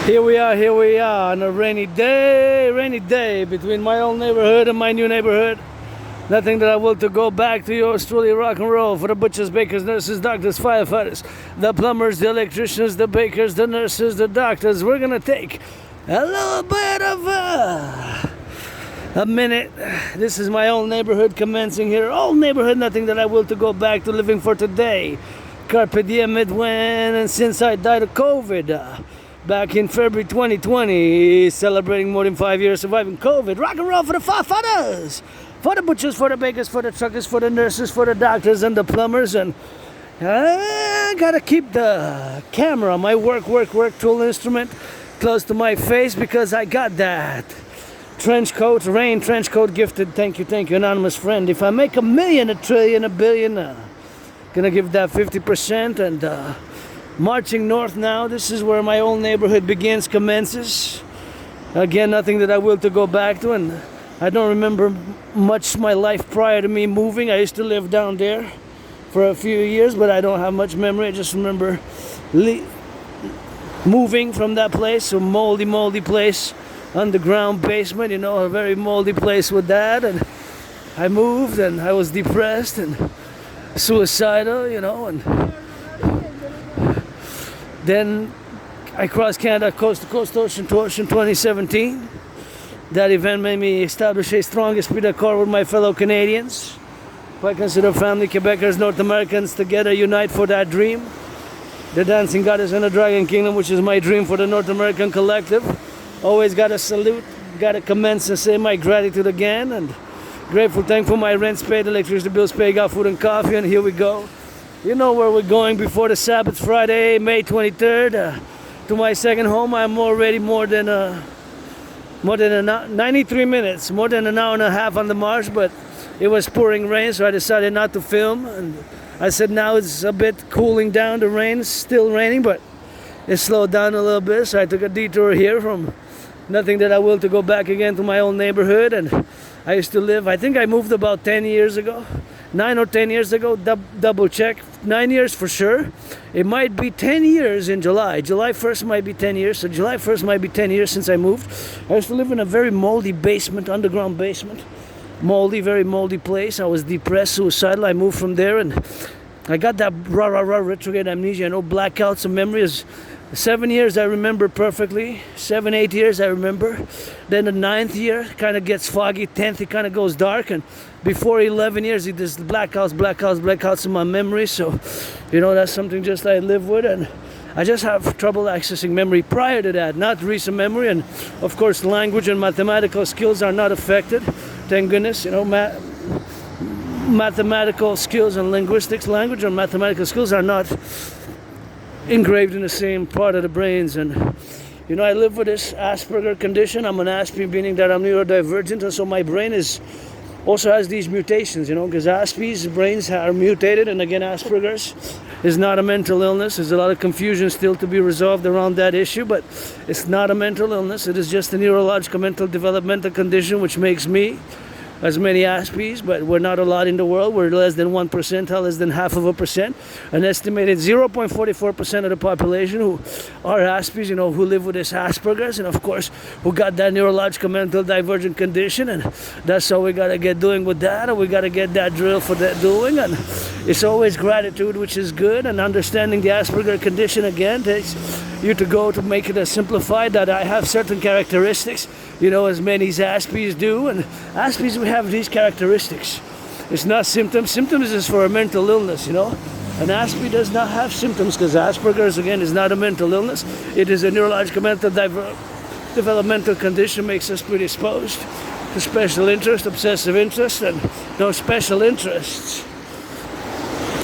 Here we are on a rainy day between my old neighborhood and my new neighborhood. Nothing that I will to go back to yours truly, rock and roll, for the butchers, bakers, nurses, doctors, firefighters, the plumbers, the electricians, the bakers, the nurses, the doctors. We're gonna take a little bit of a minute. This is my old neighborhood commencing here. Old neighborhood, nothing that I will to go back to living for today. Carpe diem it when and since I died of COVID. Back in February 2020, celebrating more than 5 years surviving COVID. Rock and roll for the firefighters, for the butchers, for the bakers, for the truckers, for the nurses, for the doctors and the plumbers. And I gotta keep the camera, my work tool instrument, close to my face because I got that trench coat, rain trench coat gifted. Thank you, anonymous friend. If I make a million, a trillion, a billion, gonna give that 50%. And marching north now, this is where my old neighborhood begins, commences. Again, nothing that I will to go back to, and I don't remember much my life prior to me moving. I used to live down there for a few years, but I don't have much memory. I just remember moving from that place, a moldy place, underground basement, you know, a very moldy place with that. And I moved, and I was depressed and suicidal, you know, and then I crossed Canada coast to coast, ocean to ocean, 2017. That event made me establish a strong esprit de corps with my fellow Canadians. I consider family Quebecers, North Americans together unite for that dream. The dancing goddess and the dragon kingdom, which is my dream for the North American collective. Always gotta salute, gotta commence and say my gratitude again. And grateful, thankful, my rent's paid, electricity bills paid, got food and coffee, and here we go. You know where we're going before the Sabbath, Friday, May 23rd. To my second home. I'm already more than 93 minutes, more than an hour and a half on the march, but it was pouring rain, so I decided not to film. And I said now it's a bit cooling down, the rain is still raining, but it slowed down a little bit, so I took a detour here from nothing that I will to go back again to my own neighborhood. And I used to live, I think I moved about 10 years ago. 9 or 10 years ago, double check, 9 years for sure. It might be 10 years in July. July 1st might be 10 years, so July 1st might be 10 years since I moved. I used to live in a very moldy basement, underground basement. Moldy, very moldy place. I was depressed, suicidal. I moved from there, and I got that retrograde amnesia, no blackouts of memories. 7 years I remember perfectly, 7, 8 years I remember. Then the 9th year kind of gets foggy, 10th it kind of goes dark, and before 11 years it is blackouts in my memory. So, you know, that's something just I live with, and I just have trouble accessing memory prior to that, not recent memory. And of course language and mathematical skills are not affected, thank goodness. You know, mathematical skills and linguistics, language and mathematical skills are not engraved in the same part of the brains. And you know, I live with this Asperger condition. I'm an Aspi, meaning that I'm neurodivergent, and so my brain also has these mutations, you know, because Aspi's brains are mutated, and again Asperger's is not a mental illness. There's a lot of confusion still to be resolved around that issue, but it's not a mental illness. It is just a neurological mental developmental condition which makes me as many Aspies, but we're not a lot in the world. We're less than 1%, less than 0.5%. An estimated 0.44% of the population who are Aspies, you know, who live with this Asperger's, and of course, who got that neurological mental divergent condition. And that's how we gotta get doing with that, and we gotta get that drill for that doing. And it's always gratitude, which is good, and understanding the Asperger condition again takes you to go to make it a simplified that I have certain characteristics, you know, as many Aspies do. And Aspies, we have these characteristics. It's not symptoms. Symptoms is for a mental illness, you know. An Aspie does not have symptoms because Asperger's, again, is not a mental illness. It is a neurological mental developmental condition, makes us predisposed to special interest, obsessive interest, and those special interests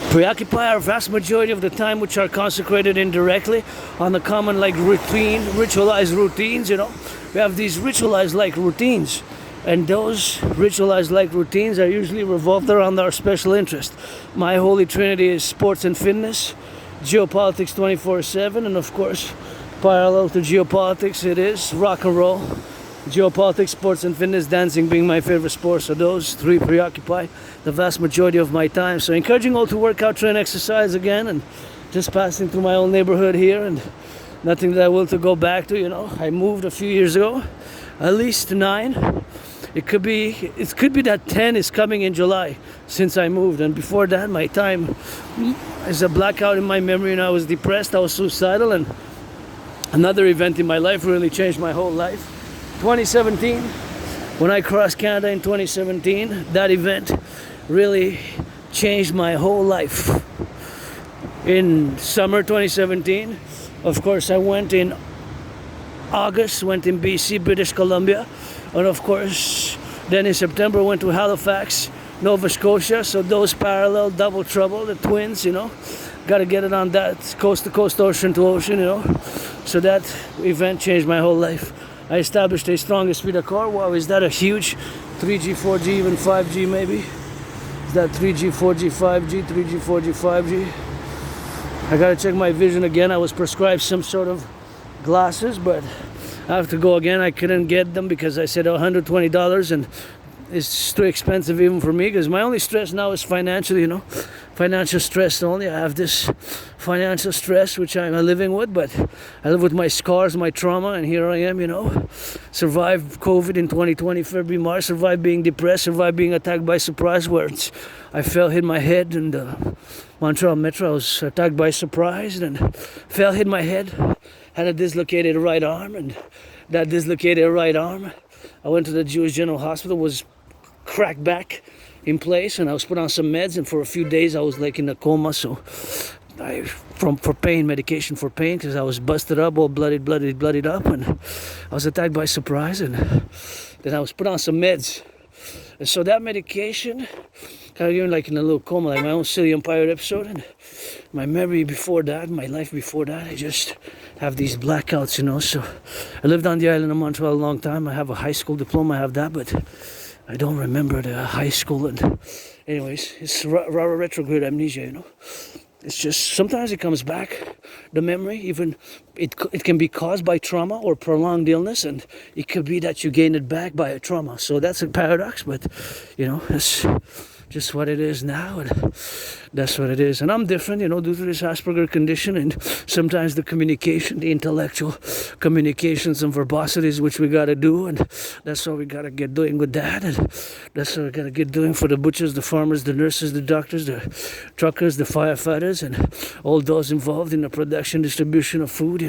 preoccupy our vast majority of the time, which are consecrated indirectly on the common, like, routine, ritualized routines, you know. We have these ritualized like routines, and those ritualized like routines are usually revolved around our special interest. My holy trinity is sports and fitness, geopolitics 24/7, and of course, parallel to geopolitics, it is rock and roll. Geopolitics, sports and fitness, dancing being my favorite sport. So those three preoccupy the vast majority of my time. So encouraging all to work out, train, exercise again, and just passing through my own neighborhood here. And nothing that I will to go back to. I moved a few years ago, at least 9. It could be that 10 is coming in July since I moved, and before that my time is a blackout in my memory, and I was depressed, I was suicidal, and another event in my life really changed my whole life. 2017, when I crossed Canada in 2017, that event really changed my whole life. In summer 2017, of course, I went in August, went in BC, British Columbia, and of course, then in September, went to Halifax, Nova Scotia. So those parallel, double trouble, the twins, got to get it on that coast to coast, ocean to ocean, So that event changed my whole life. I established a strong esprit de corps. Wow, is that a huge 3G, 4G, even 5G maybe? Is that 3G, 4G, 5G, 3G, 4G, 5G? I gotta check my vision again. I was prescribed some sort of glasses, but I have to go again. I couldn't get them because I said $120, and it's too expensive even for me, because my only stress now is financial, financial stress only. I have this financial stress which I'm living with, but I live with my scars, my trauma, and here I am, survived COVID in 2020, February, March, survived being depressed, survived being attacked by surprise, where I fell, hit my head, and Montreal Metro, I was attacked by surprise, and fell, hit my head, had a dislocated right arm, and that dislocated right arm, I went to the Jewish General Hospital, was cracked back in place, and I was put on some meds, and for a few days I was like in a coma, so for pain, medication for pain, because I was busted up, all bloodied up, and I was attacked by surprise, and then I was put on some meds. And so that medication kind of gave me like in a little coma, like my own silly Empire episode, and my memory before that, my life before that, I just have these blackouts, So I lived on the island of Montreal a long time. I have a high school diploma, I have that, but I don't remember the high school. And anyways, it's retrograde amnesia, It's just, sometimes it comes back, the memory, even it can be caused by trauma or prolonged illness, and it could be that you gain it back by a trauma. So that's a paradox, but it's just what it is now, and that's what it is. And I'm different, due to this Asperger condition, and sometimes the communication, the intellectual communications and verbosities which we gotta do, and that's what we gotta get doing with that, and that's what we gotta get doing for the butchers, the farmers, the nurses, the doctors, the truckers, the firefighters, and all those involved in the production, distribution of food,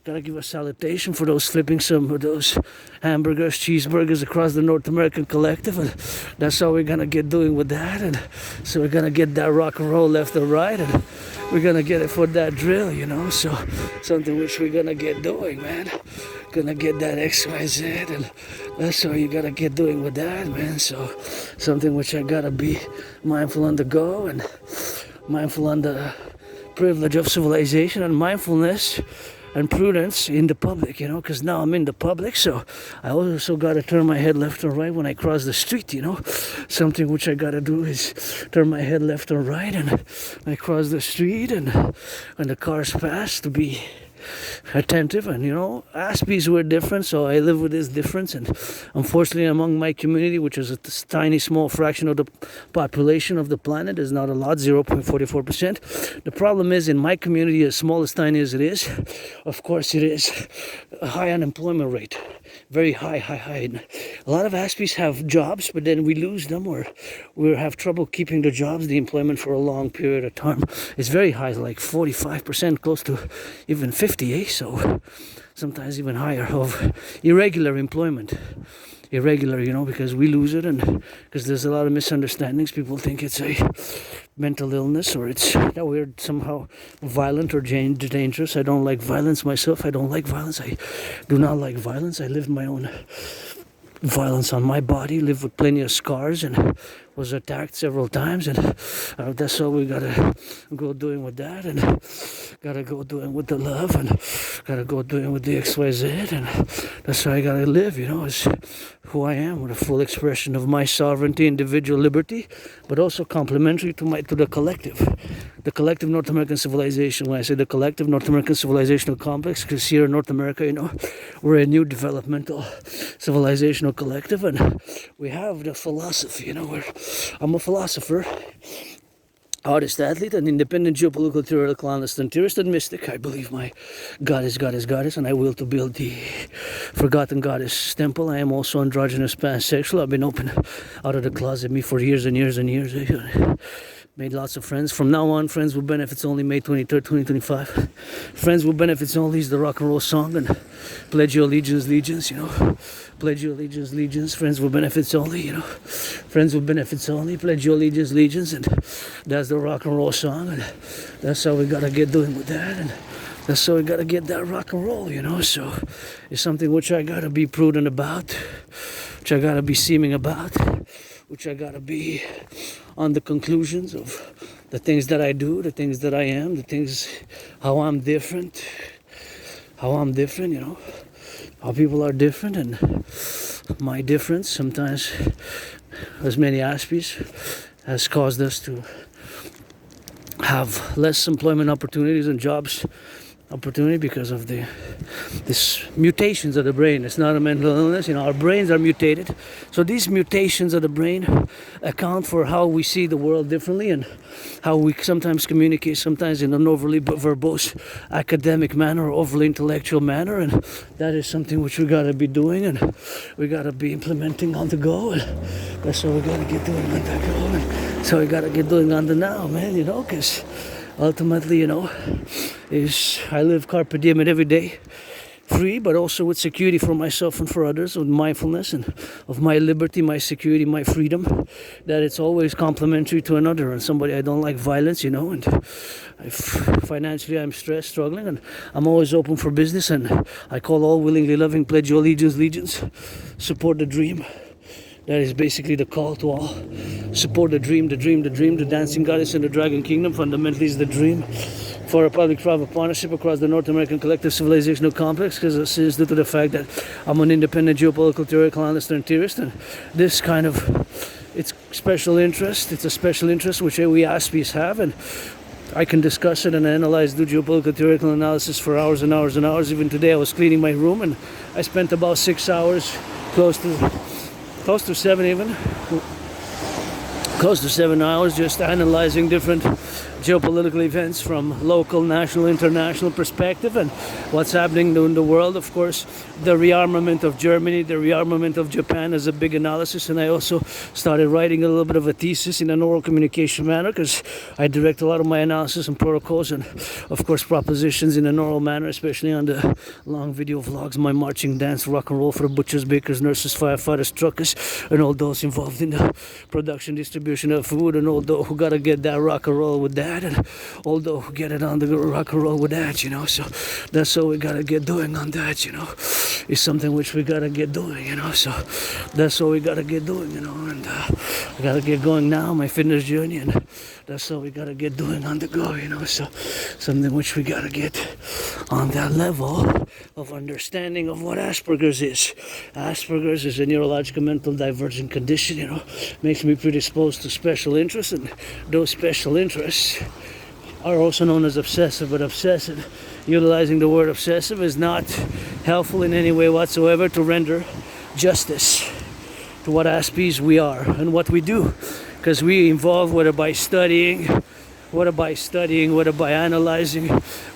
Gotta give a salutation for those flipping some of those hamburgers, cheeseburgers across the North American Collective, and that's how we're gonna get doing with that. And so we're gonna get that rock and roll left and right, and we're gonna get it for that drill, So something which we're gonna get doing, man. Gonna get that XYZ, and that's how you gotta get doing with that, man. So something which I gotta be mindful on the go, and mindful on the privilege of civilization, and mindfulness and prudence in the public, because now I'm in the public, so I also got to turn my head left and right when I cross the street, Something which I got to do is turn my head left and right, and I cross the street, and when the cars pass, to be attentive. And Aspies were different, so I live with this difference, and unfortunately among my community, which is a tiny small fraction of the population of the planet, is not a lot, 0.44%. The problem is, in my community, as small as tiny as it is, of course it is a high unemployment rate, very high. A lot of Aspies have jobs, but then we lose them, or we have trouble keeping the jobs, the employment, for a long period of time. It's very high, like 45%, close to even 50%, so sometimes even higher, of irregular employment. Irregular, because we lose it, and because there's a lot of misunderstandings. People think it's a mental illness, or it's that we're somehow violent or dangerous. I don't like violence myself. I don't like violence. I do not like violence. I live my own violence on my body, live with plenty of scars, and was attacked several times, and that's all we gotta go doing with that, and gotta go doing with the love, and gotta go doing with the XYZ, and that's how I gotta live, is who I am, with a full expression of my sovereignty, individual liberty, but also complementary to the collective North American civilization. When I say the collective North American civilizational complex, because here in North America, we're a new developmental civilizational collective, and we have the philosophy, I'm a philosopher, artist, athlete, an independent geopolitical theoretical clandestine theorist and mystic. I believe my goddess, and I will to build the forgotten goddess temple. I am also androgynous pansexual. I've been open out of the closet me for years and years and years. Made lots of friends. From now on, friends with benefits only, May 23rd, 2025. Friends with benefits only is the rock and roll song, and pledge your allegiance, legions, you know. Pledge your allegiance, legions. Friends with benefits only, you know. Friends with benefits only, pledge your allegiance, legions, and that's the rock and roll song, and that's how we gotta get doing with that, and that's how we gotta get that rock and roll, you know. So it's something which I gotta be prudent about, which I gotta be seeming about, which I gotta be on the conclusions of the things that I do, the things that I am, the things, how I'm different, you know, how people are different, and my difference sometimes, as many aspects, has caused us to have less employment opportunities and jobs opportunity because of this mutations of the brain. It's not a mental illness, you know, our brains are mutated. So these mutations of the brain account for how we see the world differently and how we sometimes communicate, sometimes in an overly verbose academic manner or overly intellectual manner, and that is something which we gotta be doing and we gotta be implementing on the go, and that's what we gotta get doing on the go, and so we gotta get doing on the now, man, you know, because ultimately, you know, is I live carpe diem every day, free, but also with security for myself and for others, with mindfulness and of my liberty, my security, my freedom, that it's always complementary to another and somebody. I don't like violence, you know, and financially I'm stressed, struggling, and I'm always open for business, and I call all willingly loving, pledge your allegiance, legions, support the dream. That is basically the call to all. Support the dream, the dancing goddess in the dragon kingdom fundamentally is the dream for a public-private partnership across the North American Collective Civilisation complex, because this is due to the fact that I'm an independent geopolitical theoretical clandestine theorist, and this kind of, it's special interest, it's a special interest which we aspies have, and I can discuss it and analyze, do geopolitical theoretical analysis for hours and hours and hours. Even today I was cleaning my room and I spent about 6 hours, close to 7 even, close to 7 hours just analyzing different geopolitical events from local, national, international perspective and what's happening in the world. Of course, the rearmament of Germany, the rearmament of Japan is a big analysis, and I also started writing a little bit of a thesis in an oral communication manner because I direct a lot of my analysis and protocols and of course propositions in an oral manner, especially on the long video vlogs, my marching dance, rock and roll for the butchers, bakers, nurses, firefighters, truckers, and all those involved in the production, distribution of food, and all those who gotta get that rock and roll with that, and although get it on the rock and roll with that, you know. So that's what we gotta get doing on that, you know. It's something which we gotta get doing, you know. So that's what we gotta get doing, you know. And I gotta get going now, my fitness journey, and that's what we gotta get doing on the go, you know. So something which we gotta get on that level of understanding of what Asperger's is. Asperger's is a neurological mental divergent condition, you know. Makes me predisposed to special interests, and those special interests are also known as obsessive, but obsessive, utilizing the word obsessive, is not helpful in any way whatsoever to render justice to what aspies we are and what we do, because we involve, whether by studying, whether by analyzing,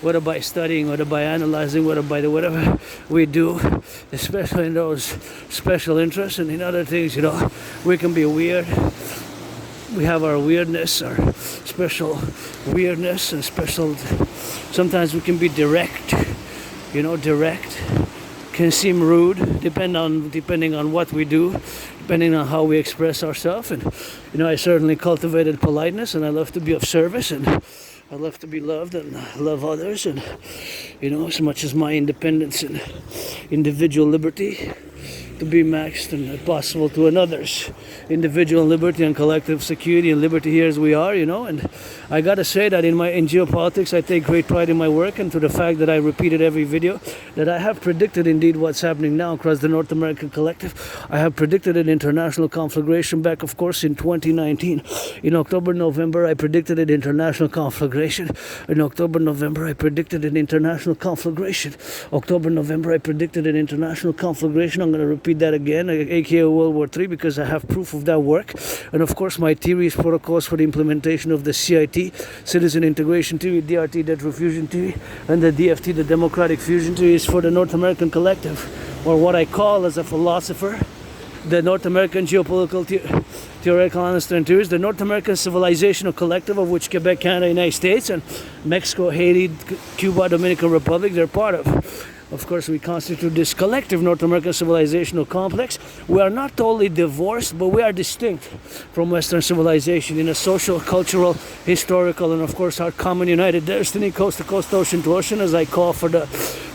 whether by studying, whether by analyzing, whether by whatever we do, especially in those special interests and in other things, you know, we can be weird. We have our weirdness, our special weirdness, and special, sometimes we can be direct, you know, direct, can seem rude, depending on what we do, depending on how we express ourselves. And, you know, I certainly cultivated politeness, and I love to be of service, and I love to be loved and love others, and, you know, as much as my independence and individual liberty to be maxed and possible to another's individual liberty and collective security and liberty here as we are, you know. And I gotta say that in geopolitics I take great pride in my work, and to the fact that I repeated every video that I have predicted indeed what's happening now across the North American Collective. I have predicted an international conflagration back, of course, in 2019. In October, November, I predicted an international conflagration. In October, November, I predicted an international conflagration. October, November, I predicted an international conflagration. I'm going to repeat that again, aka World War III, because I have proof of that work. And of course, my theories, protocols for the implementation of the CIT DRT, Citizen Integration Theory, DRT, Debt Refusion Theory, and the DFT, the Democratic Fusion Theory, is for the North American Collective, or what I call as a philosopher, the North American Geopolitical Theoretical Understanding Theories, the North American Civilizational Collective, of which Quebec, Canada, United States, and Mexico, Haiti, Cuba, Dominican Republic, they're part of. Of course, we constitute this collective North American civilizational complex. We are not totally divorced, but we are distinct from Western civilization in a social, cultural, historical, and of course our common united destiny, coast to coast, ocean to ocean, as I call for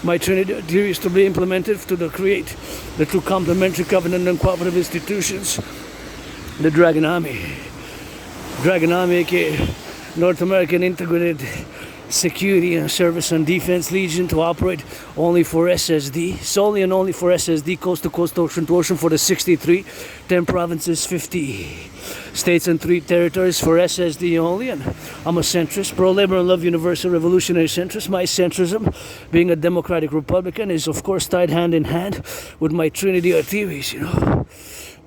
my Trinity theories to be implemented to create the two complementary covenant and cooperative institutions, the Dragon Army, aka North American Integrated Security and Service and Defense Legion, to operate only for SSD, solely and only for SSD, coast to coast, ocean to ocean, for the 63, 10 provinces, 50 states and 3 territories for SSD only. And I'm a centrist, pro-labor and love universal revolutionary centrist. My centrism, being a democratic Republican, is of course tied hand in hand with my Trinity of theories,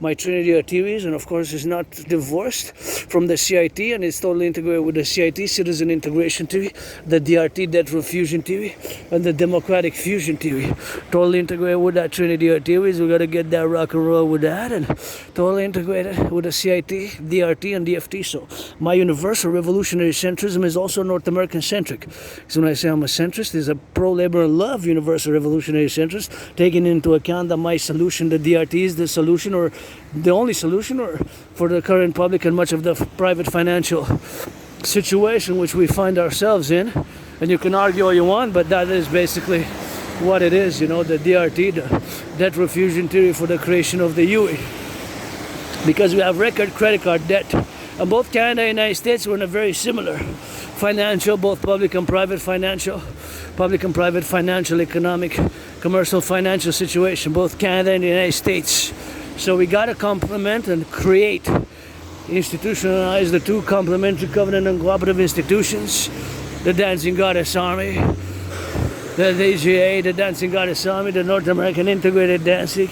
my Trinity of theories, and of course is not divorced from the CIT, and it's totally integrated with the CIT, Citizen Integration Theory, the DRT, Debt Refusion Theory, and the Democratic Fusion Theory. Totally integrated with that Trinity of theories. We gotta get that rock and roll with that, and totally integrated with the CIT, DRT, and DFT. So my universal revolutionary centrism is also North American centric. So when I say I'm a centrist, it's a pro-labor and love universal revolutionary centrist, taking into account that my solution, the DRT, is the solution, or the only solution, or for the current public and much of the private financial situation which we find ourselves in. And you can argue all you want, but that is basically what it is, the DRT, the debt refusion theory, for the creation of the UE. Because we have record credit card debt, and both Canada and United States were in a very similar financial, both public and private financial, economic, commercial, financial situation, both Canada and the United States. So we got to complement and create, institutionalize the two complementary covenant and cooperative institutions, the Dancing Goddess Army, the DGA, the Dancing Goddess Army, the North American Integrated Dancing,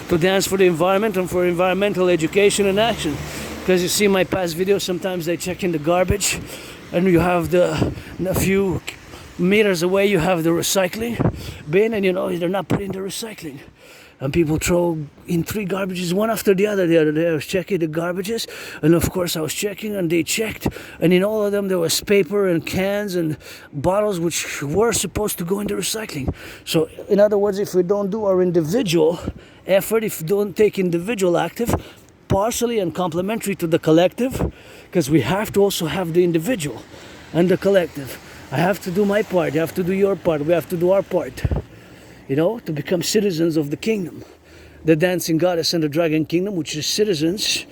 to dance for the environment and for environmental education and action. Because you see my past videos, sometimes they check in the garbage, and you have a few meters away you have the recycling bin, and they're not putting the recycling. And people throw in 3 garbages, one after the other. The other day I was checking the garbages, and of course I was checking, and they checked, and in all of them there was paper and cans and bottles which were supposed to go into recycling. So in other words, if we don't do our individual effort, if we don't take individual active, partially and complementary to the collective, because we have to also have the individual and the collective. I have to do my part, you have to do your part, we have to do our part. To become citizens of the kingdom, the Dancing Goddess and the Dragon Kingdom, which is citizens.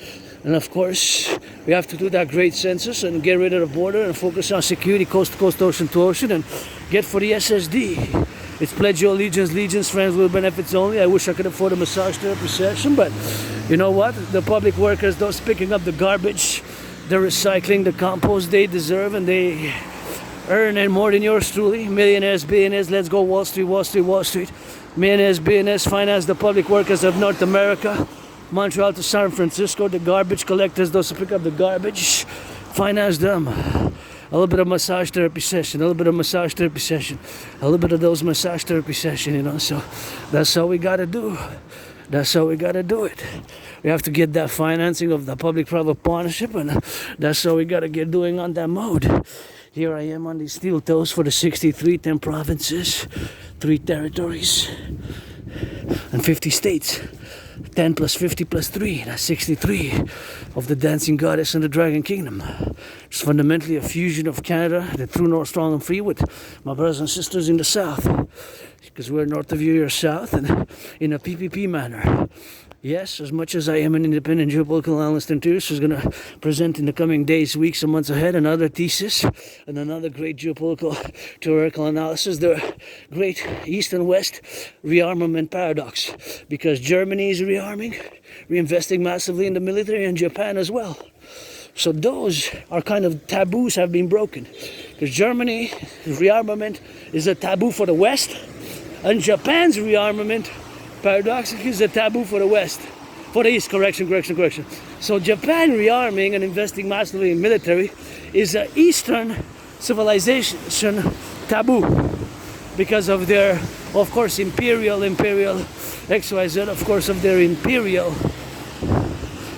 And of course, we have to do that great census and get rid of the border and focus on security, coast to coast, ocean to ocean, and get for the SSD. It's pledge your allegiance, friends with benefits only. I wish I could afford a massage therapy session, but you know what? The public workers, those picking up the garbage, the recycling, the compost, they deserve, and they earn it more than yours truly. Millionaires, billionaires, let's go Wall Street, Wall Street, Wall Street. Millionaires, billionaires, finance the public workers of North America. Montreal to San Francisco, the garbage collectors, those who pick up the garbage, finance them. A little bit of massage therapy session, a little bit of massage therapy session, a little bit of those massage therapy session, So that's how we gotta do. That's how we gotta do it. We have to get that financing of the public-private partnership, and that's how we gotta get doing on that mode. Here I am on these steel toes for the 63, 10 provinces, 3 territories, and 50 states. 10 plus 50 plus 3, that's 63 of the Dancing Goddess and the Dragon Kingdom. It's fundamentally a fusion of Canada, the true north, strong and free, with my brothers and sisters in the south. Because we're north of you, you're south, and in a PPP manner. Yes, as much as I am an independent geopolitical analyst and theorist who's going to present in the coming days, weeks, and months ahead another thesis and another great geopolitical theoretical analysis, the great East and West rearmament paradox. Because Germany is rearming, reinvesting massively in the military, and Japan as well. So those are kind of taboos have been broken. Because Germany rearmament is a taboo for the West, and Japan's rearmament paradoxically is a taboo for the West. For the East, correction. So Japan rearming and investing massively in military is an Eastern civilization taboo because of their, of course, imperial XYZ, of course, of their imperial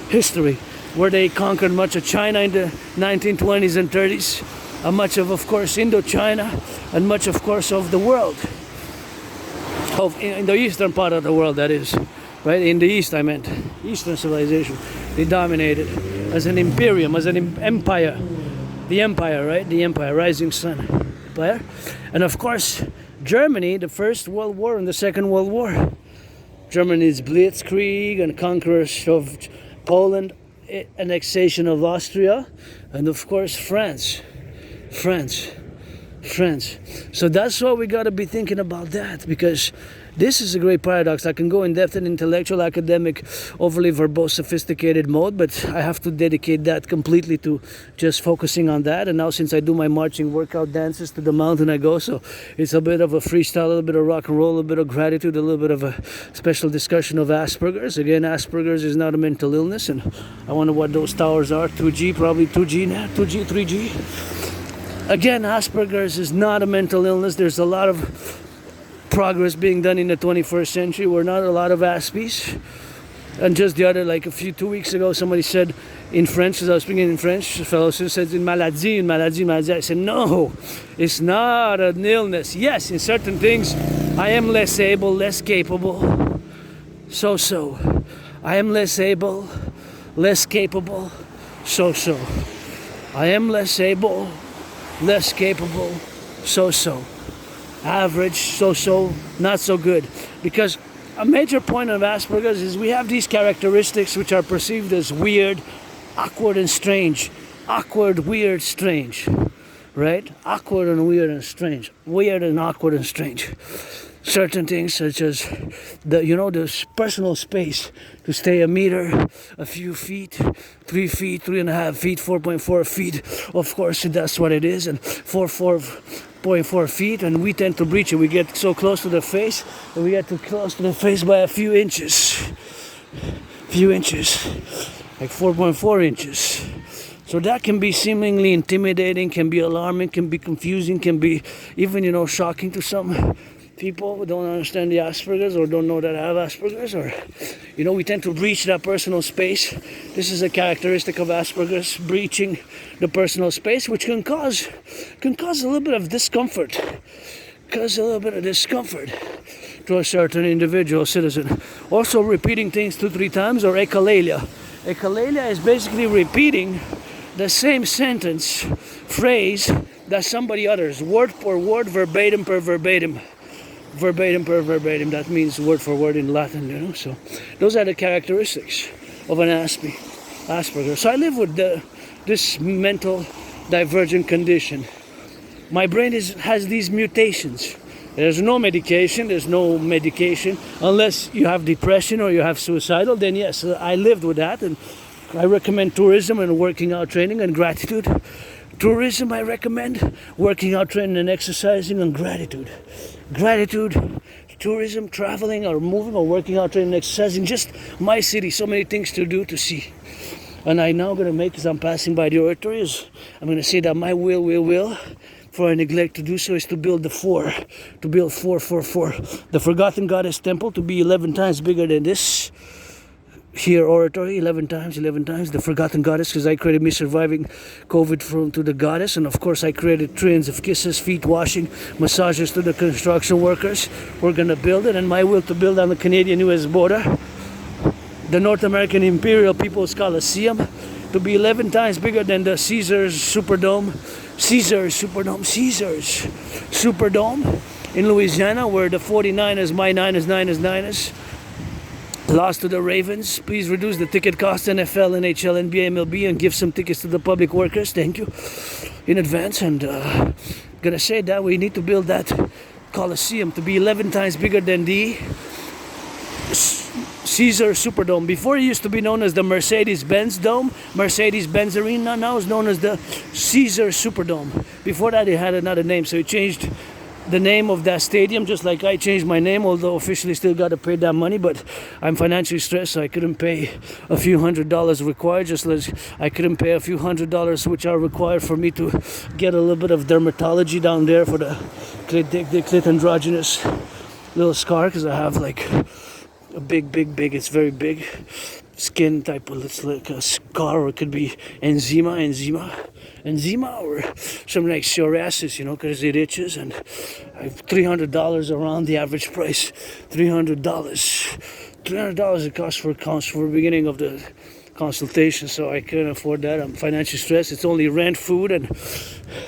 history, where they conquered much of China in the 1920s and 30s, and much of course, Indochina, and much, of course, of the world, in the eastern part of the world, that is, right? In the East, I meant, Eastern civilization. They dominated as an imperium, as an empire. The empire, right? The empire, rising sun empire. And of course, Germany, the First World War and the Second World War. Germany's blitzkrieg and conquerors of Poland, annexation of Austria, and of course France. So that's why we got to be thinking about that, because this is a great paradox. I can go in depth in intellectual, academic, overly verbose, sophisticated mode, but I have to dedicate that completely to just focusing on that. And now, since I do my marching workout dances to the mountain I go, so it's a bit of a freestyle, a little bit of rock and roll, a little bit of gratitude, a little bit of a special discussion of Asperger's. Again, Asperger's is not a mental illness, and I wonder what those towers are. 2G, probably 2G now, 2G, 3G. Again, Asperger's is not a mental illness. There's a lot of progress being done in the 21st century. We're not a lot of Aspies. And just the other, like 2 weeks ago, somebody said in French, as I was speaking in French, a fellow said, une maladie. I said, no, it's not an illness. Yes, in certain things, I am less able, less capable. So. I am less able, less capable. So. I am less able, less capable. So. Average, so, not so good. Because a major point of Asperger's is we have these characteristics which are perceived as weird, awkward and strange. Awkward, weird, strange. Right? Awkward and weird and strange. Weird and awkward and strange. Certain things such as the personal space to stay a meter, a few feet, 3 feet, 3.5 feet, 4.4 feet. Of course, that's what it is. And 4.4 feet, and we tend to breach it. We get so close to the face, and we get too close to the face by a few inches. Like 4.4 inches. So that can be seemingly intimidating, can be alarming, can be confusing, can be even, shocking to some people who don't understand the Asperger's or don't know that I have Asperger's, or we tend to breach that personal space. This is a characteristic of Asperger's, breaching the personal space, which can cause a little bit of discomfort. To a certain individual citizen. Also repeating things 2-3 times, or echolalia. Echolalia is basically repeating the same sentence, phrase that somebody utters, word for word, verbatim per verbatim. That means word for word in Latin, So those are the characteristics of an Asperger. So I live with this mental divergent condition. My brain has these mutations. There's no medication unless you have depression or you have suicidal. Then yes, I lived with that, and I recommend tourism and working out training and gratitude. Tourism, I recommend working out, training, and exercising, and gratitude. Gratitude, tourism, traveling, or moving, or working out, training, and exercising. Just my city, so many things to do, to see. And I'm now going to make, as I'm passing by the oratory, I'm going to say that my will, for I neglect to do so, is to build four. The Forgotten Goddess Temple to be 11 times bigger than this. Here, oratory, 11 times, the Forgotten Goddess, because I created me surviving COVID to the goddess, and of course I created trillions of kisses, feet washing, massages to the construction workers. We're going to build it, and my will to build on the Canadian-US border, the North American Imperial People's Coliseum, to be 11 times bigger than the Caesars Superdome in Louisiana, where the 49ers, my Niners, lost to the Ravens. Please reduce the ticket cost, NFL, NHL, NBA, MLB, and give some tickets to the public workers. Thank you in advance. And gonna say that we need to build that Coliseum to be 11 times bigger than the Caesar Superdome. Before it used to be known as the Mercedes-Benz Dome, Mercedes-Benz Arena. Now it's known as the Caesar Superdome. Before that, it had another name, so it changed the name of that stadium, just like I changed my name, although officially still got to pay that money. But I'm financially stressed, so I couldn't pay a few $100s required, just as I couldn't pay a few $100 which are required for me to get a little bit of dermatology down there for the clit androgynous little scar, because I have like a big, it's very big skin type of, it's like a scar, or it could be eczema, or something like psoriasis, you know, because it itches. And I have $300 around the average price. $300 it costs for the beginning of the consultation, so I couldn't afford that. I'm financially stressed. It's only rent, food, and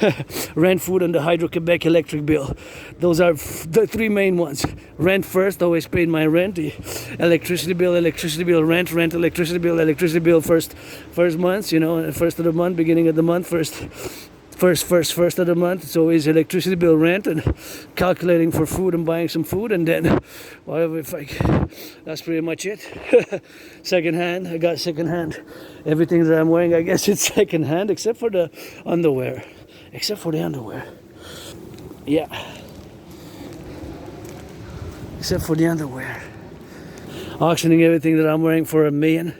the Hydro-Quebec electric bill. Those are the three main ones. Rent first, always paid my rent. The electricity bill, rent, electricity bill first month, you know, first of the month, beginning of the month, first of the month. It's always electricity bill, rent, and calculating for food and buying some food, and then whatever. That's pretty much it. Secondhand. I got secondhand. Everything that I'm wearing, I guess it's secondhand, except for the underwear. Yeah. Except for the underwear. Auctioning everything that I'm wearing for $1 million.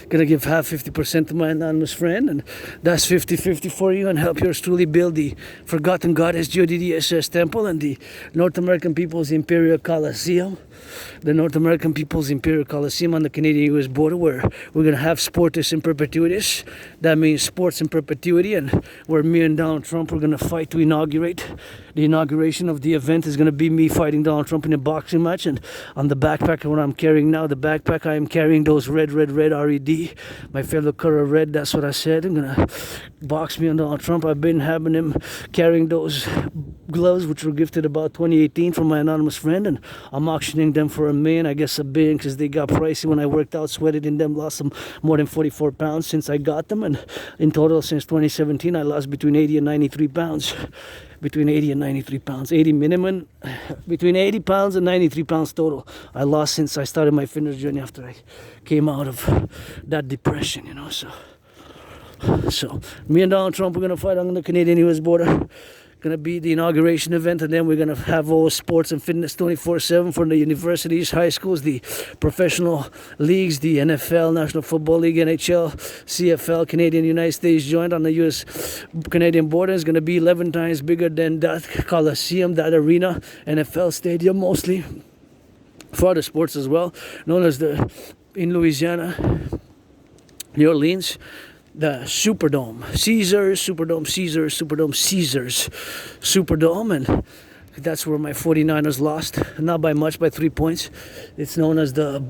Gonna give half 50% to my anonymous friend, and that's 50-50 for you, and help yours truly build the forgotten goddess GODDSS temple and the North American People's Imperial Coliseum. The North American People's Imperial Coliseum on the Canadian-US border, where we're gonna have sportus in perpetuitis. That means sports in perpetuity, and where me and Donald Trump are gonna fight to inaugurate. The inauguration of the event is gonna be me fighting Donald Trump in a boxing match. And on the backpack, what I'm carrying now, the backpack, I am carrying those red RED, my fellow color red. That's what I said. I'm gonna box me on Donald Trump. I've been having him carrying those gloves, which were gifted about 2018 from my anonymous friend, and I'm auctioning them for $1 million. I guess $1 billion, because they got pricey when I worked out, sweated in them, lost some more than 44 pounds since I got them, and in total since 2017 I lost between 80 and 93 pounds. 80 minimum, between 80 pounds and 93 pounds total I lost since I started my fitness journey after I came out of that depression, you know. So me and Donald Trump are gonna fight on the Canadian-US border. Gonna be the inauguration event, and then we're gonna have all sports and fitness 24/7 from the universities, high schools, the professional leagues, the NFL, National Football League, NHL, CFL, Canadian United States joint on the US Canadian border. Is gonna be 11 times bigger than that Coliseum, that arena, NFL stadium, mostly for other sports as well, known as in Louisiana, New Orleans, the Superdome, Caesars Superdome, and that's where my 49ers lost, not by much, by 3 points. It's known as the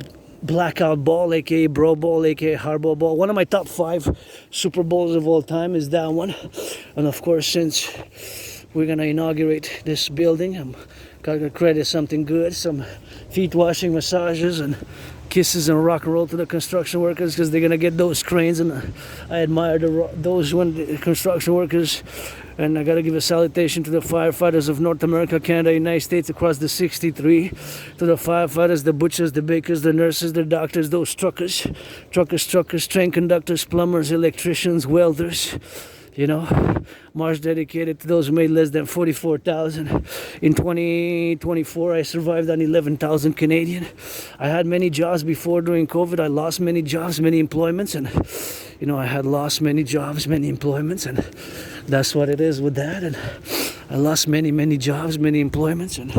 Blackout Ball, aka Bro Bowl, aka Hardball Ball. One of my top 5 Super Bowls of all time is that one. And of course, since we're gonna inaugurate this building, I'm gonna credit something good, some feet washing, massages, and kisses and rock and roll to the construction workers, because they're gonna get those cranes, and I admire those construction workers. And I gotta give a salutation to the firefighters of North America, Canada, United States, across the 63, to the firefighters, the butchers, the bakers, the nurses, the doctors, those truckers, train conductors, plumbers, electricians, welders, you know. March dedicated to those who made less than 44,000. In 2024, I survived on 11,000 Canadian. I had many jobs before during COVID. I lost many jobs, many employments, and you know, I had lost many jobs, many employments, and that's what it is with that. And I lost many jobs, many employments, and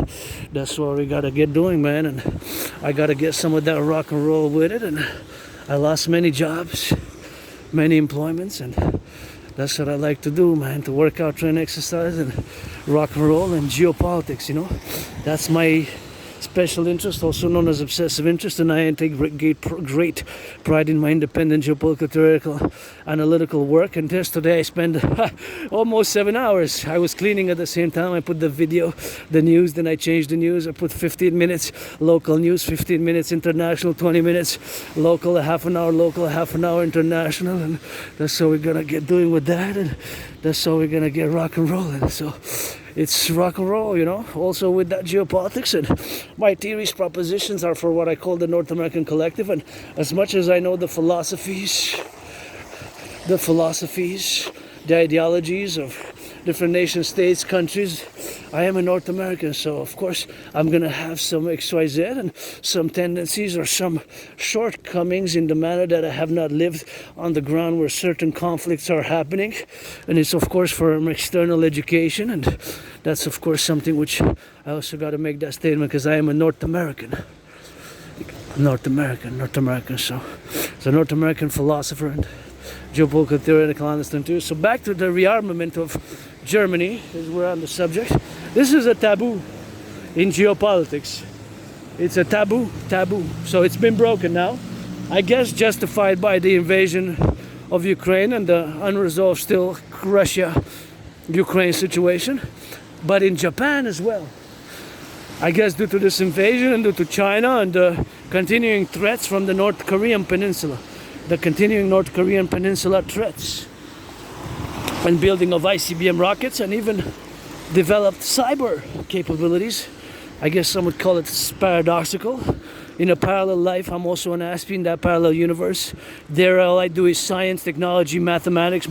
that's what we gotta get doing, man. And I gotta get some of that rock and roll with it. And I lost many jobs, many employments, and that's what I like to do, man, to work out, train, exercise, and rock and roll, and geopolitics, you know. That's my special interest, also known as obsessive interest, and I take great pride in my independent geopolitical, theoretical, analytical work. And just today I spent almost 7 hours. I was cleaning at the same time. I put the video, the news, then I changed the news. I put 15 minutes local news, 15 minutes international, 20 minutes local, a half an hour local, a half an hour international, and that's how we're gonna get doing with that, and that's how we're gonna get rock and rolling. So it's rock and roll, you know, also with that geopolitics. And my theories, propositions are for what I call the North American Collective. And as much as I know the philosophies, the ideologies of different nation states, countries, I am a North American, so of course I'm gonna have some XYZ and some tendencies or some shortcomings in the manner that I have not lived on the ground where certain conflicts are happening. And it's of course from external education, and that's of course something which I also got to make that statement because I am a North American. North American. So it's a North American philosopher and geopolitical theoretical understand too. So back to the rearmament of Germany, as we're on the subject. This is a taboo in geopolitics. It's a taboo. So it's been broken now. I guess justified by the invasion of Ukraine and the unresolved still Russia-Ukraine situation. But in Japan as well. I guess due to this invasion and due to China and the continuing threats from the North Korean peninsula. The continuing North Korean peninsula threats. And building of ICBM rockets and even developed cyber capabilities. I guess some would call it paradoxical. In a parallel life, I'm also an ASP in that parallel universe. There all I do is science, technology, mathematics,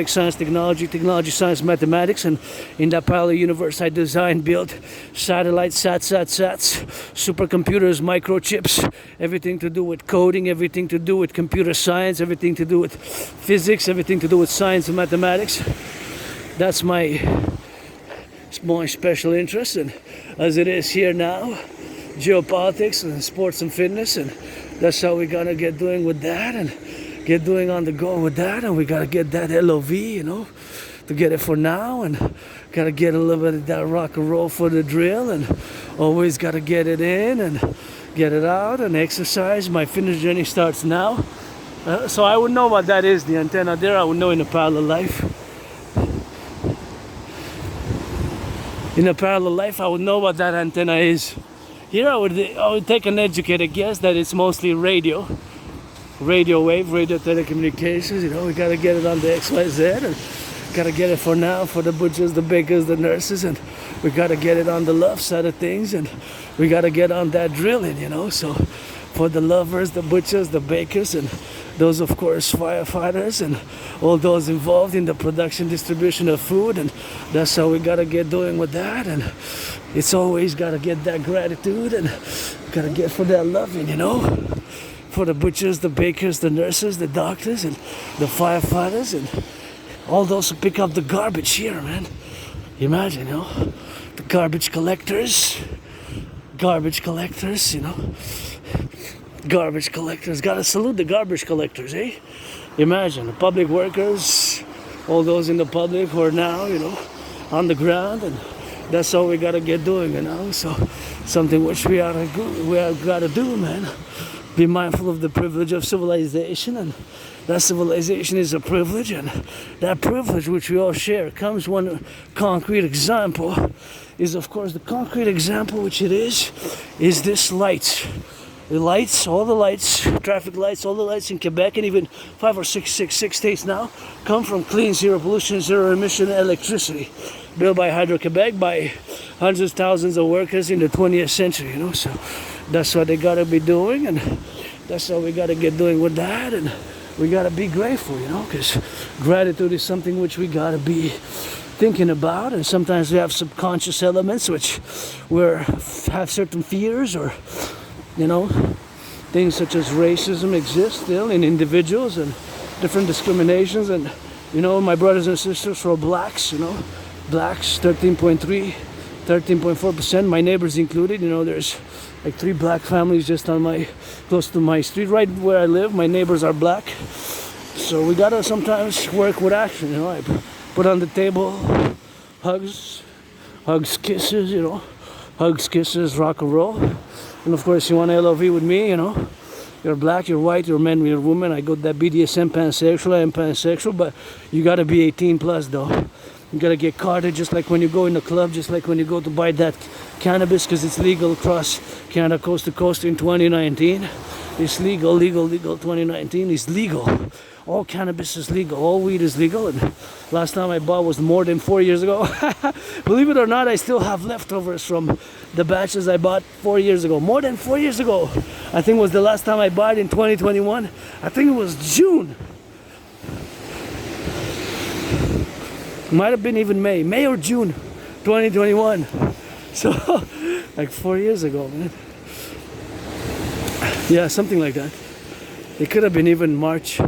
science, technology, science, mathematics. And in that parallel universe, I design, build satellites, sats, supercomputers, microchips, everything to do with coding, everything to do with computer science, everything to do with physics, everything to do with science and mathematics. That's my special interest, and as it is here now, geopolitics and sports and fitness, and that's how we gotta get doing with that and get doing on the go with that, and we gotta get that LOV, to get it for now, and gotta get a little bit of that rock and roll for the drill, and always gotta get it in and get it out and exercise. My fitness journey starts now, so I would know what that is, the antenna there. I would know in a parallel life. In a parallel life, I would know what that antenna is. Here I would take an educated guess that it's mostly radio wave, radio telecommunications. We gotta get it on the XYZ, and gotta get it for now for the butchers, the bakers, the nurses, and we gotta get it on the love side of things, and we gotta get on that drilling, So for the lovers, the butchers, the bakers, and those of course firefighters and all those involved in the production, distribution of food, and that's how we gotta get doing with that. And it's always gotta get that gratitude and gotta get for that loving, for the butchers, the bakers, the nurses, the doctors, and the firefighters, and all those who pick up the garbage here, man. Imagine, the garbage collectors, Garbage collectors. Gotta salute the garbage collectors, eh? Imagine the public workers, all those in the public who are now, on the ground, and that's all we gotta get doing, So something which we gotta do, man. Be mindful of the privilege of civilization, and that civilization is a privilege, and that privilege which we all share comes one concrete example. Is of course the concrete example which it is this lights. The lights, all the lights, traffic lights, all the lights in Quebec and even 5 or 6 states now come from clean, zero pollution, zero emission electricity built by Hydro-Quebec by hundreds, thousands of workers in the 20th century, So that's what they gotta be doing, and that's how we gotta get doing with that, and we gotta be grateful, because gratitude is something which we gotta be thinking about, and sometimes we have subconscious elements which have certain fears or things such as racism exist still in individuals and different discriminations, and my brothers and sisters who are blacks, blacks 13.4%, my neighbors included, there's like 3 black families just close to my street, right where I live. My neighbors are black, so we gotta sometimes work with action, I put on the table hugs, kisses, hugs, kisses, rock and roll. And of course, you want LOV with me, You're black, you're white, you're man, you're woman. I go that BDSM pansexual, I am pansexual, but you gotta be 18 plus though. You gotta get carded just like when you go in the club, just like when you go to buy that cannabis, because it's legal across Canada coast to coast in 2019. It's legal, 2019 is legal. All cannabis is legal, all weed is legal, and last time I bought was more than 4 years ago. Believe it or not, I still have leftovers from the batches I bought 4 years ago. More than 4 years ago. I think was the last time I bought in 2021. I think it was June. Might have been even May or June 2021. So, like 4 years ago, man. Yeah, something like that. It could have been even March.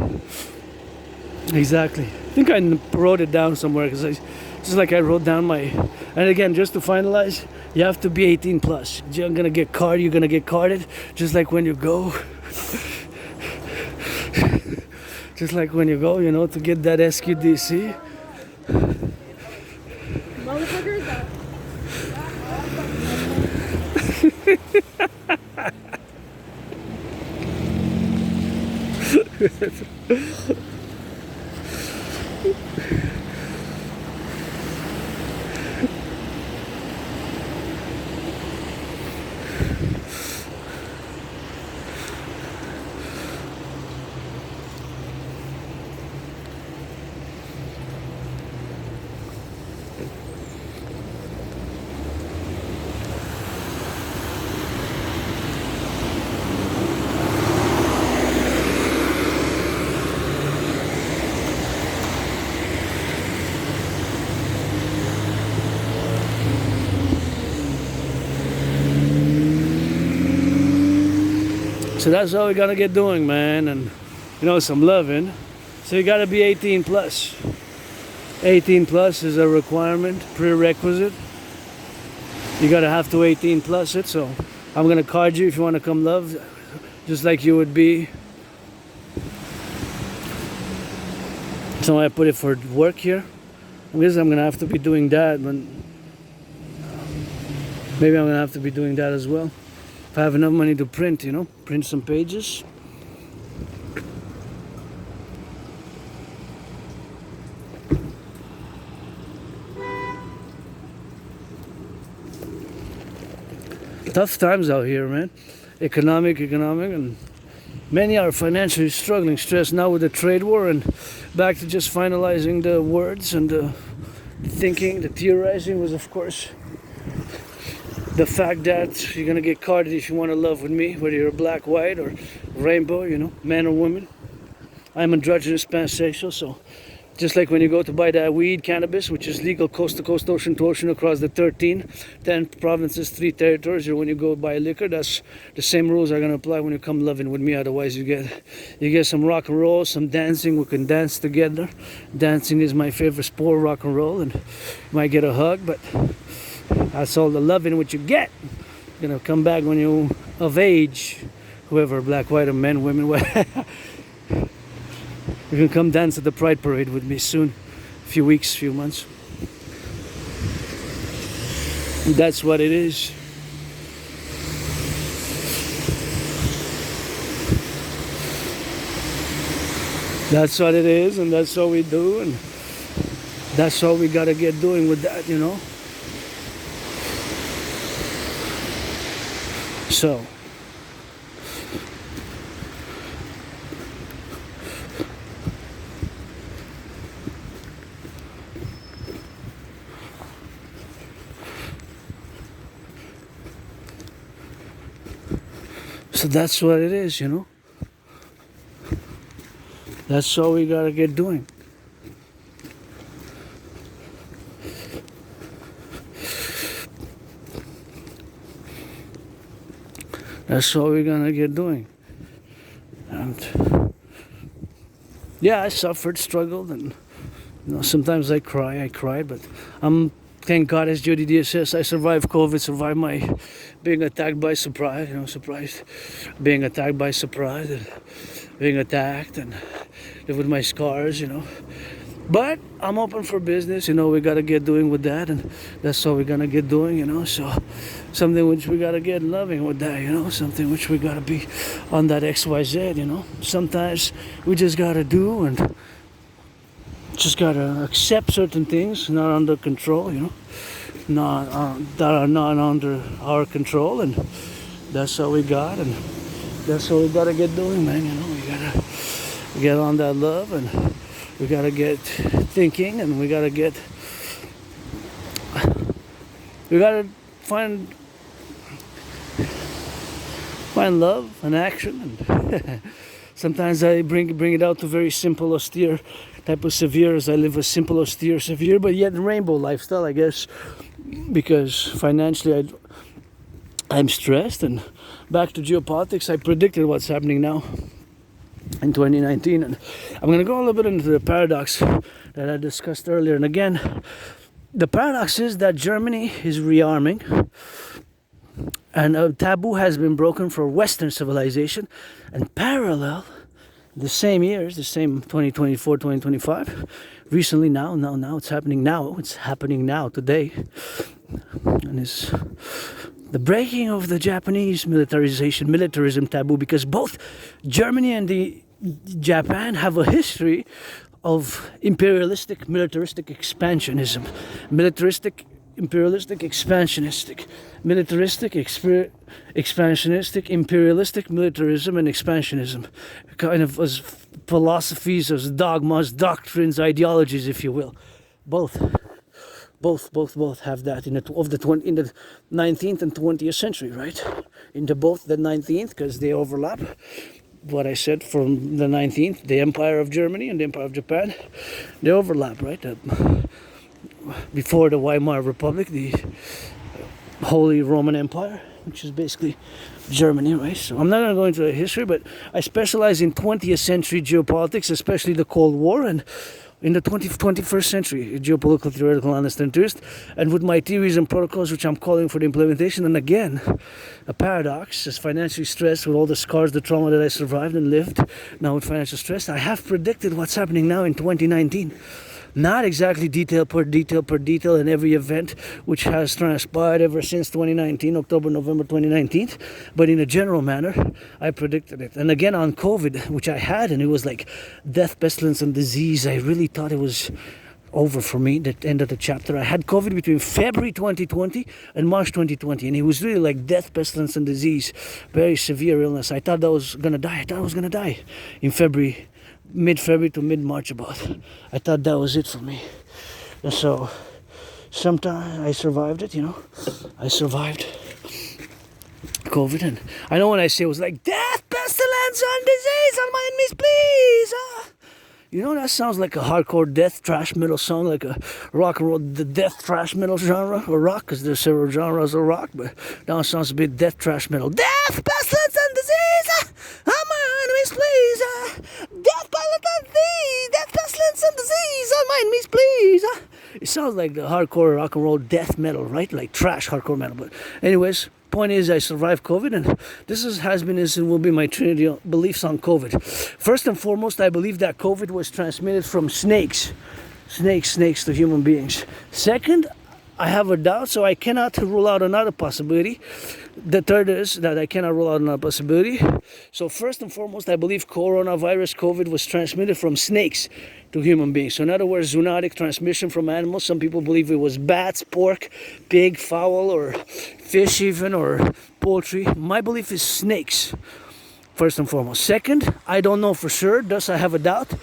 Exactly. I think I wrote it down somewhere because just like I wrote down my. And again, just to finalize, you have to be 18 plus. You're gonna get carded. You're gonna get carded, just like when you go. Just like when you go, you know, to get that SQDC. Motherfuckers. So that's all we gotta get doing, man, and you know, some loving. So you gotta be 18 plus. 18 plus is a requirement, prerequisite. You gotta have to 18 plus it. So I'm gonna card you if you want to come love, just like you would be. So I put it for work here. I guess I'm gonna have to be doing that, but maybe I'm gonna have to be doing that as well. If I have enough money to print, you know, print some pages. Tough times out here, man. Economic, and many are financially struggling, stressed now with the trade war, and back to just finalizing the words and the thinking. The theorizing was, of course, the fact that you're gonna get carded if you want to love with me, whether you're black, white, or rainbow, you know, man or woman. I'm androgynous, pansexual, so just like when you go to buy that weed, cannabis, which is legal coast to coast, ocean to ocean across the 10 provinces, 3 territories, or when you go buy liquor, that's the same rules are gonna apply when you come loving with me. Otherwise, you get some rock and roll, some dancing. We can dance together. Dancing is my favorite sport, rock and roll, and you might get a hug, but that's all the loving what you get. You're gonna come back when you're of age, whoever, black, white, or men, women, you can come dance at the Pride Parade with me soon, a few weeks, few months. And that's what it is. That's what it is, and that's what we do, and that's all we gotta get doing with that, you know. So that's what it is, you know. That's all we gotta get doing. That's all we're gonna get doing. And yeah, I suffered, struggled, and you know, sometimes I cry, but thank God, as Jody D says, I survived COVID, survived my being attacked by surprise, you know, being attacked by surprise, and being attacked, and live with my scars, you know. But I'm open for business, you know, we gotta get doing with that, and that's all we're gonna get doing, you know. So something which we gotta get loving with that, you know, something which we gotta be on that XYZ, you know. Sometimes we just gotta do and just gotta accept certain things not under control, you know, that are not under our control, and that's all we got, and that's all we gotta get doing, man. You know, we gotta get on that love, and we gotta get thinking, and we gotta find love and action, and Sometimes I bring it out to very simple, austere type of severe, as I live a simple, austere, severe, but yet rainbow lifestyle, I guess, because financially I'm stressed. And back to geopolitics, I predicted what's happening now in 2019, and I'm going to go a little bit into the paradox that I discussed earlier. And again, the paradox is that Germany is rearming, and a taboo has been broken for Western civilization, and parallel, the same years, the same 2024, 2025, recently now it's happening now, today, and it's the breaking of the Japanese militarism taboo, because both Germany and Japan have a history of imperialistic, militaristic expansionism. Militaristic, imperialistic, expansionistic. Militaristic, expansionistic, imperialistic, militarism, and expansionism. Kind of as philosophies, as dogmas, doctrines, ideologies, if you will. Both have that in the 19th and 20th century, right? Into both the 19th, because they overlap. What I said from the 19th, the Empire of Germany and the Empire of Japan, they overlap, right? Before the Weimar Republic, the Holy Roman Empire, which is basically Germany, right? So I'm not going to go into the history, but I specialize in 20th century geopolitics, especially the Cold War, and in the 21st century, geopolitical theoretical analyst and theorist, and with my theories and protocols, which I'm calling for the implementation. And again, a paradox, as financially stressed with all the scars, the trauma that I survived and lived, now with financial stress, I have predicted what's happening now in 2019. Not exactly detail per detail in every event which has transpired ever since 2019, October, November 2019, but in a general manner, I predicted it. And again, on COVID, which I had, and it was like death, pestilence, and disease, I really thought it was over for me, the end of the chapter. I had COVID between February 2020 and March 2020, and it was really like death, pestilence, and disease, very severe illness. I thought I was going to die in February, mid-February to mid-March about. I thought that was it for me. And so, sometime I survived it, I survived COVID. And I know when I say it was like, death, pestilence, and disease on my enemies, please. That sounds like a hardcore death thrash metal song, like a rock and roll, the death thrash metal genre, or rock, because there's several genres of rock, but now it sounds a bit death thrash metal. Death, pestilence, and disease on my enemies, please. Death, pestilence, and disease on my enemies, please. It sounds like the hardcore rock and roll death metal, right? Like trash hardcore metal. But anyways, point is, I survived COVID, and this has been and will be my trinity beliefs on COVID. First and foremost, I believe that COVID was transmitted from snakes to human beings. Second, I have a doubt, so I cannot rule out another possibility. The third is that I cannot rule out another possibility. So first and foremost, I believe coronavirus, COVID, was transmitted from snakes to human beings. So in other words, zoonotic transmission from animals. Some people believe it was bats, pork, pig, fowl, or fish even, or poultry. My belief is snakes, first and foremost. Second, I don't know for sure, thus I have a doubt.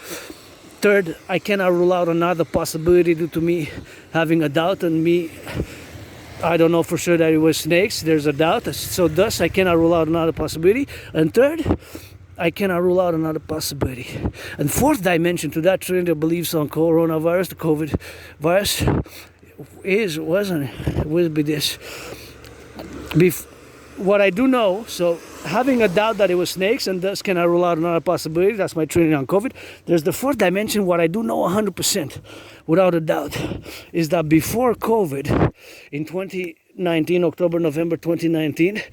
Third, I cannot rule out another possibility due to me having a doubt, and I don't know for sure that it was snakes. There's a doubt. So thus, I cannot rule out another possibility. And third, I cannot rule out another possibility. And fourth dimension to that trinity of beliefs on coronavirus, the COVID virus, will be this. What I do know, so having a doubt that it was snakes, and thus cannot rule out another possibility, that's my trinity on COVID. There's the fourth dimension, what I do know 100%, without a doubt, is that before COVID, in 2019, October, November 2019,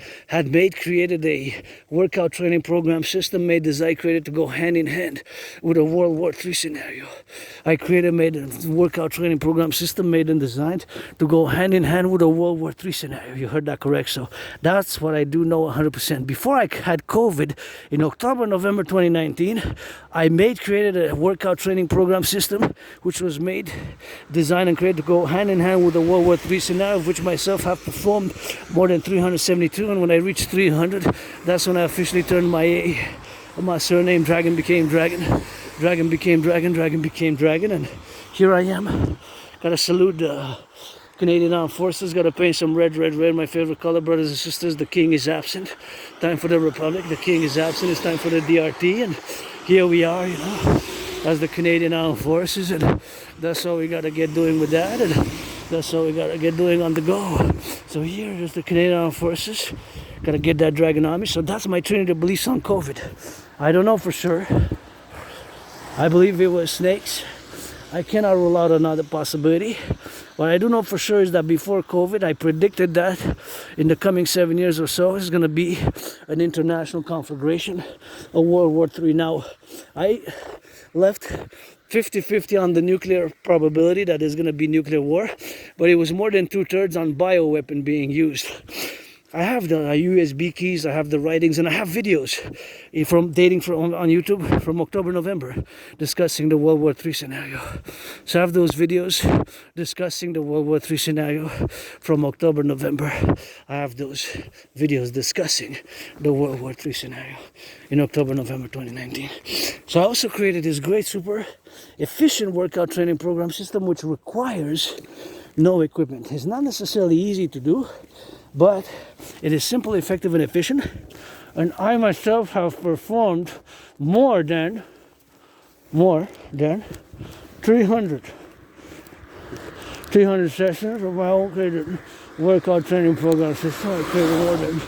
created a workout training program system created to go hand in hand with a World War III scenario. I made a workout training program system made and designed to go hand in hand with a World War III scenario. You heard that correct. So that's what I do know 100%. Before I had COVID, in October, November 2019, I created a workout training program system, which was designed and created to go hand in hand with the World War III scenario, of which myself have performed more than 372, and when I reached 300, that's when I officially turned my surname Dragon became Dragon, Dragon became Dragon, Dragon became Dragon, and here I am. Gotta salute the Canadian Armed Forces. Gotta paint some red, red, red. My favorite color, brothers and sisters. The king is absent. Time for the Republic. The king is absent. It's time for the DRT. And here we are, you know, as the Canadian Armed Forces. And that's all we gotta get doing with that. And that's all we gotta get doing on the go. So here is the Canadian Armed Forces. Gotta get that Dragon Army. So that's my Trinity beliefs on COVID. I don't know for sure. I believe it was snakes. I cannot rule out another possibility. What I do know for sure is that before COVID, I predicted that in the coming 7 years or so, it's going to be an international conflagration, a World War III. Now, I left 50-50 on the nuclear probability that there's going to be nuclear war, but it was more than 2/3 on bioweapon being used. I have the USB keys, I have the writings, and I have videos from on YouTube from October, November, discussing the World War III scenario. So I have those videos discussing the World War III scenario from October, November. I have those videos discussing the World War III scenario in October, November 2019. So I also created this great, super efficient workout training program system which requires no equipment. It's not necessarily easy to do, but it is simple, effective, and efficient. And I myself have performed more than 300 sessions of my own created workout training program system. I created more than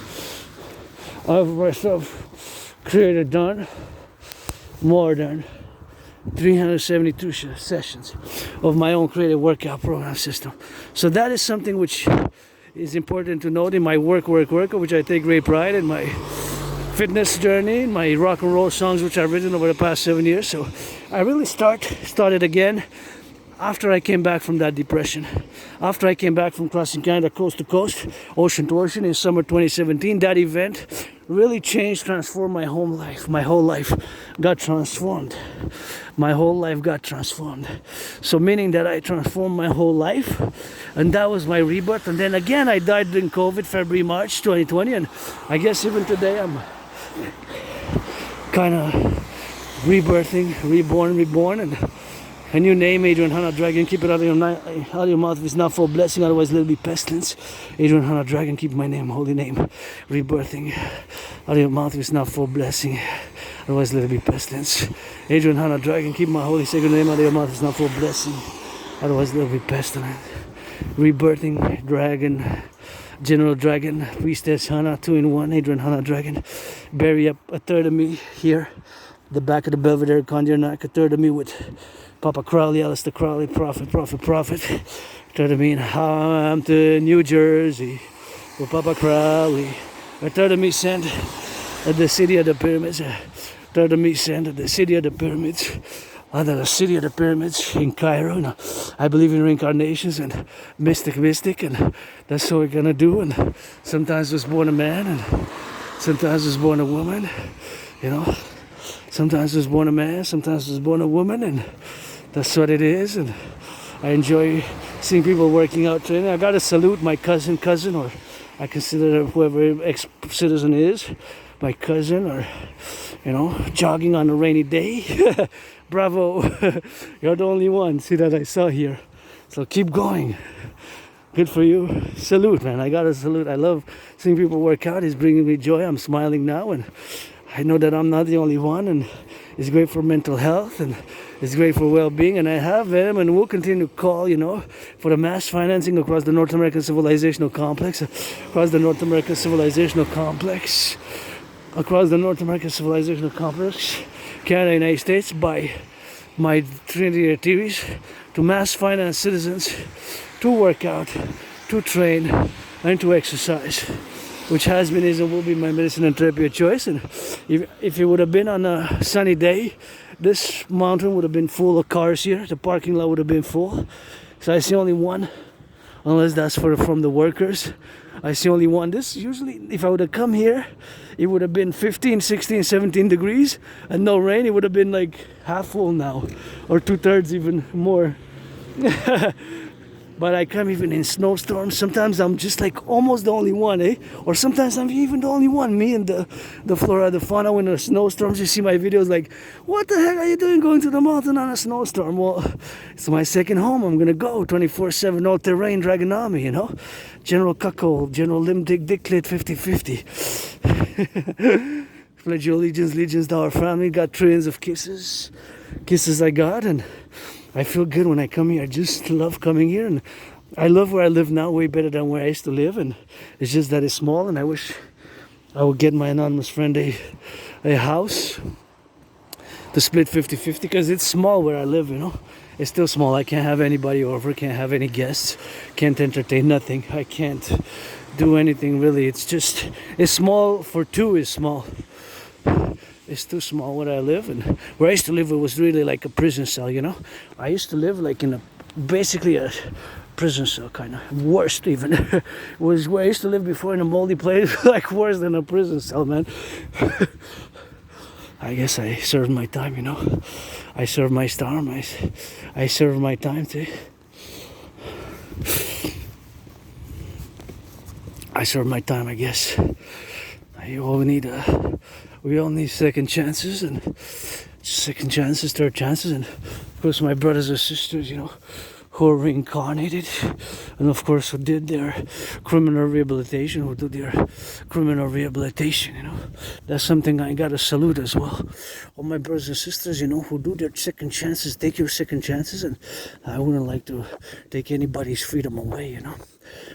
I've myself created done more than 372 sessions of my own created workout program system. So that is something which is important to note in my work, which I take great pride in, my fitness journey, my rock and roll songs which I've written over the past 7 years. So I really started again after I came back from that depression. After I came back from crossing Canada coast to coast, ocean to ocean in summer 2017, that event really changed, transformed my whole life. My whole life got transformed. My whole life got transformed. So meaning that I transformed my whole life, and that was my rebirth. And then again, I died in COVID, February, March 2020, and I guess even today I'm kind of rebirthing, reborn, and a new name, Adrian Hannah Dragon. Keep it out of your mouth if it's not for blessing, otherwise it'll be pestilence. Adrian Hannah Dragon, keep my name, holy name, rebirthing out of your mouth if it's not for blessing, otherwise it'll be pestilence. Adrian Hannah Dragon, keep my holy sacred name out of your mouth if it's not for blessing, otherwise it'll be pestilence. Rebirthing Dragon, General Dragon, Priestess Hannah, 2-in-1, Adrian Hannah Dragon. Bury up a third of me here, the back of the Belvedere Conjure Neck, a third of me with Papa Crowley, Alistair Crowley, prophet. Third of me in Hampton, New Jersey, with Papa Crowley. A third of me sent at the city of the pyramids. A third of me sent at the city of the pyramids. Under the city of the pyramids in Cairo. Now, I believe in reincarnations and mystic, and that's what we're gonna do. And sometimes was born a man, and sometimes was born a woman. You know, sometimes was born a man, sometimes was born a woman, and that's what it is. And I enjoy seeing people working out, training. I gotta salute my cousin, or I consider whoever ex-citizen is my cousin, or you know, jogging on a rainy day. Bravo. You're the only one, see, that I saw here. So keep going. Good for you. Salute, man. I gotta salute. I love seeing people work out. It's bringing me joy. I'm smiling now, and I know that I'm not the only one, and it's great for mental health, and it's great for well-being. And I have them, and will continue to call, you know, for the mass financing across the North American Civilizational Complex, across the North American Civilizational Complex, Canada, United States, by my Trinity theories, to mass finance citizens to work out, to train, and to exercise, which has been, is, and will be my medicine and therapy of choice. And if it would have been on a sunny day, this mountain would have been full of cars here. The parking lot would have been full. So I see only one, unless that's from the workers. I see only one. This usually, if I would have come here, it would have been 15, 16, 17 degrees and no rain. It would have been like half full now, or 2/3 even more. But I come even in snowstorms. Sometimes I'm just like almost the only one, eh? Or sometimes I'm even the only one. Me and the flora, the fauna, when there's snowstorms, you see my videos like, what the heck are you doing going to the mountain on a snowstorm? Well, it's my second home. I'm gonna go 24/7 all terrain Dragonomy, you know? General Cuckold, General Limdig Dicklate 50-50. Pledge your allegiance to our family. Got trillions of kisses. Kisses I got, and I feel good when I come here. I just love coming here, and I love where I live now way better than where I used to live. And it's just that it's small, and I wish I would get my anonymous friend a house to split 50-50, because it's small where I live, you know. It's still small. I can't have anybody over, can't have any guests, can't entertain nothing. I can't do anything really. It's small for two is small. It's too small where I live, and where I used to live, it was really like a prison cell, you know. I used to live like in basically a prison cell, kind of worst even. It was where I used to live before, in a moldy place, like worse than a prison cell, man. I guess I served my time, you know. I served my storm. I served my time too. I served my time, I guess. We all need second chances, third chances, and of course my brothers and sisters, you know, who are reincarnated, and of course who did their criminal rehabilitation, you know. That's something I gotta salute as well. All my brothers and sisters, you know, who do their second chances, take your second chances, and I wouldn't like to take anybody's freedom away, you know.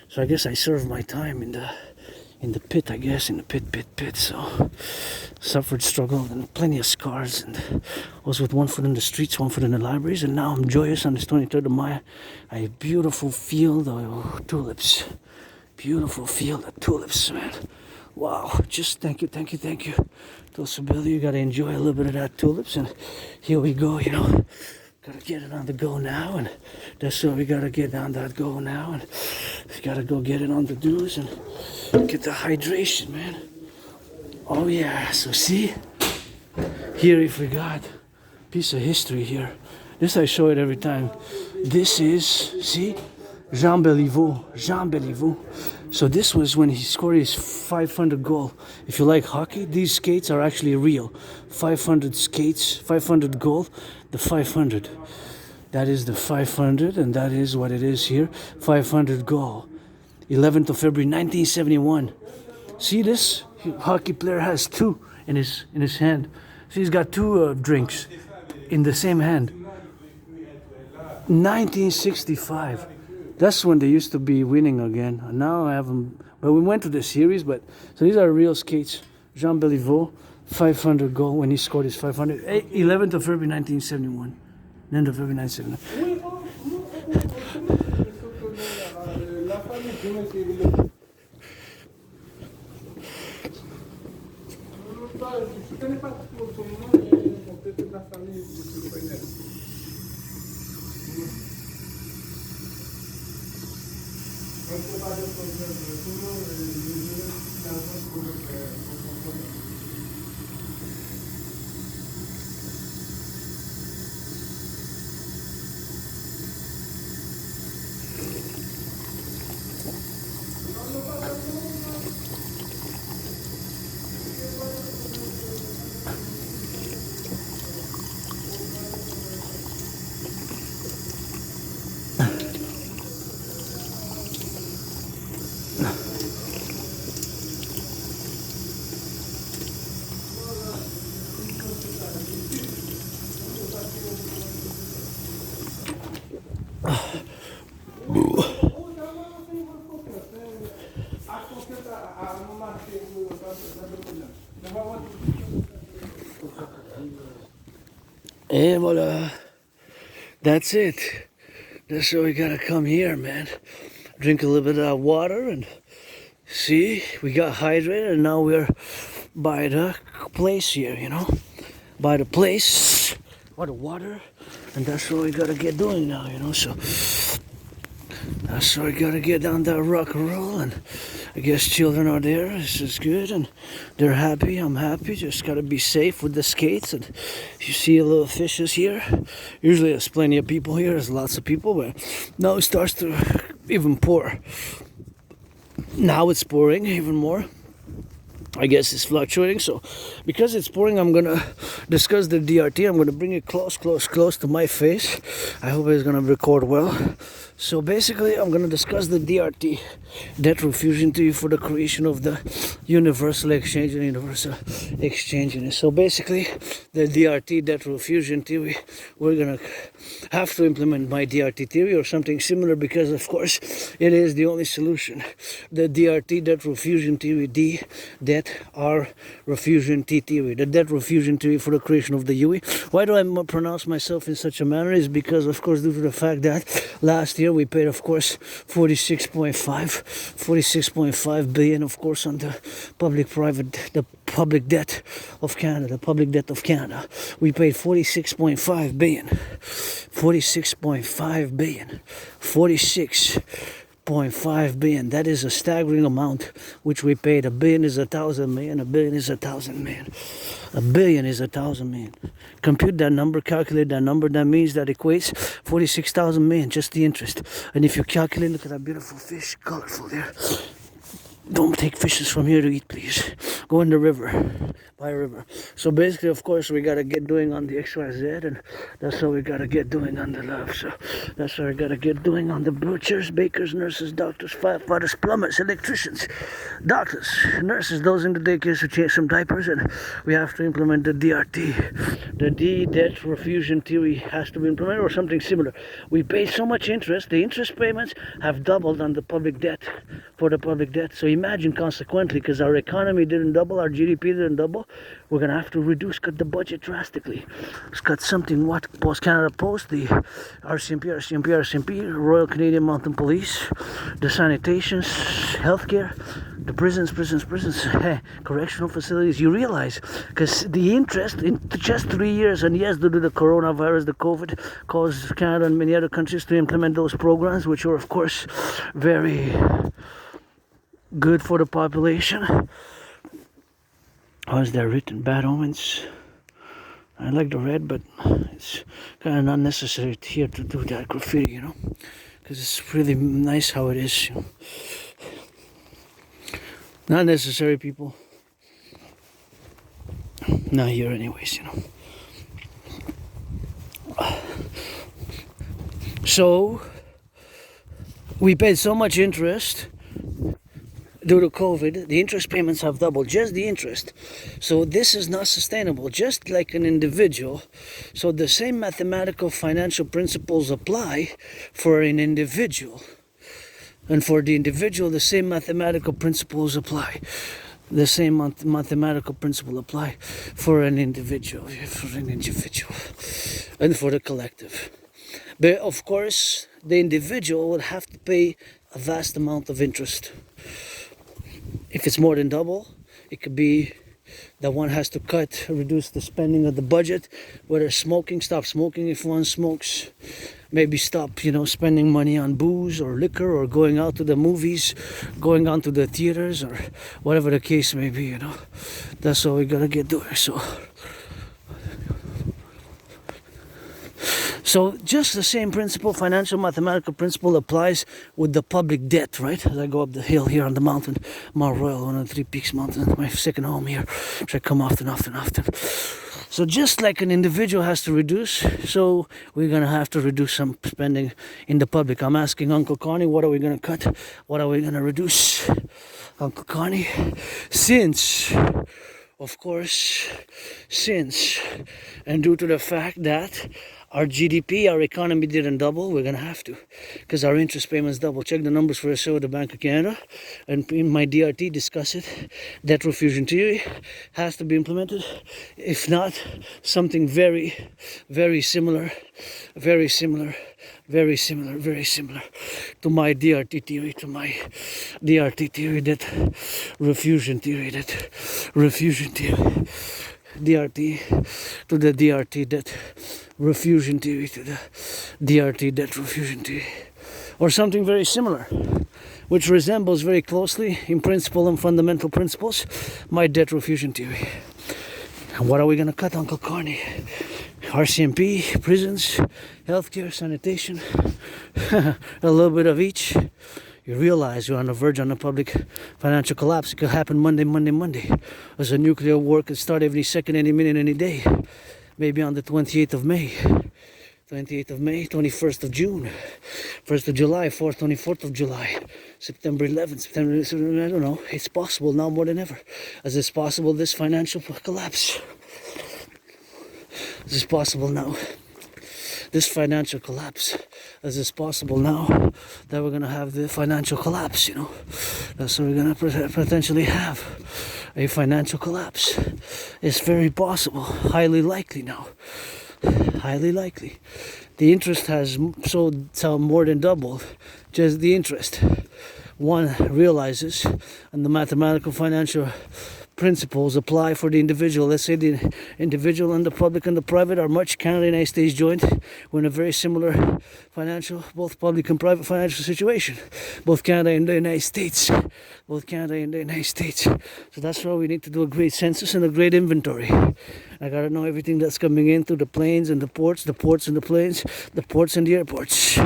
So I guess I served my time in the pit, I guess, in the pit. So suffered, struggled, and plenty of scars, and was with one foot in the streets, one foot in the libraries, and now I'm joyous on this 23rd of May. A beautiful field of tulips. Beautiful field of tulips, man. Wow, just thank you. Dulcibelli, you gotta enjoy a little bit of that tulips, and here we go, you know. Gotta get it on the go now, and that's why we gotta get on that go now, and we gotta go get it on the do's and get the hydration, man. Oh yeah, so see, here if we got piece of history here. This I show it every time. This is, see, Jean Béliveau. So this was when he scored his 500 goal. If you like hockey, these skates are actually real. 500 skates, 500 goal, the 500. That is the 500, and that is what it is here. 500 goal. 11th of February, 1971. See this? Hockey player has two in his hand. See, he's got two drinks in the same hand. 1965. That's when they used to be winning again. Now I haven't. But we went to the series. But so these are real skates. Jean Béliveau, 500 goal when he scored his 500. 11th of February 1971. End of February 1971. And voila, that's it. That's why we gotta come here, man. Drink a little bit of water, and see, we got hydrated, and now we're by the place here, you know, by the place, by the water, and that's what we gotta get doing now, you know. So So I gotta get down that rock and roll, and I guess children are there. This is good, and they're happy. I'm happy. Just gotta be safe with the skates. And you see a little fishes here. Usually there's plenty of people here. There's lots of people, but now it starts to even pour. Now it's pouring even more. I guess it's fluctuating. So because it's pouring, I'm gonna discuss the DRT. I'm gonna bring it close to my face. I hope it's gonna record well. So basically, I'm going to discuss the DRT, debt refusion theory, for the creation of the universal exchange and universal exchange unit. So basically, the DRT, debt refusion theory, we're going to have to implement my DRT theory or something similar, because of course it is the only solution. The DRT, debt refusion theory, D, debt, R, refusion, T theory. The debt refusion theory for the creation of the UE. Why do I pronounce myself in such a manner? Is because of course due to the fact that last year we paid, of course, 46.5 billion, of course, on the public debt of Canada. We paid 46.5 billion. 46.5 billion. That is a staggering amount which we paid. A billion is 1,000 million. A billion is 1,000 million. A billion is 1,000 million. Compute that number, calculate that number. That means that equates 46,000 million, just the interest. And if you calculate, look at that beautiful fish, colorful there. Don't take fishes from here to eat, please. Go in the river, by a river. So basically, of course, we gotta get doing on the XYZ, and that's how we gotta get doing on the love. So that's how we gotta get doing on the butchers, bakers, nurses, doctors, firefighters, plumbers, electricians, doctors, nurses, those in the daycares who change some diapers, and we have to implement the DRT. The D, debt refusion theory, has to be implemented, or something similar. We pay so much interest. The interest payments have doubled on the public debt, for the public debt. So imagine, consequently, because our economy didn't double, our GDP didn't double, we're going to have to cut the budget drastically. Let's cut something, what Post Canada Post, the RCMP, Royal Canadian Mounted Police, the sanitations, healthcare, the prisons, correctional facilities. You realize, because the interest in just 3 years, and yes, due to the coronavirus, the COVID, caused Canada and many other countries to implement those programs, which are, of course, very good for the population. How is that written? Bad omens. I like the red, but it's kind of not necessary here to do that graffiti, you know, because it's really nice how it is, you know. Not necessary, people. Not here anyways, you know. So we paid so much interest due to COVID. The interest payments have doubled, just the interest. So this is not sustainable, just like an individual. So the same mathematical financial principles apply for an individual. And for the individual, the same mathematical principles apply. The same mathematical principle apply for an individual, and for the collective. But of course, the individual would have to pay a vast amount of interest. If it's more than double, it could be that one has to reduce the spending of the budget, whether smoking, stop smoking if one smokes, maybe stop, spending money on booze or liquor, or going out to the movies, going on to the theaters, or whatever the case may be, That's what we gotta get doing. So just the same principle, financial mathematical principle, applies with the public debt, right? As I go up the hill here on the mountain, Mount Royal, one of the 3 peaks mountain, my second home here, which I come often. So just like an individual has to reduce, so we're going to have to reduce some spending in the public. I'm asking Uncle Connie, what are we going to cut? What are we going to reduce? Uncle Connie, since, and due to the fact that our GDP, our economy didn't double, we're going to have to, because our interest payments double. Check the numbers for SO, the Bank of Canada, and in my DRT, discuss it. Debt refusion theory has to be implemented. If not, something very, very similar to my DRT theory, that refusion theory, DRT to the DRT, that refusion theory to the DRT, that refusion theory. or something very similar, which resembles very closely in principle and fundamental principles my debt refusion theory. And what are we going to cut, Uncle Carney? RCMP, prisons, healthcare, sanitation, a little bit of each. You realize you're on the verge on a public financial collapse. It could happen Monday. As a nuclear war could start any second, any minute, any day. Maybe on the 28th of May. 21st of June, 1st of July, 4th, 24th of July, September 11th, I don't know. It's possible now more than ever. As it's possible this financial collapse. As it's possible now. This financial collapse. As it's possible now that we're going to have the financial collapse, you know. That's what we're going to potentially have. A financial collapse. It's very possible. Highly likely now. Highly likely. The interest has so more than doubled. Just the interest. One realizes, and the mathematical financial principles apply for the individual. Let's say the individual and the public and the private are much Canada and United States joint. We're in a very similar financial, both public and private financial situation. Both Canada and the United States. Both Canada and the United States. So that's why we need to do a great census and a great inventory. I gotta know everything that's coming in through the planes and the ports and the planes, the ports and the airports.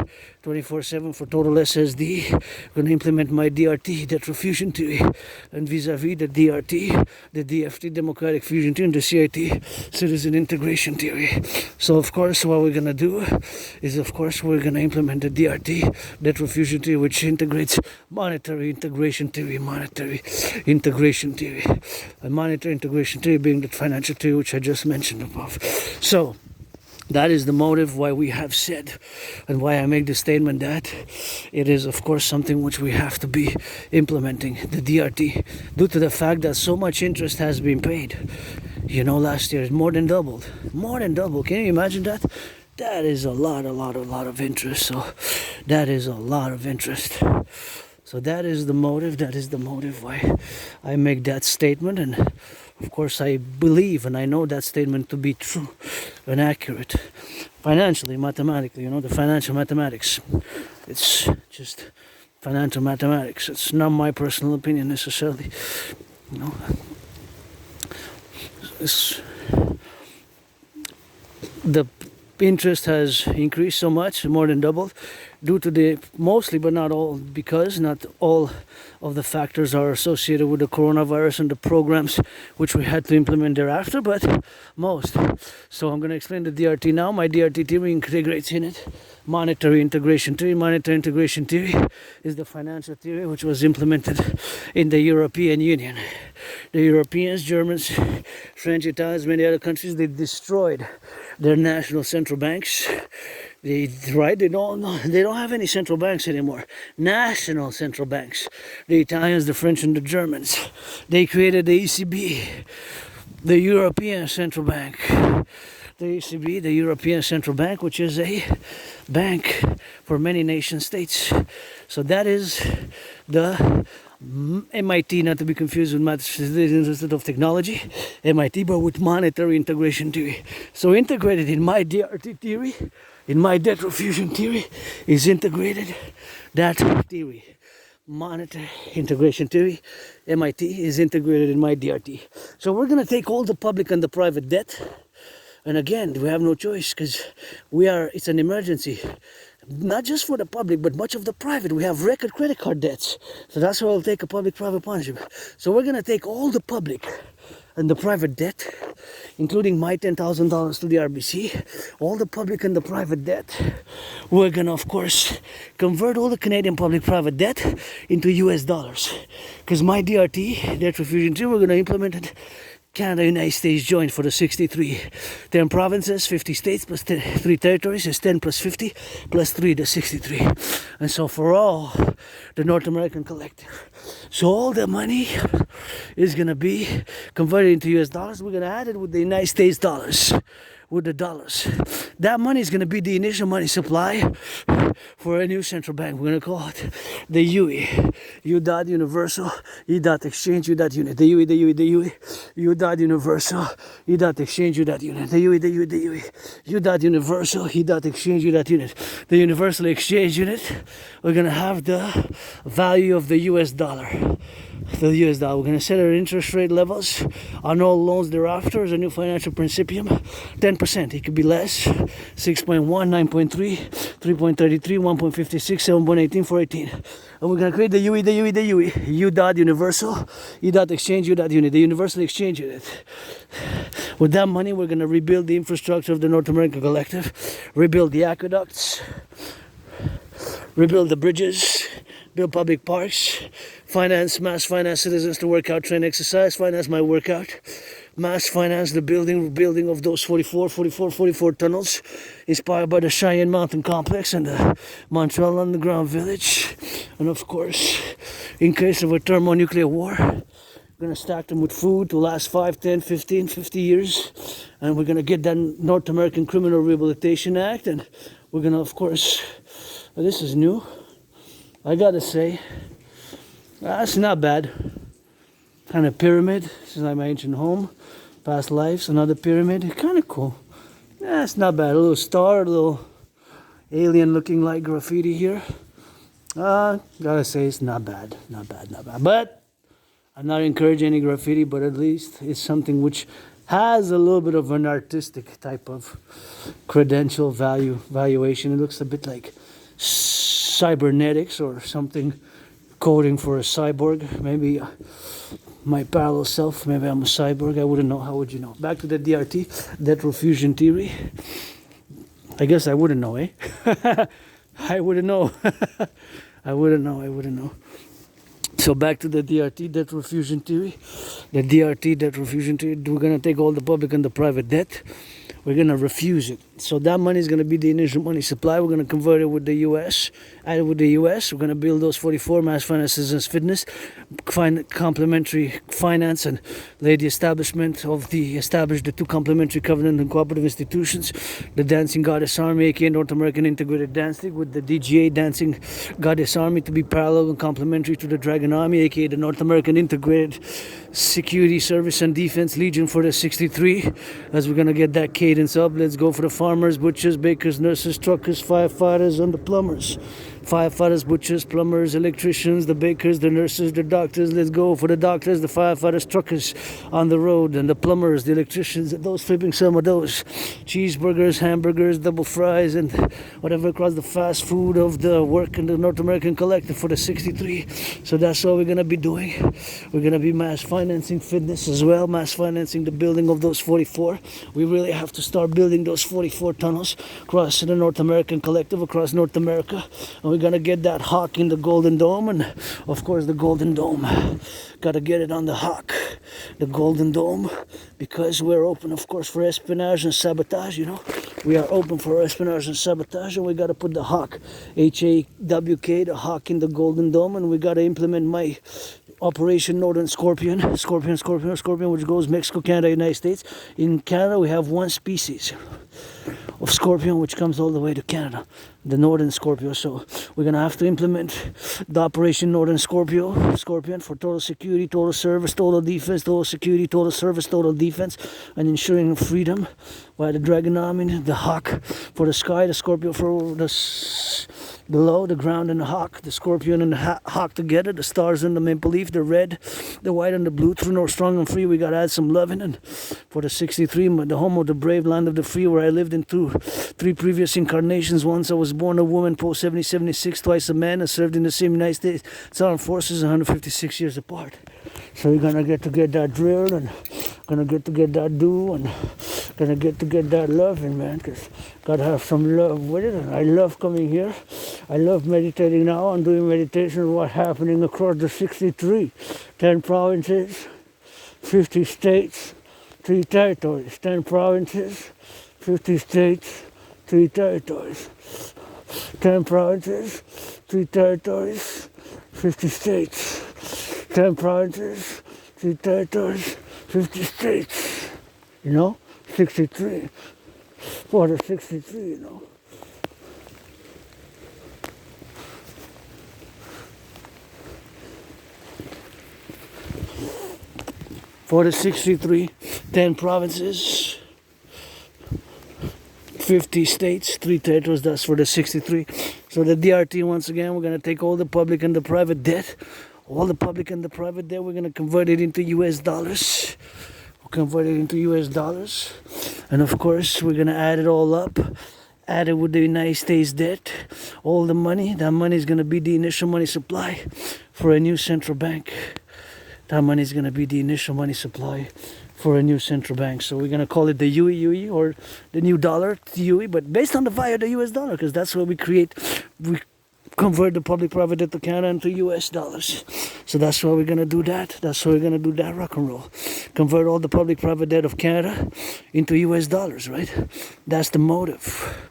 24/7 for total SSD. I'm going to implement my DRT, debt refusion theory, and vis-a-vis the DRT, the DFT, democratic fusion theory, and the CIT, citizen integration theory. So of course what we're going to do is we're going to implement the DRT, debt refusion theory, which integrates monetary integration theory, and monetary integration theory being the financial theory which I just mentioned above. So that is the motive why we have said, and why I make the statement that it is, of course, something which we have to be implementing, the DRT, due to the fact that so much interest has been paid. You know, last year, more than doubled. Can you imagine that? That is a lot of interest. So that is a lot of interest. So that is the motive why I make that statement. And of course I believe and I know that statement to be true and accurate. Financially, mathematically, you know, the financial mathematics. It's just financial mathematics. It's not my personal opinion necessarily. You know. The interest has increased so much, more than doubled, due to the mostly, but not all, because not all of the factors are associated with the coronavirus and the programs which we had to implement thereafter, but most. So I'm going to explain the DRT now. My DRT theory integrates in it monetary integration theory. Monetary integration theory is the financial theory which was implemented in the European Union. The Europeans, Germans, French, Italians, many other countries, they destroyed their national central banks. They don't have any central banks anymore. National central banks. The Italians, the French, and the Germans. They created the ECB, the European Central Bank. The ECB, the European Central Bank, which is a bank for many nation states. So that is the MIT, not to be confused with Massachusetts Institute of Technology, MIT, but with monetary integration theory. So integrated in my DRT theory, in my debt refusion theory, is integrated that theory. Monetary integration theory, MIT, is integrated in my DRT. So we're going to take all the public and the private debt. And again, we have no choice because it's an emergency. Not just for the public, but much of the private. We have record credit card debts. So that's why we'll take a public-private partnership. So we're going to take all the public and the private debt, including my $10,000 to the RBC, all the public and the private debt. We're going to, of course, convert all the Canadian public-private debt into US dollars. Because my DRT, debt refusion theory, we're going to implement it Canada, United States joint for the 63. 10 provinces, 50 states, plus 3 territories is 10 plus 50, plus 3, the 63. And so for all the North American collective. So all the money is going to be converted into US dollars. We're going to add it with the United States dollars. with the dollars. That money is going to be the initial money supply for a new central bank. We're going to call it the UE. U dot universal, E dot exchange, U dot unit. The UE, the UE, the UE. U dot universal, E dot exchange, U dot unit. The UE, the UE, the UE. U dot universal, E dot exchange, U dot unit. The universal exchange unit, we're going to have the value of the US dollar. The US dollar. We're going to set our interest rate levels on all loans thereafter as a new financial principium. 10%. It could be less. 6.1, 9.3, 3.33, 1.56, 7.18, 4.18. And we're going to create the UE, the UE, the UE. U dot universal, E dot exchange, U dot unit. The universal exchange unit. With that money, we're going to rebuild the infrastructure of the North American Collective, rebuild the aqueducts, rebuild the bridges, build public parks, mass finance citizens to work out, train, exercise, finance my workout, mass finance the building of those 44 tunnels inspired by the Cheyenne Mountain Complex and the Montreal Underground Village. And of course, in case of a thermonuclear war, we're going to stack them with food to last 5, 10, 15, 50 years. And we're going to get that North American Criminal Rehabilitation Act. And we're going to, of course, this is new. I got to say, that's not bad. Kind of pyramid. This is like my ancient home. Past lives, another pyramid. Kind of cool. Yeah, it's not bad. A little star, a little alien looking like graffiti here. Gotta say it's not bad. Not bad, not bad. But I'm not encouraging any graffiti, but at least it's something which has a little bit of an artistic type of credential valuation. It looks a bit like cybernetics or something, coding for a cyborg. Maybe my parallel self, maybe I'm a cyborg. I wouldn't know. How would you know? Back to the DRT, debt refusion theory. I guess I wouldn't know, eh? I wouldn't know. I wouldn't know. So back to the DRT, debt refusion theory. The DRT, debt refusion theory. We're going to take all the public and the private debt. We're going to refuse it. So that money is going to be the initial money supply. We're going to convert it with the U.S. Add it with the U.S. We're going to build those 44 mass finances and fitness, find complementary finance, and lay the establish the two complementary covenant and cooperative institutions. The Dancing Goddess Army, aka North American Integrated Dance League, with the DGA Dancing Goddess Army to be parallel and complementary to the Dragon Army, aka the North American Integrated Security Service and Defense Legion for the 63. As we're going to get that cadence up, let's go for the farmers, butchers, bakers, nurses, truckers, firefighters, and the plumbers. Firefighters, butchers, plumbers, electricians, the bakers, the nurses, the doctors. Let's go for the doctors, the firefighters, truckers on the road, and the plumbers, the electricians, and those flipping some of those cheeseburgers, hamburgers, double fries, and whatever across the fast food of the work in the North American Collective for the 63. So that's what we're going to be doing. We're going to be mass financing fitness as well, mass financing the building of those 44. We really have to start building those 44 tunnels across the North American Collective, across North America. And we're going to get that hawk in the Golden Dome, and of course the Golden Dome. Got to get it on the hawk, the Golden Dome, because we're open, of course, for espionage and sabotage, you know. We are open for espionage and sabotage, and we got to put the hawk, H-A-W-K, the hawk in the Golden Dome, and we got to implement my Operation Northern Scorpion, which goes Mexico, Canada, United States. In Canada, we have one species of scorpion which comes all the way to Canada, the Northern Scorpio. So we're going to have to implement the Operation Northern Scorpion for total security, total service, total defense, total security, total service, total defense, and ensuring freedom. While the Dragon Army, the Hawk for the sky, the Scorpio for the below, the ground and the Hawk, the Scorpion and the Hawk together, the stars and the maple leaf, the red, the white and the blue, true north, strong and free. We got to add some loving. And for the 63, the home of the brave, land of the free, where I lived in 3 previous incarnations. Once I was born a woman, post 76, twice a man, and served in the same United States Armed Forces, 156 years apart. So you're gonna get that drill, and gonna get that do, and gonna get that loving, man, because gotta have some love with it. And I love coming here. I love meditating now. I'm doing meditation on what's happening across the 63, 10 provinces, 50 states, 3 territories. 10 provinces, 50 states, 3 territories. 10 provinces, 3 territories, 50 states. 10 provinces, 3 territories, 50 states. You know, 63. for the 63, you know. For the 63, 10 provinces, 50 states, 3 territories, that's for the 63. So the DRT, once again, we're going to take all the public and the private debt. All the public and the private debt, we're going to convert it into US dollars. We'll convert it into US dollars. And of course, we're going to add it all up. Add it with the United States debt. All the money, that money is going to be the initial money supply for a new central bank. That money is going to be the initial money supply for a new central bank. So we're going to call it the UE, or the new dollar, the UE, but based on the value of the US dollar, because that's where we convert the public-private debt of Canada into US dollars. So that's why we're going to do that. That's why we're going to do that rock and roll. Convert all the public-private debt of Canada into US dollars, right? That's the motive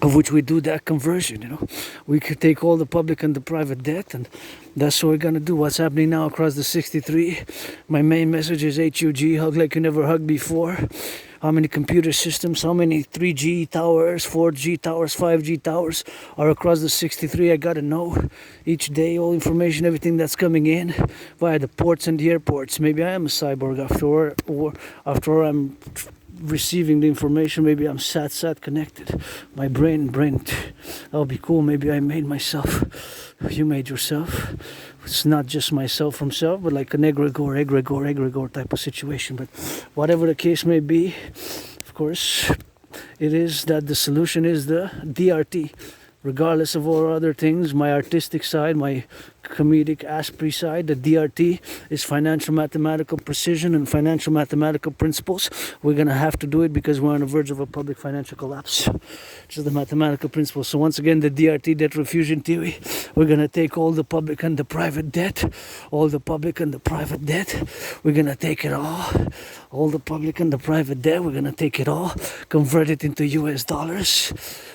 of which we do that conversion, you know. We could take all the public and the private debt, and that's what we're gonna do. What's happening now across the 63, my main message is HUG, hug like you never hugged before. How many computer systems, how many 3G towers, 4G towers, 5G towers are across the 63? I gotta know each day, all information, everything that's coming in via the ports and the airports. Maybe I am a cyborg after all, I'm receiving the information. Maybe I'm sat connected. My brain, that would be cool. Maybe I made myself. You made yourself. It's not just myself from self, but like an egregore type of situation. But whatever the case may be, of course, it is that the solution is the DRT. Regardless of all other things, my artistic side, my comedic Asprey side, the DRT is financial mathematical precision and financial mathematical principles. We're going to have to do it because we're on the verge of a public financial collapse, which is the mathematical principle. So once again, the DRT, debt refusion theory, we're going to take all the public and the private debt, all the public and the private debt, we're going to take it all the public and the private debt, we're going to take it all, convert it into US dollars.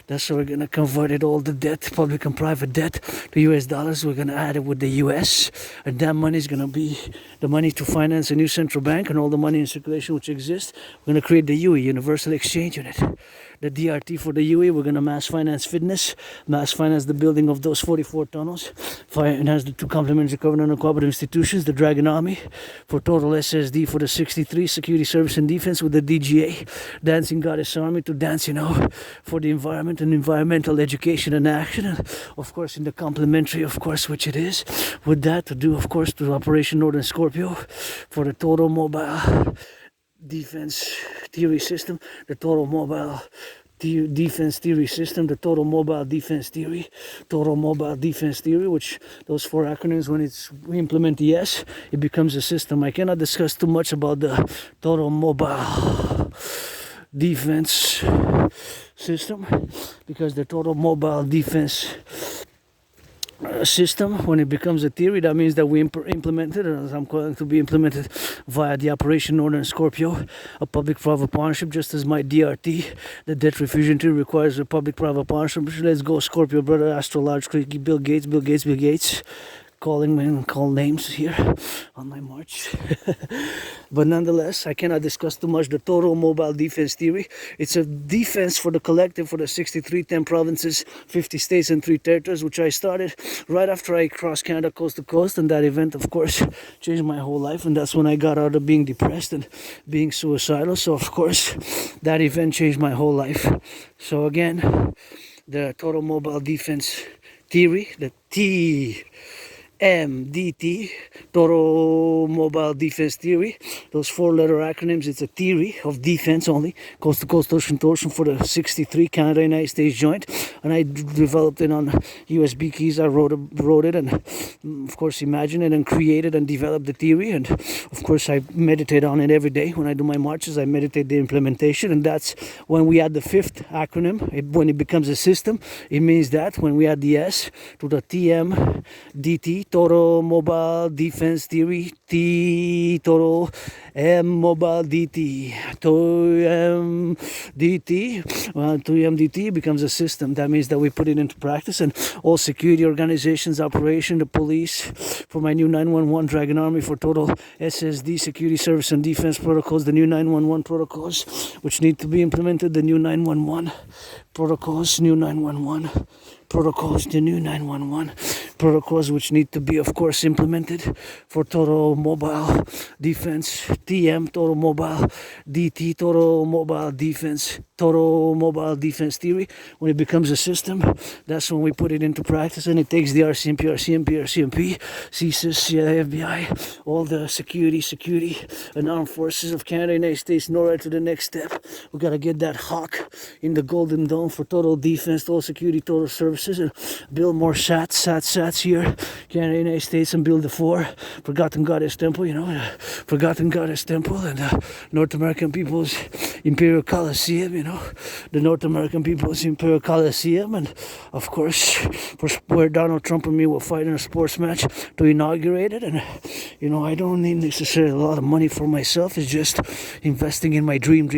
That's how we're going to convert it, all the debt, public and private debt, to US dollars. We're going to add it with the US, and that money is going to be the money to finance a new central bank and all the money in circulation which exists. We're going to create the UE, Universal Exchange Unit. The DRT for the UE, we're going to mass finance fitness, mass finance the building of those 44 tunnels, finance the 2 complementary covenant and cooperative institutions, the Dragon Army, for total SSD for the 63, security, service and defense with the DGA, Dancing Goddess Army to dance, you know, for the environment and environmental education and action, and of course in the complementary, of course, which it is, with that to do, of course, to Operation Northern Scorpio, for the total mobile defense theory system, the total mobile defense theory system, the total mobile defense theory, which those 4 acronyms, when we implement the S, it becomes a system. I cannot discuss too much about the total mobile defense system, because the total mobile defense system, when it becomes a theory, that means that we implement it, as I'm going to be implemented via the Operation Northern Scorpio, a public-private partnership, just as my DRT, the debt refusion theory, requires a public-private partnership. Let's go, Scorpio, brother, astrological, Bill Gates, call names here on my march. But nonetheless, I cannot discuss too much the total mobile defense theory. It's a defense for the collective for the 63, 10 provinces, 50 states and 3 territories, which I started right after I crossed Canada coast to coast, and that event, of course, changed my whole life, and that's when I got out of being depressed and being suicidal. So of course, that event changed my whole life. So again, the total mobile defense theory, the MDT, Total Mobile Defense Theory. Those 4-letter acronyms, it's a theory of defense only, coast to coast, ocean to ocean, for the 63 Canada United States joint. And I developed it on USB keys. I wrote it and of course imagined it and created and developed the theory. And of course I meditate on it every day. When I do my marches, I meditate the implementation. And that's when we add the 5th acronym, when it becomes a system. It means that when we add the S to the TMDT, total mobile defense theory. T total M mobile DT. To M DT. Well, to M DT becomes a system. That means that we put it into practice, and all security organizations, operation, the police, for my new 911 Dragon Army, for total SSD security service and defense protocols, the new 911 protocols which need to be implemented, the new 911 protocols, new 911 protocols, the new 911 protocols which need to be, of course, implemented for total mobile defense. TM, total mobile DT, total mobile defense, total mobile defense theory. When it becomes a system, that's when we put it into practice, and it takes the RCMP, CSIS, FBI, all the security and armed forces of Canada, United States, NORAD to the next step. We gotta get that hawk in the Golden Dome for total defense, total security, total services, and build more SATs here, Canada, United States, and build the 4 Forgotten Goddess Temple, Forgotten Goddess Temple, and North American people's Imperial Coliseum, the North American people's Imperial Coliseum, and of course, for where Donald Trump and me will fight in a sports match to inaugurate it. And I don't need necessarily a lot of money for myself. It's just investing in my dream.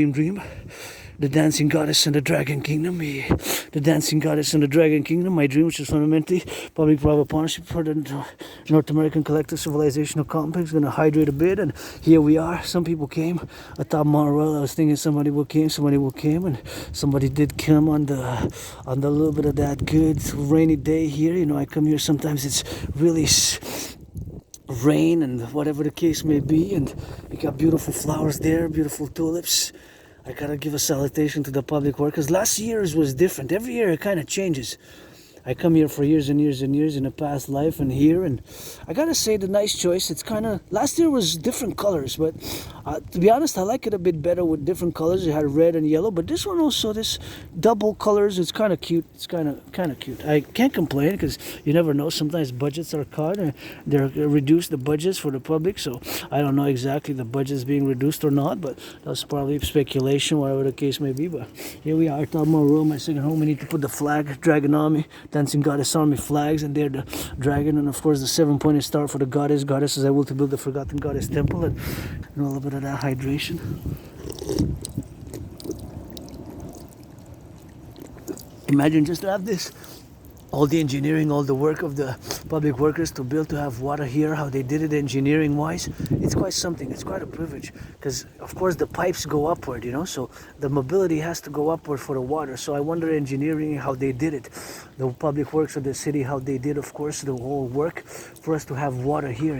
The dancing goddess and the dragon kingdom. The dancing goddess and the dragon kingdom. My dream, which is fundamentally public-private partnership for the North American Collective Civilizational Complex. Going to hydrate a bit, and here we are. Some people came atop Montreal. I was thinking somebody will came, and somebody did come on the little bit of that good rainy day here. I come here sometimes. It's really rain and whatever the case may be, and you got beautiful flowers there, beautiful tulips. I gotta give a salutation to the public workers. Last year's was different. Every year it kind of changes. I come here for years and years and years in a past life and here, and I gotta say the nice choice. It's kind of, last year was different colors, but to be honest, I like it a bit better with different colors. It had red and yellow, but this one also, this double colors, it's kind of cute. It's kind of cute. I can't complain because you never know. Sometimes budgets are cut and they're reduced, the budgets for the public. So I don't know exactly the budget's being reduced or not, but that's probably speculation, whatever the case may be. But here we are, top of my room, my second home. We need to put the flag, Dragon Army, Dancing Goddess Army flags, and there the dragon, and of course the 7-pointed star for the goddesses. I will to build the Forgotten Goddess Temple, and a little bit of that hydration. Imagine just to have this, all the engineering, all the work of the public workers to build, to have water here, how they did it engineering wise. It's quite something. It's quite a privilege, because of course the pipes go upward, so the mobility has to go upward for the water. So I wonder engineering, how they did it, the public works of the city, how they did, of course, the whole work for us to have water here.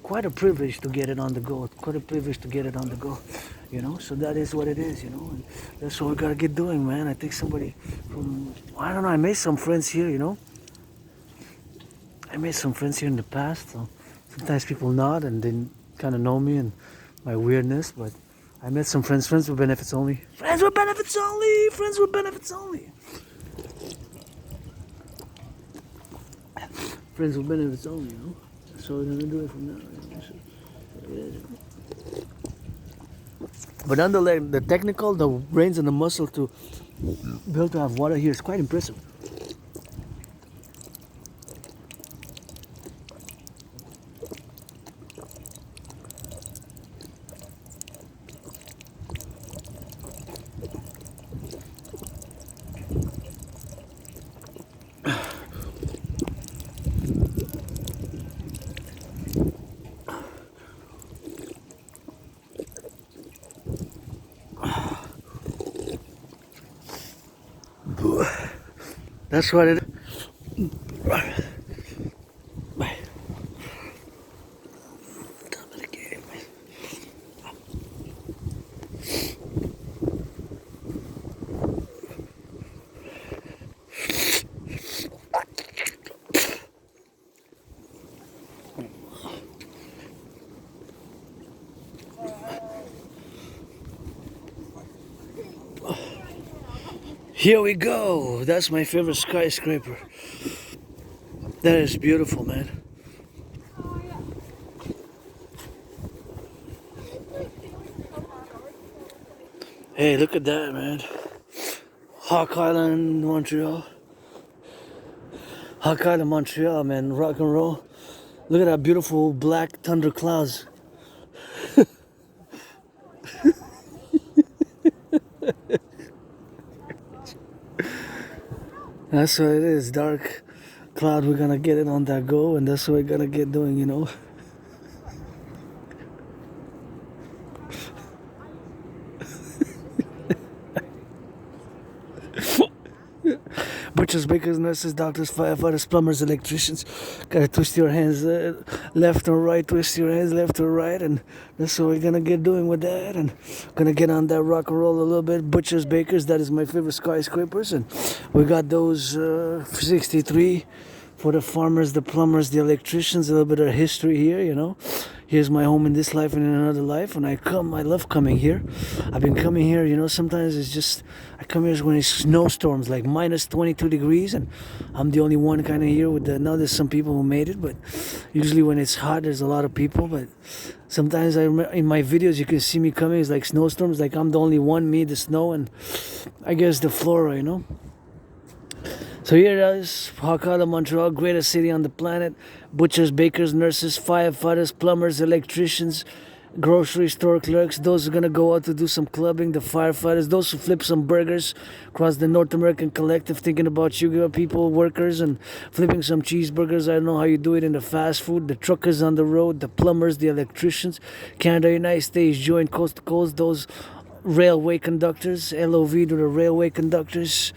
Quite a privilege to get it on the go. Quite a privilege to get it on the go. So that is what it is, and that's what we gotta get doing, man. I think somebody from, I don't know, I made some friends here, I made some friends here in the past, so sometimes people nod and they kind of know me and my weirdness, but I met some friends with benefits only. Friends with benefits only! Friends with benefits only! Friends with benefits only, So we're gonna do it from now. But nonetheless, the technical, the brains and the muscle to be able to have water here is quite impressive. That's what it is. Here we go. That's my favorite skyscraper. That is beautiful, man. Hey, look at that, man. Hawk Island, Montreal. Hawk Island, Montreal, man. Rock and roll. Look at that beautiful black thunder clouds. That's what it is, dark cloud. We're gonna get it on that go, and that's what we're gonna get doing, you know. Butchers, bakers, nurses, doctors, firefighters, plumbers, electricians. Gotta twist your hands left or right, twist your hands left or right, and that's what we're gonna get doing with that. And gonna get on that rock and roll a little bit. Butchers, bakers, that is my favorite skyscrapers. And we got those 63 for the farmers, the plumbers, the electricians, a little bit of history here, you know. Here's my home in this life and in another life. When I come, I love coming here. I've been coming here, you know, sometimes it's just, I come here when it's snowstorms, like minus 22 degrees, and I'm the only one kind of here with the, now there's some people who made it, but usually when it's hot, there's a lot of people, but sometimes I remember in my videos, you can see me coming, it's like snowstorms, like I'm the only one, me, the snow, and I guess the flora, you know. So here it is, Hakata, Montreal, greatest city on the planet. Butchers, bakers, nurses, firefighters, plumbers, electricians, grocery store clerks, those who are going to go out to do some clubbing, the firefighters, those who flip some burgers across the North American Collectif, thinking about you people, workers, and flipping some cheeseburgers. I don't know how you do it in the fast food. The truckers on the road, the plumbers, the electricians, Canada, United States, joint coast to coast, those railway conductors, LOV to the railway conductors,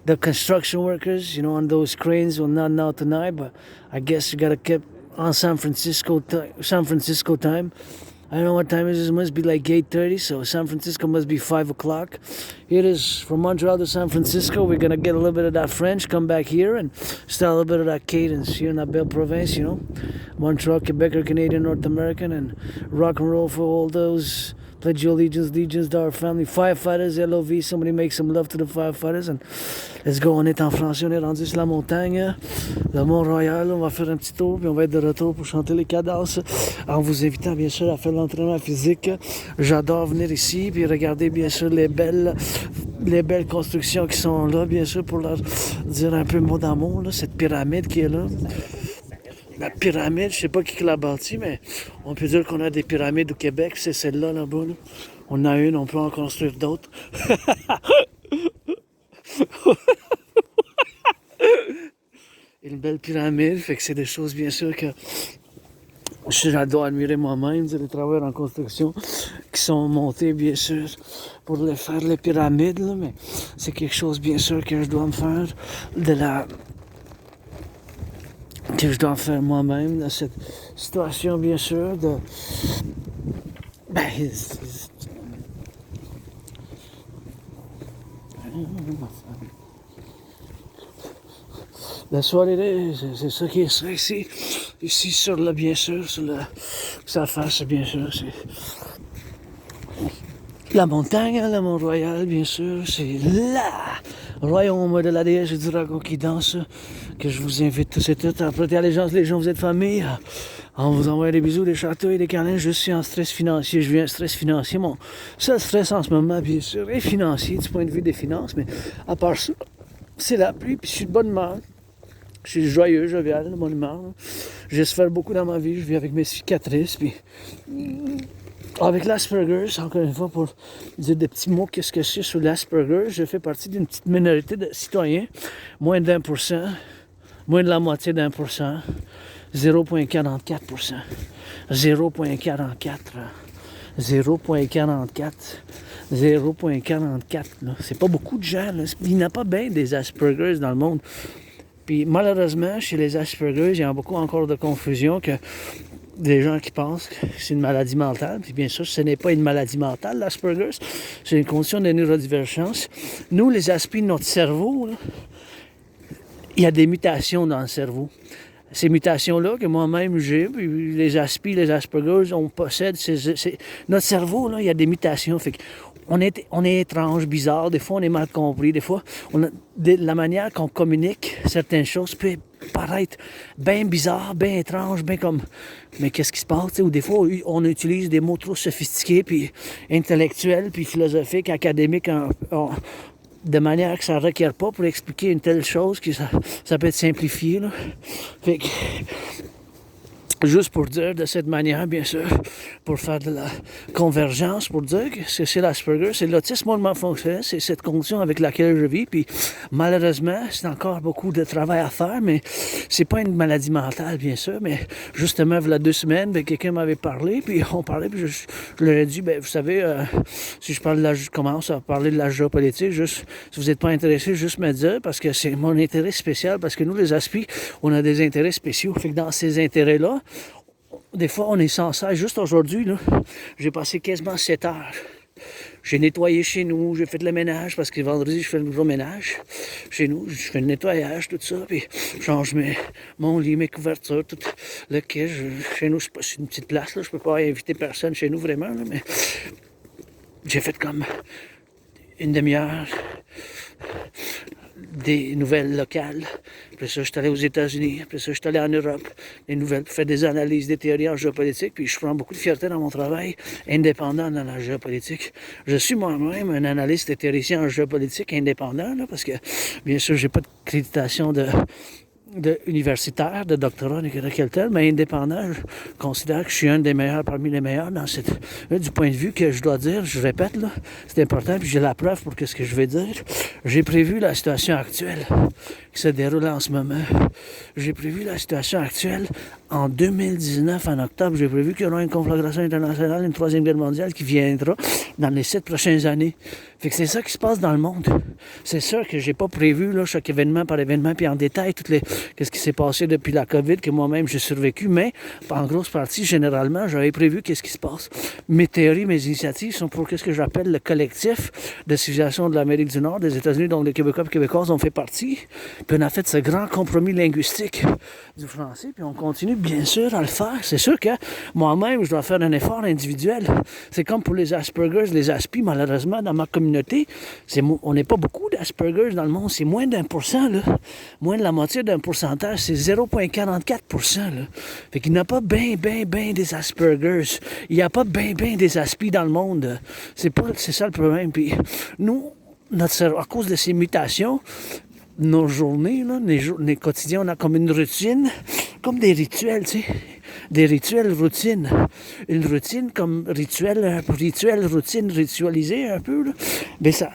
the construction workers, you know, on those cranes. Well, not now tonight, but I guess you gotta keep on San Francisco time. I don't know what time it is. It must be like 8:30, so San Francisco must be 5 o'clock. Here it is from Montreal to San Francisco. We're gonna get a little bit of that French, come back here and start a little bit of that cadence here in that belle province, you know. Montreal, Quebec, or Canadian, North American, and rock and roll for all those. Pledge your allegiance to our family. Firefighters, LOV, somebody make some love to the firefighters. And let's go, on est en français, on est rendu sur la montagne, le Mont-Royal. On va faire un petit tour, puis on va être de retour pour chanter les cadasses, en vous invitant bien sûr à faire l'entraînement physique. J'adore venir ici, puis regarder bien sûr les belles constructions qui sont là, bien sûr, pour leur dire un peu mot d'amour, là, cette pyramide qui est là. La pyramide, je sais pas qui l'a bâtie, mais on peut dire qu'on a des pyramides au Québec, c'est celle-là là-bas. Là. On a une, on peut en construire d'autres. Une belle pyramide, fait que c'est des choses bien sûr que j'adore admirer moi-même, les travailleurs en construction qui sont montés bien sûr pour les faire les pyramides, là, mais c'est quelque chose bien sûr que je dois me faire que je dois faire moi-même dans cette situation, bien sûr, de... La soirée, c'est ça qui est ça ici. Ici, sur le, bien sûr, sur sa face, bien sûr, c'est... La montagne, la Mont-Royal, bien sûr, c'est là, royaume de la déesse et du dragon qui danse, que je vous invite tous et toutes à prêter allégeance, les gens, vous êtes famille, en vous envoyant des bisous, des chatouilles, des câlins. Je suis en stress financier, je vis un stress financier, mon seul stress en ce moment, bien sûr, est financier, du point de vue des finances, mais à part ça, c'est la pluie, puis je suis de bonne humeur. Je suis joyeux, jovial, de bonne humeur. J'ai souffert beaucoup dans ma vie, je vis avec mes cicatrices, puis... Avec l'Asperger's, encore une fois, pour dire des petits mots, qu'est-ce que c'est sur l'Asperger's, je fais partie d'une petite minorité de citoyens, moins d'1%, moins de la moitié d'1%, 0,44%, 0,44, 0,44, 0,44, là. C'est pas beaucoup de gens, là. Il n'y en a pas bien des Asperger's dans le monde. Puis malheureusement, chez les Asperger's, il y a beaucoup encore de confusion que des gens qui pensent que c'est une maladie mentale. Puis bien sûr, ce n'est pas une maladie mentale, l'Asperger's. C'est une condition de neurodivergence. Nous, les aspects de notre cerveau, là, il y a des mutations dans le cerveau. Ces mutations-là que moi-même j'ai, puis les aspects, les Asperger's, on possède. Notre cerveau, là, il y a des mutations. Fait qu'on est étrange, bizarre. Des fois, on est mal compris. Des fois, la manière qu'on communique certaines choses peut paraître bien bizarre, bien étrange, bien comme... Mais qu'est-ce qui se passe? Ou des fois, on utilise des mots trop sophistiqués, puis intellectuels, puis philosophiques, académiques, de manière que ça ne requiert pas pour expliquer une telle chose, que ça peut être simplifié. Là. Fait que Juste pour dire de cette manière, bien sûr, pour faire de la convergence, pour dire que c'est l'Asperger, c'est l'autisme hautement fonctionnel, c'est cette condition avec laquelle je vis. Puis malheureusement, c'est encore beaucoup de travail à faire, mais c'est pas une maladie mentale, bien sûr. Mais justement, il y a 2 semaines, ben, quelqu'un m'avait parlé, puis on parlait, puis je leur ai dit, ben, vous savez, si je commence à parler de la géopolitique, juste, si vous n'êtes pas intéressé, juste me dire, parce que c'est mon intérêt spécial, parce que nous, les aspis, on a des intérêts spéciaux. Fait que dans ces intérêts-là, des fois, on est sans cesse. Juste aujourd'hui, là, j'ai passé quasiment 7 heures. J'ai nettoyé chez nous, j'ai fait le ménage, parce que vendredi, je fais le gros ménage. Chez nous, je fais le nettoyage, tout ça, puis je change mon lit, mes couvertures, tout le quai. Chez nous, c'est une petite place, là, je peux pas inviter personne chez nous, vraiment, là, mais j'ai fait comme une demi-heure des nouvelles locales. Après ça, je suis allé aux États-Unis. Après ça, je suis allé en Europe. Les nouvelles, faire des analyses, des théories en géopolitique. Puis je prends beaucoup de fierté dans mon travail, indépendant dans la géopolitique. Je suis moi-même un analyste et théoricien en géopolitique indépendant, là, parce que, bien sûr, j'ai pas de créditation de universitaire, de doctorat, de quel tel, mais indépendant, je considère que je suis un des meilleurs parmi les meilleurs dans cette... Du point de vue que je dois dire, je répète, là, c'est important, puis j'ai la preuve pour ce que je vais dire. J'ai prévu la situation actuelle qui se déroule en ce moment. J'ai prévu la situation actuelle en 2019, en octobre. J'ai prévu qu'il y aura une conflagration internationale, une 3e guerre mondiale qui viendra dans les 7 prochaines années. Fait que c'est ça qui se passe dans le monde. C'est sûr que j'ai pas prévu là, chaque événement par événement, puis en détail, qu'est-ce qui s'est passé depuis la COVID, que moi-même j'ai survécu, mais en grosse partie, généralement, j'avais prévu qu'est-ce qui se passe. Mes théories, mes initiatives sont pour qu'est-ce que j'appelle le collectif de civilisation de l'Amérique du Nord, des États-Unis, dont les Québécois et Québécoises ont fait partie. Puis on a fait ce grand compromis linguistique du français, puis on continue bien sûr à le faire. C'est sûr que moi-même, je dois faire un effort individuel. C'est comme pour les Aspergers, les Aspis, malheureusement, dans ma communauté, on n'est pas beaucoup d'Aspergers dans le monde, c'est moins d'1%, là. Moins de la moitié d'un pourcentage, c'est 0,44%, là. Fait qu'il n'y a pas ben des Aspergers. Il n'y a pas ben des Aspis dans le monde. C'est ça le problème. Puis nous, notre cerveau, à cause de ces mutations, nos journées, là, les quotidiens, on a comme une routine, comme des rituels, tu sais. Des rituels, routines. Une routine comme rituel, routine, ritualisée un peu, là. Mais ça...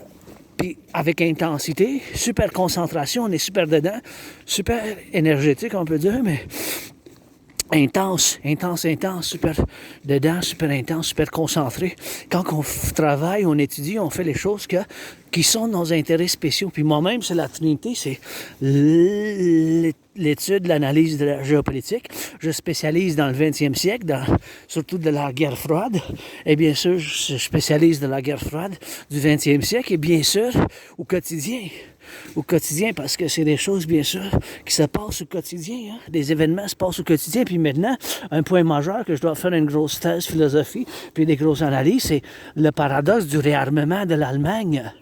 Puis avec intensité, super concentration, on est super dedans, super énergétique, on peut dire, mais intense, super dedans, super intense, super concentré. Quand on travaille, on étudie, on fait les choses qui sont nos intérêts spéciaux. Puis moi-même, c'est la Trinité, c'est l'étude, l'analyse de la géopolitique. Je spécialise dans le 20e siècle, surtout de la guerre froide. Et bien sûr, je spécialise dans la guerre froide du 20e siècle. Et bien sûr, au quotidien, parce que c'est des choses, bien sûr, qui se passent au quotidien. Hein? Des événements se passent au quotidien. Puis maintenant, un point majeur que je dois faire une grosse thèse philosophie, puis des grosses analyses, c'est le paradoxe du réarmement de l'Allemagne.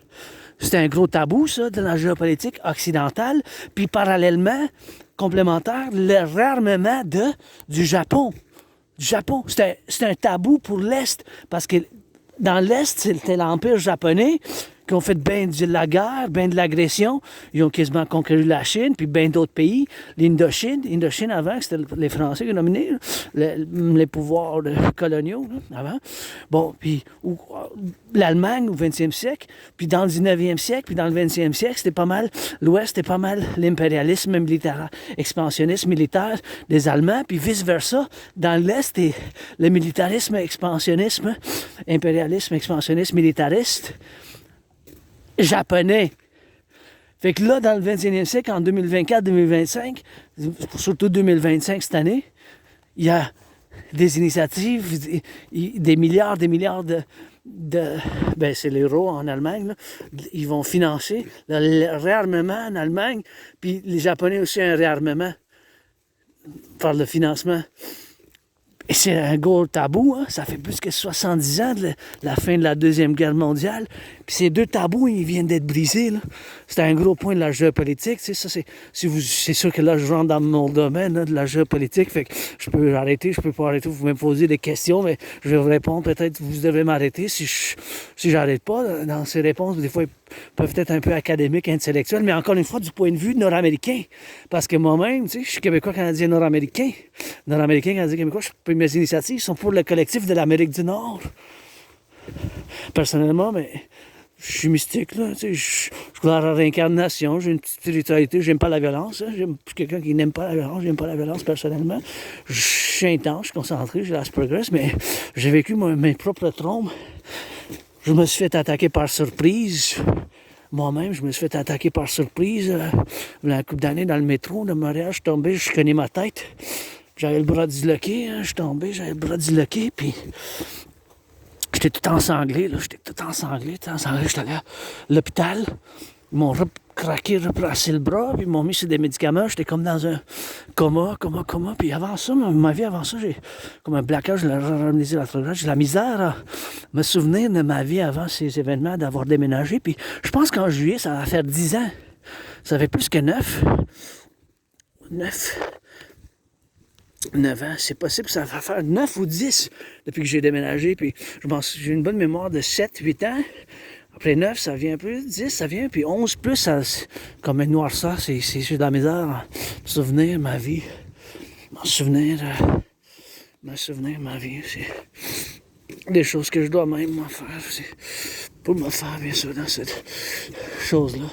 C'est un gros tabou, ça, de la géopolitique occidentale. Puis parallèlement, complémentaire, le réarmement du Japon. C'est un tabou pour l'Est, parce que dans l'Est, c'était l'Empire japonais qui ont fait bien de la guerre, bien de l'agression. Ils ont quasiment conquéri la Chine, puis bien d'autres pays. L'Indochine avant, c'était les Français qui ont nominé les pouvoirs coloniaux là, avant. Bon, puis l'Allemagne au 20e siècle, puis dans le 19e siècle, puis dans le 20e siècle, c'était pas mal, l'Ouest, c'était pas mal l'impérialisme militaire, expansionnisme militaire des Allemands, puis vice-versa, dans l'Est, c'était le militarisme, expansionnisme, impérialisme, expansionnisme, militariste, japonais. Fait que là, dans le 21e siècle, en 2024-2025, surtout 2025 cette année, il y a des initiatives, des milliards ben c'est l'euro en Allemagne, là. Ils vont financer le réarmement en Allemagne, puis les Japonais aussi un réarmement par le financement. Et c'est un gros tabou, hein? Ça fait plus que 70 ans de la fin de la Deuxième Guerre mondiale. Puis ces deux tabous, ils viennent d'être brisés, là. C'est un gros point de la géopolitique. Tu sais, ça, c'est sûr que là, je rentre dans mon domaine là, de la géopolitique. Fait que je peux arrêter, je peux pas arrêter. Vous me posez des questions, mais je vais vous répondre. Peut-être vous devez m'arrêter si j'arrête pas dans ces réponses. Des fois, peuvent être un peu académiques, intellectuels, mais encore une fois, du point de vue nord-américain. Parce que moi-même, tu sais, je suis québécois, canadien, nord-américain. Nord-américain, canadien, québécois, mes initiatives sont pour le collectif de l'Amérique du Nord. Personnellement, mais je suis mystique, là, tu sais, je crois à la réincarnation, j'ai une petite spiritualité, j'aime pas la violence, hein, je suis quelqu'un qui n'aime pas la violence, j'aime pas la violence personnellement. Je suis intense, je suis concentré, j'ai l'Asperger's, mais j'ai vécu mes propres traumes. Je me suis fait attaquer par surprise. Moi-même, je me suis fait attaquer par surprise. Il y a un couple d'années dans le métro de Montréal, je suis tombé, je connais ma tête. J'avais le bras disloqué, hein, je suis tombé, j'avais le bras disloqué, puis j'étais tout ensanglé, là, j'étais j'étais allé à l'hôpital. Ils m'ont craqué, replacé le bras, puis ils m'ont mis sur des médicaments. J'étais comme dans un coma. Puis avant ça, ma vie avant ça, j'ai comme un blackout, j'ai la misère à me souvenir de ma vie avant ces événements, d'avoir déménagé. Puis je pense qu'en juillet, ça va faire 10 ans. Ça fait plus que 9 ans, c'est possible que ça va faire 9 ou 10 depuis que j'ai déménagé. Puis j'ai une bonne mémoire de 7, 8 ans. Après 9, ça vient plus, 10, ça vient, puis 11 plus, ça, comme une noirceur, c'est de la misère à me souvenir ma vie. Me souvenir ma vie, c'est des choses que je dois même m'en faire. C'est pour me faire, bien sûr, dans cette chose-là.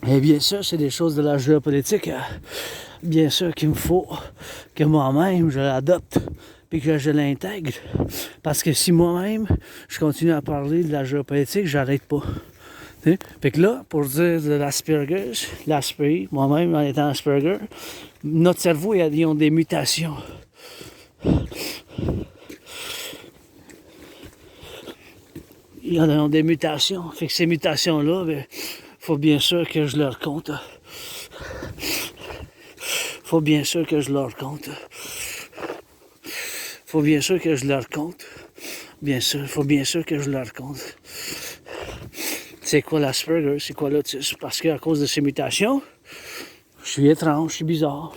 Et bien sûr, c'est des choses de la géopolitique, bien sûr qu'il me faut que moi-même je l'adopte puis que je l'intègre. Parce que si moi-même je continue à parler de la géopolitique, j'arrête pas. T'sais? Fait que là, pour dire de l'Asperger, moi-même en étant Asperger, notre cerveau, ils ont des mutations. Ils ont des mutations. Fait que ces mutations-là, ben, faut bien sûr que je leur compte. Faut bien sûr que je leur compte. Faut bien sûr que je leur compte. Bien sûr, faut bien sûr que je leur compte. C'est quoi l'Asperger? C'est quoi l'autisme? Parce qu'à cause de ces mutations, je suis étrange, je suis bizarre.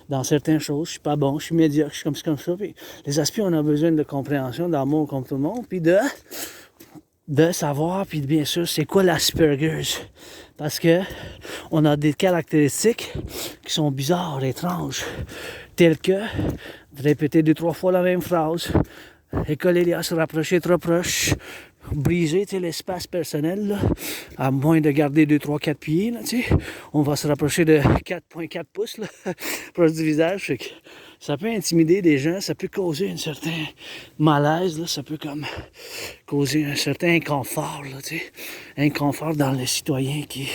Dans certaines choses, je suis pas bon, je suis médiocre, je suis comme ça. Puis les aspects, on a besoin de compréhension, d'amour comme tout le monde, puis de savoir, puis bien sûr, c'est quoi l'Asperger's. Parce que on a des caractéristiques qui sont bizarres, étranges, telles que de répéter 2-3 fois la même phrase, écoler les se rapprocher trop proche, briser l'espace personnel, là, à moins de garder 2-3-4 pieds. Là, on va se rapprocher de 4,4 pouces là, proche du visage. Fait que ça peut intimider des gens, ça peut causer un certain malaise, là, ça peut comme causer un certain inconfort, là, inconfort dans les citoyens qui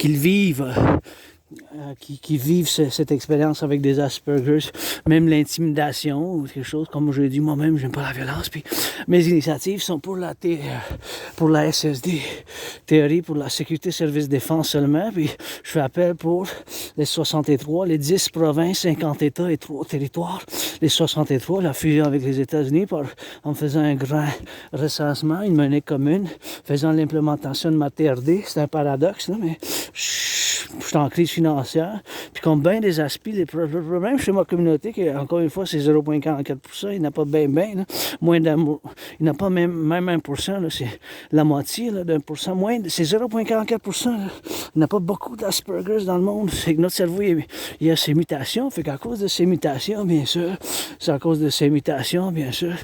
vivent. Qui vivent cette expérience avec des Asperger's, même l'intimidation ou quelque chose. Comme je l'ai dit, moi-même, j'aime pas la violence. Puis mes initiatives sont pour la SSD, théorie pour la sécurité, service, défense seulement. Puis je fais appel pour les 63, les 10 provinces, 50 États et 3 territoires. Les 63, la fusion avec les États-Unis en faisant un grand recensement, une monnaie commune, faisant l'implémentation de ma TRD. C'est un paradoxe, là, mais je suis en crise financière, puis comme bien des aspects, le problème chez ma communauté, que, encore une fois, c'est 0,44%, il n'a pas bien, moins d'amour, il n'a pas même 1%, là, c'est la moitié d'un pourcent, moins, c'est 0,44%, il n'a pas beaucoup d'Asperger's dans le monde, c'est que notre cerveau, il y a ces mutations, fait qu'à cause de ces mutations, bien sûr, c'est à cause de ces mutations, bien sûr,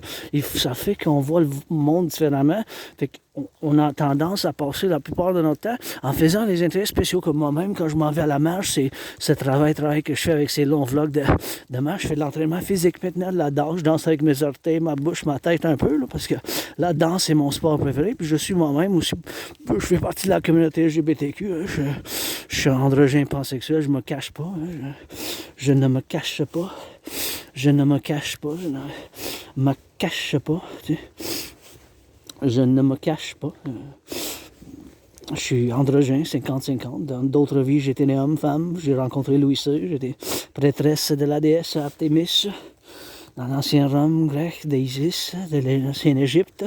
ça fait qu'on voit le monde différemment, fait qu'on a tendance à passer la plupart de notre temps en faisant des intérêts spéciaux comme moi-même. Quand je m'en vais à la marche, c'est ce travail que je fais avec ces longs vlogs de marche. Je fais de l'entraînement physique maintenant, de la danse. Je danse avec mes orteils, ma bouche, ma tête un peu, là, parce que la danse, c'est mon sport préféré. Puis je suis moi-même aussi. Je fais partie de la communauté LGBTQ. Hein. Je suis androgyne pansexuel, je me cache pas. Hein. Je ne me cache pas. Je ne me cache pas. Je ne me cache pas. Tu sais. Je ne me cache pas. Je suis androgyne, 50-50. Dans d'autres vies, j'étais né homme, femme. J'ai rencontré Louis-Seur. J'étais prêtresse de la déesse Artémis. Dans l'ancien Rome grec, d'Isis, de l'ancienne Égypte.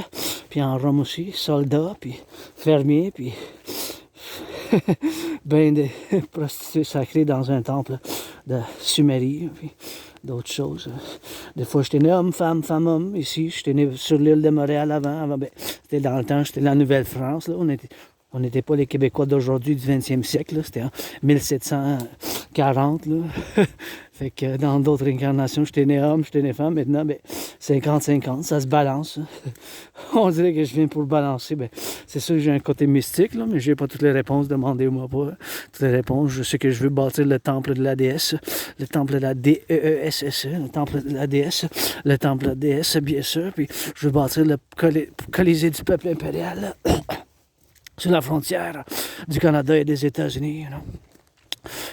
Puis en Rome aussi, soldat, puis fermier, puis ben des prostituées sacrées dans un temple de Sumérie. Puis d'autres choses. Des fois, j'étais né homme, femme, femme, homme. Ici, j'étais né sur l'île de Montréal avant ben, c'était dans le temps, j'étais la Nouvelle-France. Là. On n'était pas les Québécois d'aujourd'hui du 20e siècle. Là. C'était en 1740. Là. Fait que dans d'autres incarnations, j'étais né homme, j'étais né femme. Maintenant, ben, 50-50, ça se balance. On dirait que je viens pour balancer. Ben, c'est sûr que j'ai un côté mystique, là, mais je n'ai pas toutes les réponses. Demandez-moi pas toutes les réponses. Je sais que je veux bâtir le temple de la déesse, le temple de la D-E-E-S-S-E, le temple de la déesse, le temple de la déesse, bien sûr. Puis je veux bâtir le Colisée du peuple impérial sur la frontière du Canada et des États-Unis. You know?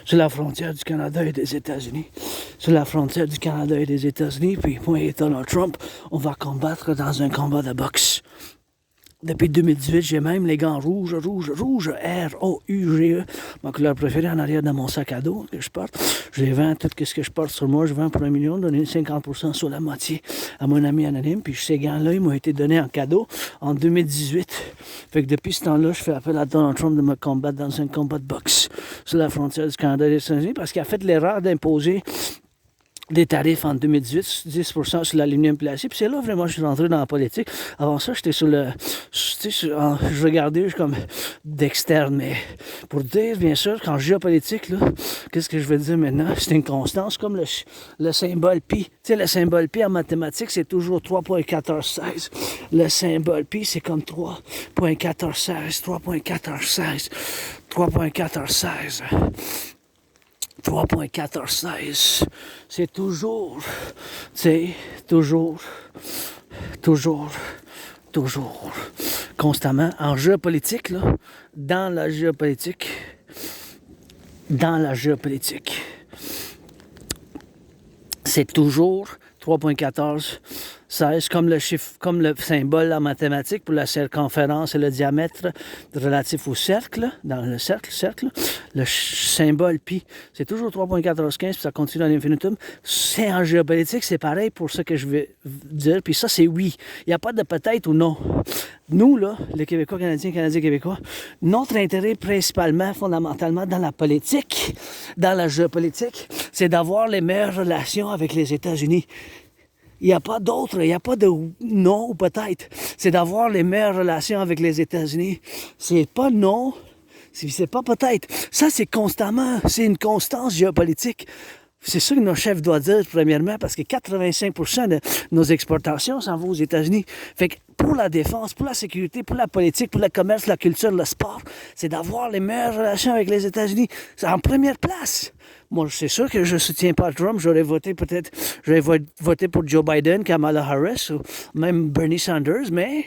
Sur la frontière du Canada et des États-Unis. Sur la frontière du Canada et des États-Unis. Puis moi et Donald Trump, on va combattre dans un combat de boxe. Depuis 2018, j'ai même les gants rouges, R-O-U-G-E, ma couleur préférée en arrière de mon sac à dos que je porte. Je les vends, tout ce que je porte sur moi, je vends pour 1 million, donner 50% sur la moitié à mon ami anonyme. Puis ces gants-là, ils m'ont été donnés en cadeau en 2018. Fait que depuis ce temps-là, je fais appel à Donald Trump de me combattre dans un combat de boxe sur la frontière du Canada et des États-Unis parce qu'il a fait l'erreur d'imposer des tarifs en 2018, 10% sur l'aluminium plastique. Puis c'est là vraiment je suis rentré dans la politique. Avant ça, j'étais sur le... je regardais comme d'externe. Mais pour dire, bien sûr, qu'en géopolitique, là, qu'est-ce que je veux dire maintenant? C'est une constance comme le symbole pi. Tu sais, le symbole pi en mathématiques, c'est toujours 3,1416. Le symbole pi, c'est comme 3,1416, 3,1416, 3,1416. 3,1416. C'est toujours, tu sais, toujours, constamment, en géopolitique, là, dans la géopolitique, c'est toujours 3,1416, comme le chiffre, comme le symbole en mathématiques pour la circonférence et le diamètre relatif au cercle, dans le cercle, le symbole pi, c'est toujours 3,1415, puis ça continue à l'infinitum. C'est en géopolitique, c'est pareil pour ce que je vais dire, puis ça, c'est oui. Il n'y a pas de peut-être ou non. Nous, là, les Québécois, Canadiens, Québécois, notre intérêt principalement, fondamentalement, dans la politique, dans la géopolitique, c'est d'avoir les meilleures relations avec les États-Unis. Il n'y a pas d'autre, il n'y a pas de non ou peut-être. C'est d'avoir les meilleures relations avec les États-Unis. C'est pas non, c'est pas peut-être. Ça, c'est constamment, c'est une constance géopolitique. C'est ça que nos chefs doivent dire, premièrement, parce que 85% de nos exportations s'en vont aux États-Unis. Fait que pour la défense, pour la sécurité, pour la politique, pour le commerce, la culture, le sport, c'est d'avoir les meilleures relations avec les États-Unis. C'est en première place. Moi, c'est sûr que je ne soutiens pas Trump. J'aurais voté pour Joe Biden, Kamala Harris, ou même Bernie Sanders, mais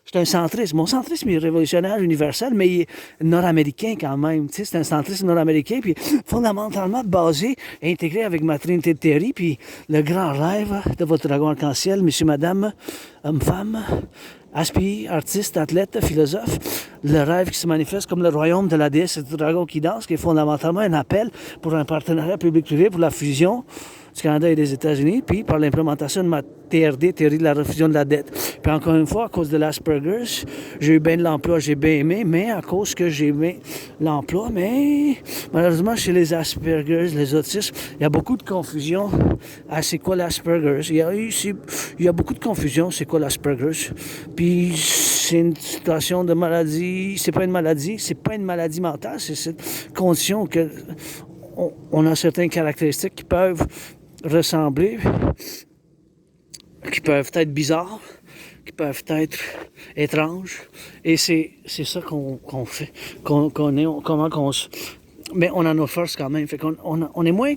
je suis un centriste. Mon centrisme est révolutionnaire, universel, mais il est nord-américain quand même. Tu sais, c'est un centrisme nord-américain, puis fondamentalement basé, intégré avec ma trinité de théorie, puis le grand rêve de votre dragon arc-en-ciel, monsieur, madame, homme, femme, aspiré, artiste, athlète, philosophe, le rêve qui se manifeste comme le royaume de la déesse et du dragon qui danse, qui est fondamentalement un appel pour un partenariat public-privé pour la fusion du Canada et des États-Unis, puis par l'implémentation de ma TRD, théorie de la refusion de la dette. Puis encore une fois, à cause de l'Asperger's, j'ai eu bien de l'emploi, j'ai bien aimé, mais à cause que j'ai aimé l'emploi, mais malheureusement, chez les Asperger's, les autistes, il y a beaucoup de confusion à c'est quoi l'Asperger's. Il y a beaucoup de confusion, c'est quoi l'Asperger's. Puis c'est une situation de maladie, c'est pas une maladie mentale, c'est cette condition que on a certaines caractéristiques qui peuvent ressembler, qui peuvent être bizarres, qui peuvent être étranges, et c'est ça qu'on fait, comment qu'on se... Mais on a nos forces quand même, fait qu'on on est moins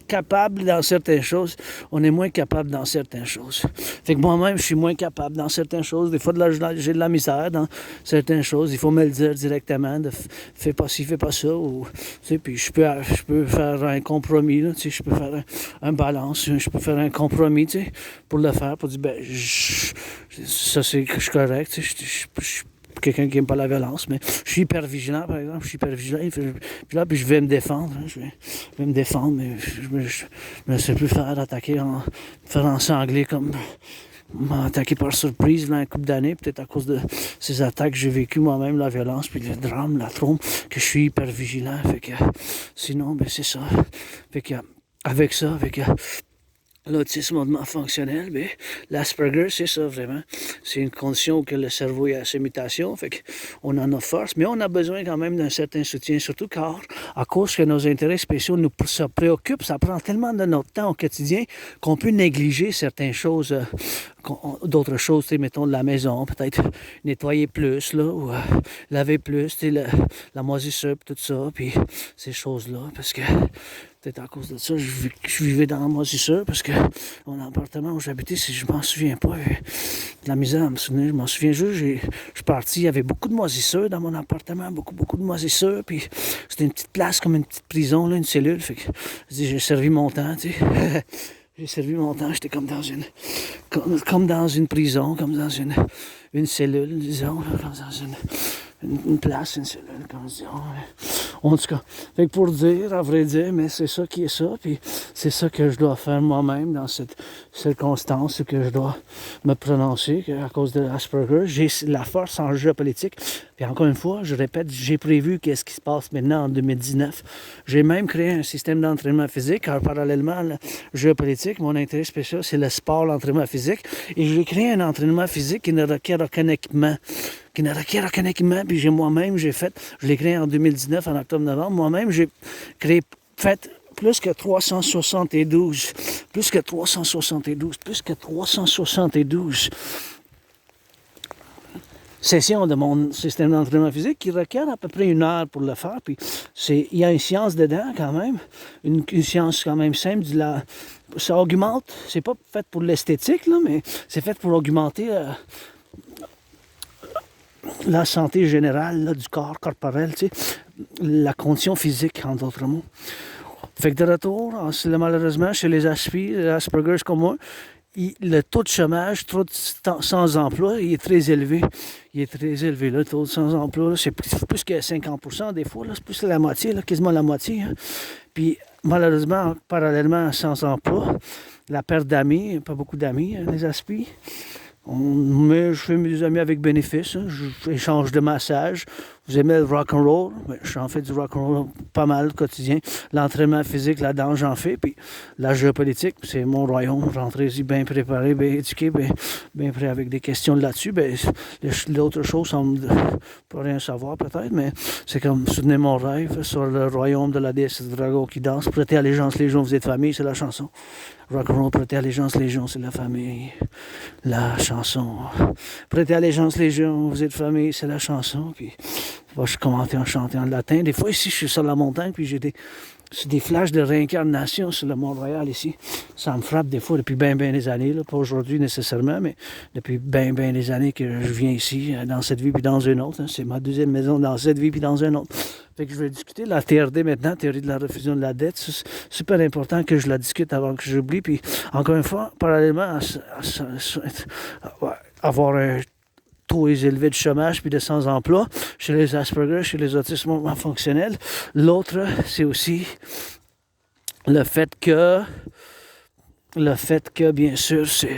capable dans certaines choses, on est moins capable dans certaines choses. Fait que moi-même, je suis moins capable dans certaines choses. Des fois, j'ai de la misère dans certaines choses. Il faut me le dire directement, de fais pas ci, fais pas ça. Ou, tu sais, puis je peux faire un compromis, là, tu sais, je peux faire un balance, je peux faire un compromis, tu sais, pour le faire, pour dire, ben, ça c'est que je suis correct, tu sais, je suis quelqu'un qui n'aime pas la violence, mais je suis hyper vigilant, par exemple. Je suis hyper vigilant, puis je vais me défendre. Hein, je vais me défendre, mais je me laisserai plus faire attaquer, me faire ensangler comme m'attaquer par surprise là, un couple d'années, peut-être à cause de ces attaques que j'ai vécues moi-même, la violence, puis le drame, la trompe, que je suis hyper vigilant. Fait que sinon, ben c'est ça. Fait que avec l'autisme hautement fonctionnel, bien, l'Asperger, c'est ça vraiment. C'est une condition où le cerveau est à ses mutations, fait qu'on en a force, mais on a besoin quand même d'un certain soutien, surtout car, à cause que nos intérêts spéciaux nous préoccupent, ça prend tellement de notre temps au quotidien qu'on peut négliger certaines choses, d'autres choses, mettons de la maison, peut-être nettoyer plus, là, ou laver plus, la moisissure, tout ça, puis ces choses-là, parce que peut-être à cause de ça, je vivais dans la moisissure parce que mon appartement où j'habitais, je m'en souviens pas. De la misère à me souvenir. Je m'en souviens juste, je suis parti, il y avait beaucoup de moisissure dans mon appartement, beaucoup de moisissure. Puis c'était une petite place comme une petite prison, là, une cellule. Fait que j'ai servi mon temps, tu sais. J'ai servi mon temps, j'étais comme dans une prison, comme dans une cellule, disons, là, comme dans une place, une cellule, comme disons. En tout cas, fait que pour dire, à vrai dire, mais c'est ça qui est ça, puis c'est ça que je dois faire moi-même dans cette circonstance que je dois me prononcer à cause de l'Asperger. J'ai la force en jeu politique, puis encore une fois, je répète, j'ai prévu qu'est-ce qui se passe maintenant en 2019. J'ai même créé un système d'entraînement physique, car parallèlement au jeu politique, mon intérêt spécial, c'est le sport, l'entraînement physique, et j'ai créé un entraînement physique qui ne requiert aucun équipement. Puis je l'ai créé en 2019, en octobre-novembre, moi-même, j'ai fait plus que 372 sessions de mon système d'entraînement physique qui requiert à peu près 1 heure pour le faire. Puis il y a une science dedans quand même, une science quand même simple. Ça augmente, c'est pas fait pour l'esthétique, là, mais c'est fait pour augmenter la santé générale là, du corps corporel, tu sais, la condition physique, en d'autres mots. Fait que de retour, malheureusement, chez les Asperger's comme moi, le taux de chômage, taux de sans-emploi, il est très élevé. Le taux de sans-emploi, c'est plus que 50% des fois, là, c'est plus que la moitié, là, quasiment la moitié. Hein. Puis malheureusement, parallèlement à sans-emploi, la perte d'amis, pas beaucoup d'amis, hein, les Aspi. Mais je fais mes amis avec bénéfice, hein. J'échange de massage. Vous aimez le rock'n'roll? J'en fais du rock'n'roll pas mal quotidien. L'entraînement physique, la danse, j'en fais. Puis la géopolitique, c'est mon royaume. J'entre-y bien préparé, bien éduqué, bien prêt avec des questions là-dessus. L'autre chose, on ne peut rien savoir peut-être, mais c'est comme soutenir mon rêve sur le royaume de la déesse du dragon qui danse. Prêtez allégeance, légion, vous êtes famille, c'est la chanson. Rock'n'roll, prêtez allégeance, légion, c'est la famille. La chanson. Prêtez allégeance, légion, vous êtes famille, c'est la chanson. Puis je commentais en chantant en latin. Des fois, ici, je suis sur la montagne, puis j'ai des flashs de réincarnation sur le Mont-Royal ici. Ça me frappe des fois depuis bien des années, là. Pas aujourd'hui nécessairement, mais depuis bien des années que je viens ici, dans cette vie puis dans une autre. Hein. C'est ma deuxième maison dans cette vie puis dans une autre. Fait que je vais discuter de la TRD maintenant, théorie de la refusion de la dette. C'est super important que je la discute avant que j'oublie. Puis encore une fois, parallèlement à avoir un taux élevé de chômage puis de sans-emploi chez les Asperger, chez les autistes hautement fonctionnels. L'autre, c'est aussi le fait que le fait que, bien sûr, c'est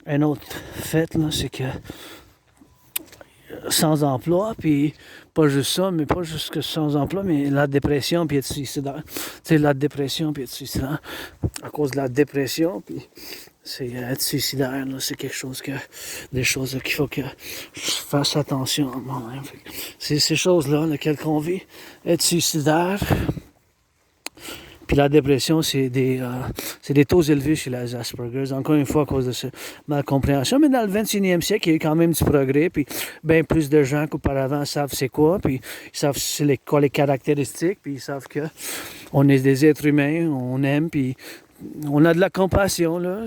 un autre fait, là, c'est que sans emploi, puis pas juste ça, mais pas juste que sans emploi, mais la dépression, puis être suicidaire. Tu sais, la dépression, puis être suicidaire. À cause de la dépression, puis c'est être suicidaire, là, c'est quelque chose que, des choses qu'il faut que je fasse attention à moi-même. C'est ces choses-là, lesquelles qu'on vit. Être suicidaire, puis la dépression, c'est des taux élevés chez les Aspergers, encore une fois à cause de cette malcompréhension. Mais dans le 21e siècle, il y a eu quand même du progrès, puis bien plus de gens qu'auparavant savent c'est quoi, puis ils savent c'est quoi les caractéristiques, puis ils savent que on est des êtres humains, on aime, puis on a de la compassion, là.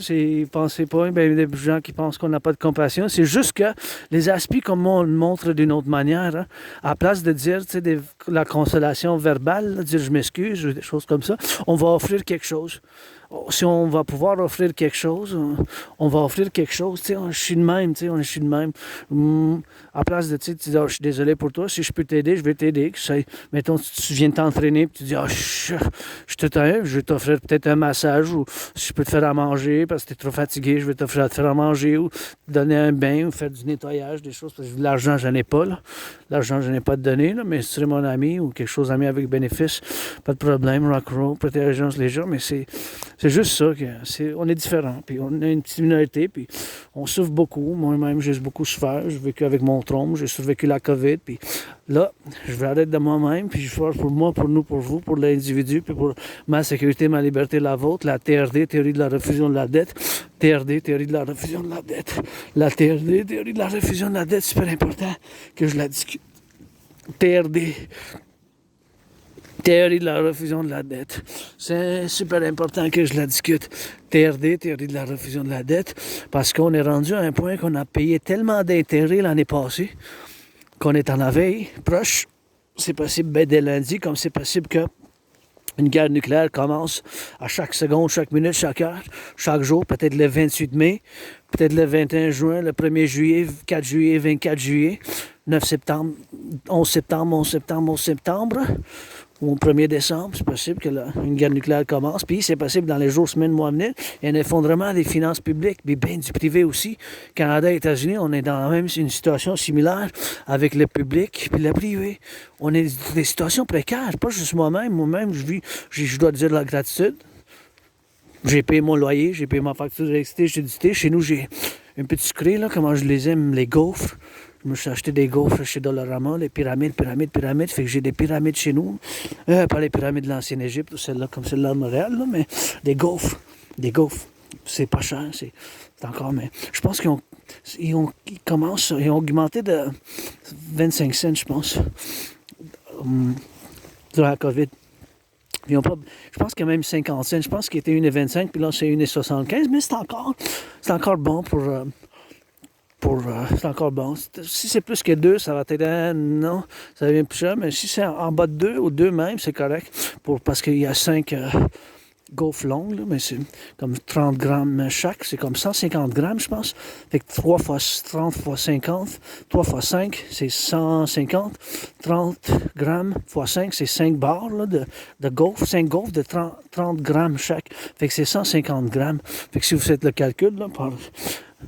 Pensez pas, ben, il y a des gens qui pensent qu'on n'a pas de compassion. C'est juste que les aspects, comme on le montre d'une autre manière, hein, à la place de dire, tu sais, la consolation verbale, là, dire je m'excuse, ou des choses comme ça, on va offrir quelque chose. Si on va pouvoir offrir quelque chose, on va offrir quelque chose. Tu sais, je suis de même, tu sais, je suis de même. À place de, tu sais, tu dis, oh, je suis désolé pour toi, si je peux t'aider, je vais t'aider. Mettons, tu viens de t'entraîner, puis tu dis, oh, je te t'aime, je vais t'offrir peut-être un massage, ou si je peux te faire à manger, parce que tu es trop fatigué, je vais t'offrir à te faire à manger, ou te donner un bain, ou faire du nettoyage, des choses. Parce que l'argent, je n'en ai pas, là. L'argent, je n'ai pas de donner, là, mais si tu serais mon ami, ou quelque chose, ami avec bénéfice, pas de problème, rock'n'roll, protégeance les gens, mais c'est juste ça, on est différents, puis on a une petite minorité, puis on souffre beaucoup. Moi-même, j'ai beaucoup souffert. J'ai vécu avec mon trompe, j'ai survécu la COVID, puis là, je vais arrêter de moi-même, puis je vais faire pour moi, pour nous, pour vous, pour l'individu, puis pour ma sécurité, ma liberté, la vôtre, la TRD, théorie de la refusion de la dette, TRD, théorie de la refusion de la dette, la TRD, théorie de la refusion de la dette, super important que je la discute. TRD, théorie de la refusion de la dette. C'est super important que je la discute. TRD, théorie de la refusion de la dette, parce qu'on est rendu à un point qu'on a payé tellement d'intérêts l'année passée qu'on est en veille proche. C'est possible dès lundi, comme c'est possible que une guerre nucléaire commence à chaque seconde, chaque minute, chaque heure, chaque jour, peut-être le 28 mai, peut-être le 21 juin, le 1er juillet, 4 juillet, 24 juillet, 9 septembre, 11 septembre, 11 septembre, 11 septembre, ou au 1er décembre, c'est possible que une guerre nucléaire commence. Puis c'est possible dans les jours, semaines, mois à venir, il y a un effondrement des finances publiques, mais bien du privé aussi. Canada et États-Unis, on est dans la même une situation similaire avec le public puis le privé. On est dans des situations précaires, pas juste moi-même. Moi-même, je dois dire de la gratitude. J'ai payé mon loyer, j'ai payé ma facture d'électricité. Chez nous, j'ai un petit sucré, là, comment je les aime, les gaufres. Je me suis acheté des gaufres chez Dollarama, les pyramides. Fait que j'ai des pyramides chez nous. Pas les pyramides de l'ancienne Égypte, ou celle-là, comme celle-là de Montréal, là, mais des gaufres. C'est pas cher, c'est encore, mais je pense ils ont augmenté de 25 cents, je pense, durant la COVID. Je pense qu'il y a même 50 cents. Je pense qu'il était 1,25, puis là, c'est 1,75, mais c'est encore bon c'est encore bon. Si c'est plus que 2, ça va être... non, ça devient plus cher. Mais si c'est en bas de 2 ou 2 même, c'est correct. Parce qu'il y a 5 gaufres longues, là, mais c'est comme 30 grammes chaque. C'est comme 150 grammes, je pense. Fait que 3 fois 30 fois 50, 3 fois 5, c'est 150. 30 grammes fois 5, c'est 5 barres là, de gaufres. 5 gaufres de 30 grammes chaque. Fait que c'est 150 grammes. Fait que si vous faites le calcul, là, par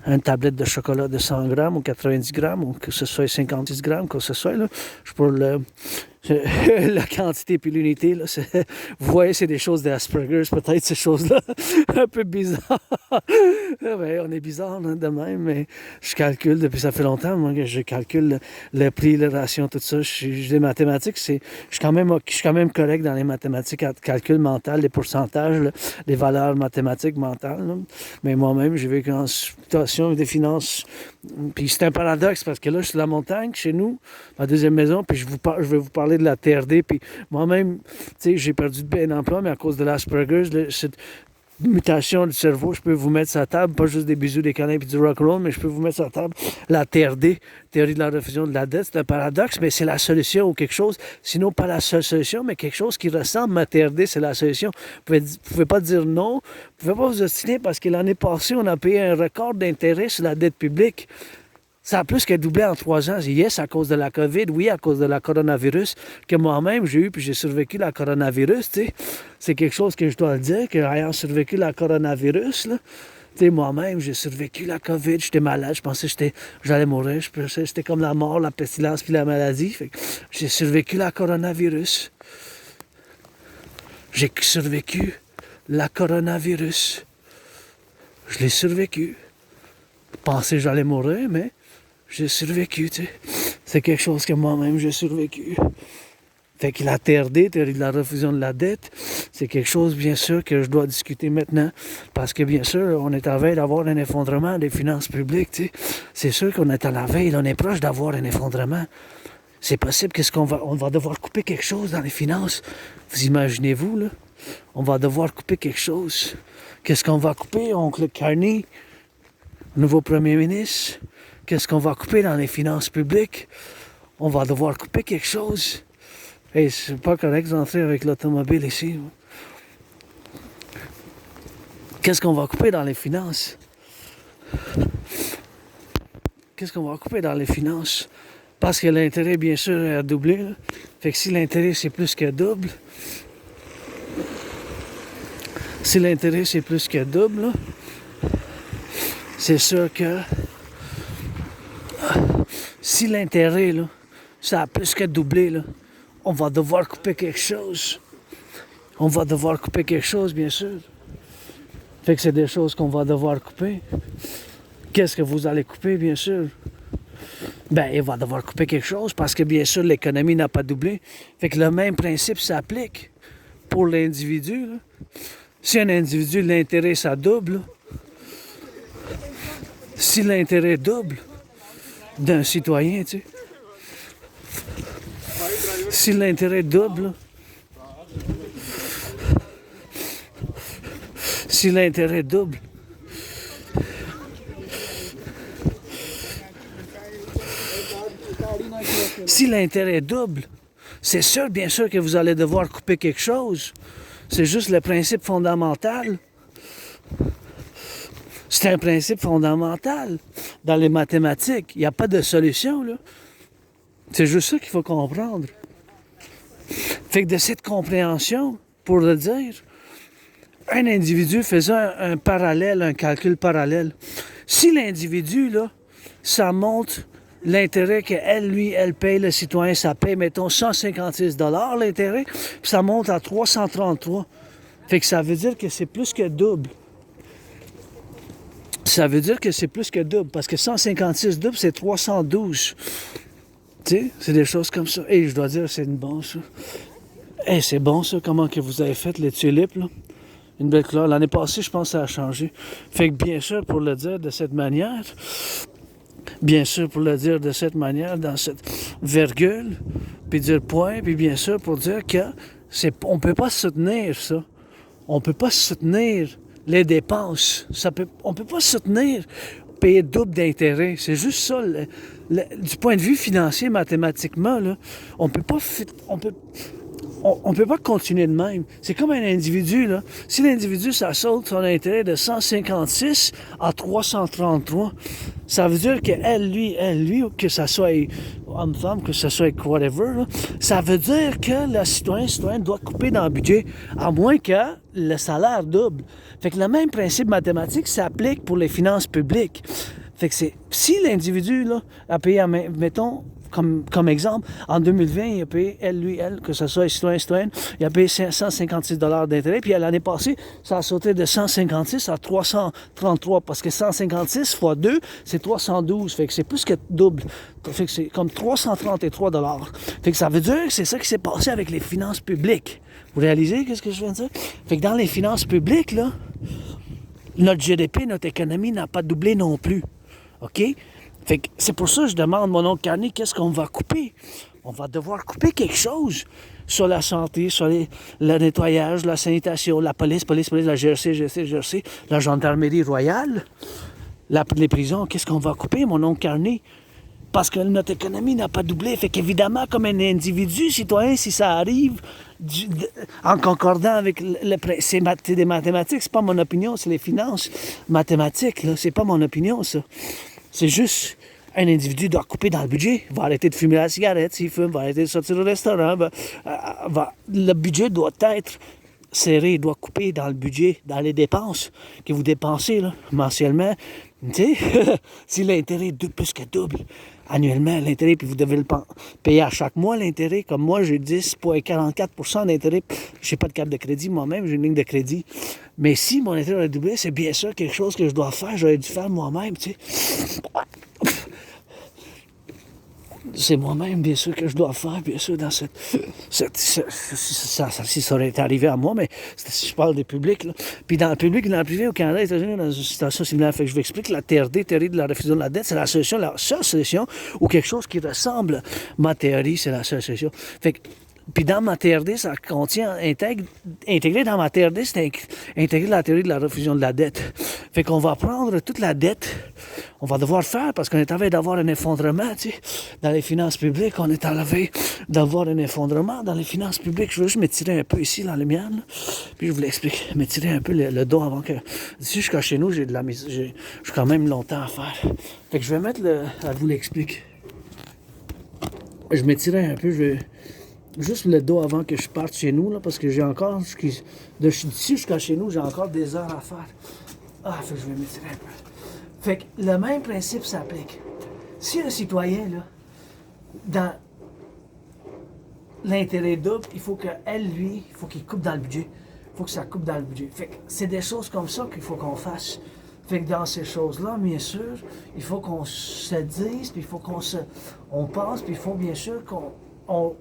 une tablette de chocolat de 100 grammes ou 90 grammes, ou que ce soit 56 grammes, que ce soit, là, je pour la quantité puis l'unité, là, vous voyez, c'est des choses d'Asperger's, peut-être, ces choses-là, un peu bizarres. Ouais, on est bizarre de même, mais je calcule, depuis ça fait longtemps, moi, que je calcule le prix, les rations, tout ça. J'ai des mathématiques, je suis quand même correct dans les mathématiques, calcul mental, les pourcentages, là, les valeurs mathématiques mentales, là. Mais moi-même, j'ai vécu en situation des finances. Puis c'est un paradoxe, parce que là, je suis sur la montagne, chez nous, ma deuxième maison, puis je vais vous parler de la TRD, puis moi-même, tu sais, j'ai perdu de bien emploi, mais à cause de l'Asperger's, cette mutation du cerveau, je peux vous mettre sur la table, pas juste des bisous, des câlins, puis du rock'n'roll, mais je peux vous mettre sur la table la TRD, théorie de la refusion de la dette. C'est un paradoxe, mais c'est la solution ou quelque chose, sinon pas la seule solution, mais quelque chose qui ressemble à TRD, c'est la solution. Vous pouvez pas dire non, vous pouvez pas vous obstiner, parce que l'année passée, on a payé un record d'intérêt sur la dette publique. Ça a plus que doublé en 3 ans. Yes, à cause de la COVID, oui, à cause de la coronavirus, que moi-même j'ai eu, puis j'ai survécu la coronavirus, tu sais. C'est quelque chose que je dois le dire, que ayant survécu la coronavirus, là, tu sais, moi-même, j'ai survécu la COVID, j'étais malade, je pensais que j'allais mourir, je pensais que c'était comme la mort, la pestilence, puis la maladie. Fait que j'ai survécu la coronavirus. J'ai survécu la coronavirus. Je l'ai survécu. Je pensais que j'allais mourir, mais j'ai survécu, tu sais. C'est quelque chose que moi-même, j'ai survécu. Fait que la TRD, théorie de la refusion de la dette, c'est quelque chose, bien sûr, que je dois discuter maintenant. Parce que, bien sûr, on est à la veille d'avoir un effondrement des finances publiques, tu sais. C'est sûr qu'on est à la veille, on est proche d'avoir un effondrement. C'est possible qu'on va devoir couper quelque chose dans les finances. Vous imaginez-vous, là? On va devoir couper quelque chose. Qu'est-ce qu'on va couper, oncle Carney, nouveau premier ministre? Qu'est-ce qu'on va couper dans les finances publiques? On va devoir couper quelque chose. Hey, c'est pas correct d'entrer avec l'automobile ici. Qu'est-ce qu'on va couper dans les finances? Qu'est-ce qu'on va couper dans les finances? Parce que l'intérêt, bien sûr, est à doubler. Là. Fait que si l'intérêt, c'est plus que double, là, c'est sûr que si l'intérêt, là, ça a plus que doublé, là, on va devoir couper quelque chose. On va devoir couper quelque chose, bien sûr. Fait que c'est des choses qu'on va devoir couper. Qu'est-ce que vous allez couper, bien sûr? Ben, il va devoir couper quelque chose parce que, bien sûr, l'économie n'a pas doublé. Fait que le même principe s'applique pour l'individu. Là. Si un individu, l'intérêt, ça double, là. Si l'intérêt double d'un citoyen, tu sais, si l'intérêt double, là, si l'intérêt double, si l'intérêt double, c'est sûr, bien sûr, que vous allez devoir couper quelque chose. C'est juste le principe fondamental. C'est un principe fondamental dans les mathématiques. Il n'y a pas de solution, là. C'est juste ça qu'il faut comprendre. Fait que de cette compréhension, pour le dire, un individu faisait un parallèle, un calcul parallèle. Si l'individu, là, ça monte l'intérêt qu'elle, lui, elle paye, le citoyen, ça paye, mettons, 156 $ l'intérêt, puis ça monte à 333. Fait que ça veut dire que c'est plus que double. Ça veut dire que c'est plus que double, parce que 156 double, c'est 312. Tu sais, c'est des choses comme ça. Et je dois dire, c'est bon, ça. Hey, c'est bon, ça, comment que vous avez fait les tulipes, là. Une belle couleur. L'année passée, je pense que ça a changé. Fait que bien sûr, pour le dire de cette manière, dans cette virgule, puis dire point, puis bien sûr, pour dire que on ne peut pas soutenir ça. On ne peut pas soutenir les dépenses. On ne peut pas soutenir payer double d'intérêt. C'est juste ça. Du point de vue financier, mathématiquement, là, on peut pas continuer de même. C'est comme un individu, là. Si l'individu, ça saute son intérêt de 156 à 333, ça veut dire qu'elle, lui, que ça soit homme-femme, que ça soit whatever, là, ça veut dire que le citoyen doit couper dans le budget, à moins que le salaire double. Fait que le même principe mathématique s'applique pour les finances publiques. Fait que si l'individu, là, a payé, mettons, comme exemple, en 2020, il a payé, elle, que ce soit citoyen, il a payé 156 $ d'intérêt, puis l'année passée, ça a sauté de 156 à 333, parce que 156 fois 2, c'est 312, fait que c'est plus que double. Fait que c'est comme 333 $. Fait que ça veut dire que c'est ça qui s'est passé avec les finances publiques. Vous réalisez qu'est-ce que je viens de dire? Fait que dans les finances publiques, là, notre GDP, notre économie n'a pas doublé non plus. OK? Fait que c'est pour ça que je demande, mon oncle Carney, qu'est-ce qu'on va couper? On va devoir couper quelque chose sur la santé, sur le nettoyage, la sanitation, la police, la GRC, la gendarmerie royale, les prisons. Qu'est-ce qu'on va couper, mon oncle Carney? Parce que notre économie n'a pas doublé. Fait qu'évidemment, comme un individu citoyen, si ça arrive en concordant avec c'est des mathématiques, c'est pas mon opinion, c'est les finances mathématiques, là. C'est pas mon opinion, ça. C'est juste un individu doit couper dans le budget, va arrêter de fumer la cigarette, s'il fume, va arrêter de sortir au restaurant, le budget doit être serré, il doit couper dans le budget, dans les dépenses que vous dépensez là, mensuellement. Tu sais, si l'intérêt est plus que double annuellement, l'intérêt, puis vous devez le payer à chaque mois, l'intérêt, comme moi, j'ai 10,44% d'intérêt. Je n'ai pas de carte de crédit moi-même, j'ai une ligne de crédit. Mais si mon intérêt a doublé, c'est bien sûr quelque chose que je dois faire, j'aurais dû faire moi-même, tu sais. C'est moi-même, bien sûr, que je dois faire, bien sûr, dans si ça aurait été arrivé à moi, mais si je parle des publics, là. Puis dans le public et dans le privé, au Canada, aux États-Unis, dans une situation similaire. Fait que je vous explique, la TRD, théorie de la réfusion de la dette, c'est la seule solution, ou quelque chose qui ressemble à ma théorie, c'est la seule solution. Fait que, puis dans ma TRD, ça contient, intégré dans ma TRD, c'est intégré la théorie de la refusion de la dette. Fait qu'on va prendre toute la dette, on va devoir faire, parce qu'on est en train d'avoir un effondrement, tu sais, dans les finances publiques, on est en train d'avoir un effondrement dans les finances publiques. Je veux juste m'étirer un peu ici, dans les miennes, puis je vous l'explique, m'étirer un peu le dos avant que... Si je suis chez nous, j'ai quand même longtemps à faire. Fait que je vais mettre je vous l'explique. Je m'étirais un peu, je vais... Juste le dos avant que je parte chez nous, là, parce que j'ai encore... D'ici jusqu'à chez nous, j'ai encore des heures à faire. Fait que je vais m'étirer un peu. Fait que le même principe s'applique. Si un citoyen, là, dans l'intérêt double, il faut il faut qu'il coupe dans le budget. Il faut que ça coupe dans le budget. Fait que c'est des choses comme ça qu'il faut qu'on fasse. Fait que dans ces choses-là, bien sûr, il faut qu'on se dise, puis il faut on pense, puis il faut bien sûr qu'on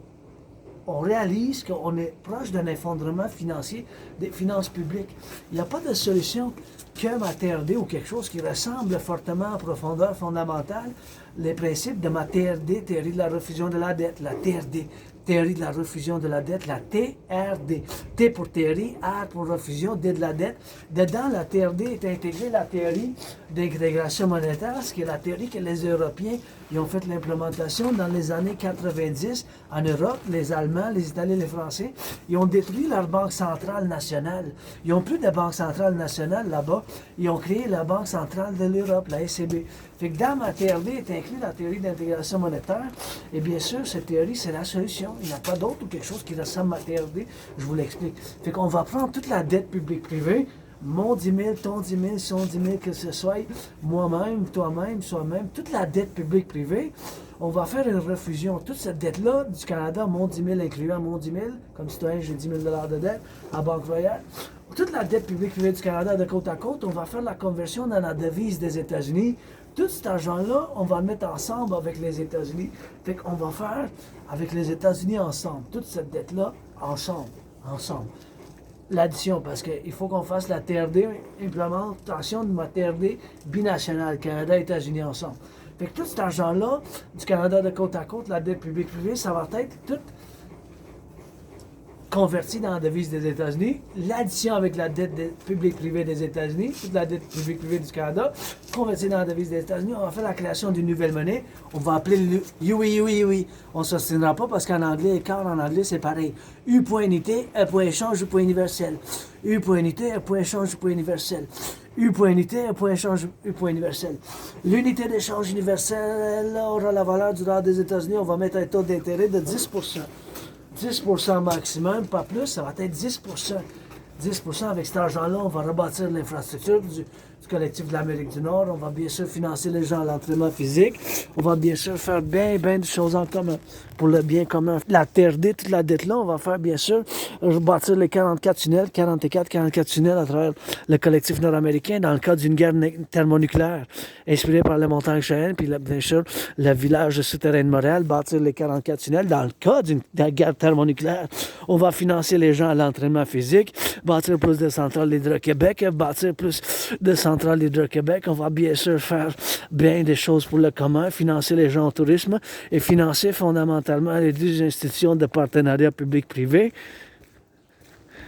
réalise qu'on est proche d'un effondrement financier des finances publiques. Il n'y a pas de solution que ma TRD ou quelque chose qui ressemble fortement en profondeur fondamentale les principes de ma TRD, théorie de la refusion de la dette, la TRD, théorie de la refusion de la dette, la TRD. T pour théorie, R pour refusion, D de la dette. Dedans, la TRD est intégrée la théorie d'intégration monétaire, ce qui est la théorie que les Européens ils ont fait l'implémentation dans les années 90 en Europe, les Allemands, les Italiens, les Français. Ils ont détruit leur banque centrale nationale. Ils n'ont plus de banque centrale nationale là-bas. Ils ont créé la banque centrale de l'Europe, la N.A.C.W.P. Fait que dans ma TRD est inclus la théorie d'intégration monétaire. Et bien sûr, cette théorie, c'est la solution. Il n'y a pas d'autre ou quelque chose qui ressemble à ma TRD. Je vous l'explique. Fait qu'on va prendre toute la dette publique-privée, mon 10 000, ton 10 000, son 10 000, que ce soit moi-même, toi-même, soi-même, toute la dette publique-privée, on va faire une refusion. Toute cette dette-là du Canada, mon 10 000 incluant mon 10 000, comme citoyen, j'ai 10 000 de dette à Banque Royale. Toute la dette publique-privée du Canada de côte à côte, on va faire la conversion dans la devise des États-Unis. Tout cet argent-là, on va le mettre ensemble avec les États-Unis. Fait qu'on va faire avec les États-Unis ensemble. Toute cette dette-là, ensemble. L'addition, parce qu'il faut qu'on fasse la TRD, implémentation de ma TRD binationale, Canada et États-Unis ensemble. Fait que tout cet argent-là, du Canada de côte à côte, la dette publique-privée, ça va être tout converti dans la devise des États-Unis, l'addition avec la dette publique-privée des États-Unis, toute la dette publique-privée du Canada, convertie dans la devise des États-Unis, on va faire la création d'une nouvelle monnaie, on va appeler le UI. On ne s'obstinera pas parce qu'en anglais, écart en anglais, c'est pareil. U point unité, un point échange, U point universel. U point unité, un point échange, U point universel. U point unité, un point échange, U point universel. L'unité d'échange universelle aura la valeur du dollar des États-Unis, on va mettre un taux d'intérêt de 10%. 10% maximum, pas plus, ça va être 10%. 10% avec cet argent-là, on va rebâtir l'infrastructure du collectif de l'Amérique du Nord. On va bien sûr financer les gens à l'entraînement physique. On va bien sûr faire bien de choses en commun pour le bien commun. La TRD, toute la dette-là, on va faire bien sûr bâtir les 44 tunnels à travers le collectif nord-américain dans le cadre d'une guerre thermonucléaire inspirée par la montagne Cheyenne, puis bien sûr le village souterrain de Montréal, bâtir les 44 tunnels dans le cadre d'une guerre thermonucléaire. On va financer les gens à l'entraînement physique, bâtir plus de centrales d'Hydro-Québec, bâtir plus de centrales d'Hydro-Québec. On va bien sûr faire bien des choses pour le commun, financer les gens au tourisme et financer fondamentalement les deux institutions de partenariat public-privé.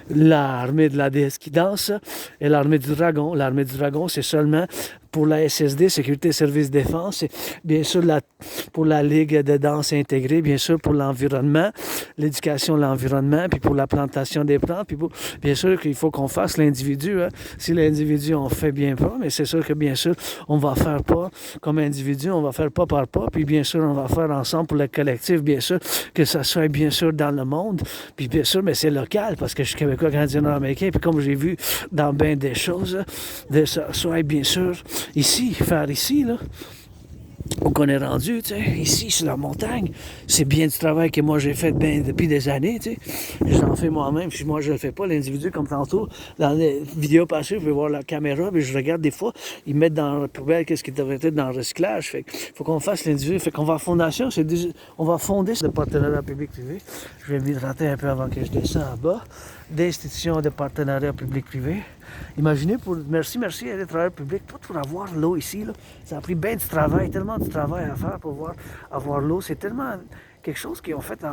L'armée de la déesse qui danse et l'armée du dragon. L'armée du dragon, c'est seulement pour la SSD, Sécurité, Services, Défense, et bien sûr pour la Ligue de danse intégrée, bien sûr pour l'environnement, l'éducation de l'environnement, puis pour la plantation des plantes, puis bien sûr qu'il faut qu'on fasse l'individu. Hein. Si l'individu, on fait bien pas, mais c'est sûr que bien sûr, on va faire pas comme individu, on va faire pas par pas, puis bien sûr, on va faire ensemble pour le collectif, bien sûr, que ça soit bien sûr dans le monde, puis bien sûr, mais c'est local, parce que je suis québécois, canadien, américain, puis comme j'ai vu dans bien des choses, de ça soit bien sûr ici, faire ici, là, où qu'on est rendu, tu sais, ici, sur la montagne, c'est bien du travail que moi j'ai fait depuis des années, tu sais. J'en fais moi-même, puis moi je le fais pas, l'individu, comme tantôt, dans les vidéos passées, vous pouvez voir la caméra, puis je regarde des fois, ils mettent dans la poubelle qu'est-ce qui devrait être dans le recyclage, fait qu'il faut qu'on fasse l'individu, fait qu'on va à fondation, on va fonder ce partenariat public-privé. Je vais m'hydrater un peu avant que je descende en bas, d'institutions de partenariat public-privé. Imaginez, merci à les travailleurs publics, pas pour avoir l'eau ici, là. Ça a pris bien du travail, tellement de travail à faire pour avoir l'eau. C'est tellement quelque chose qu'ils ont fait,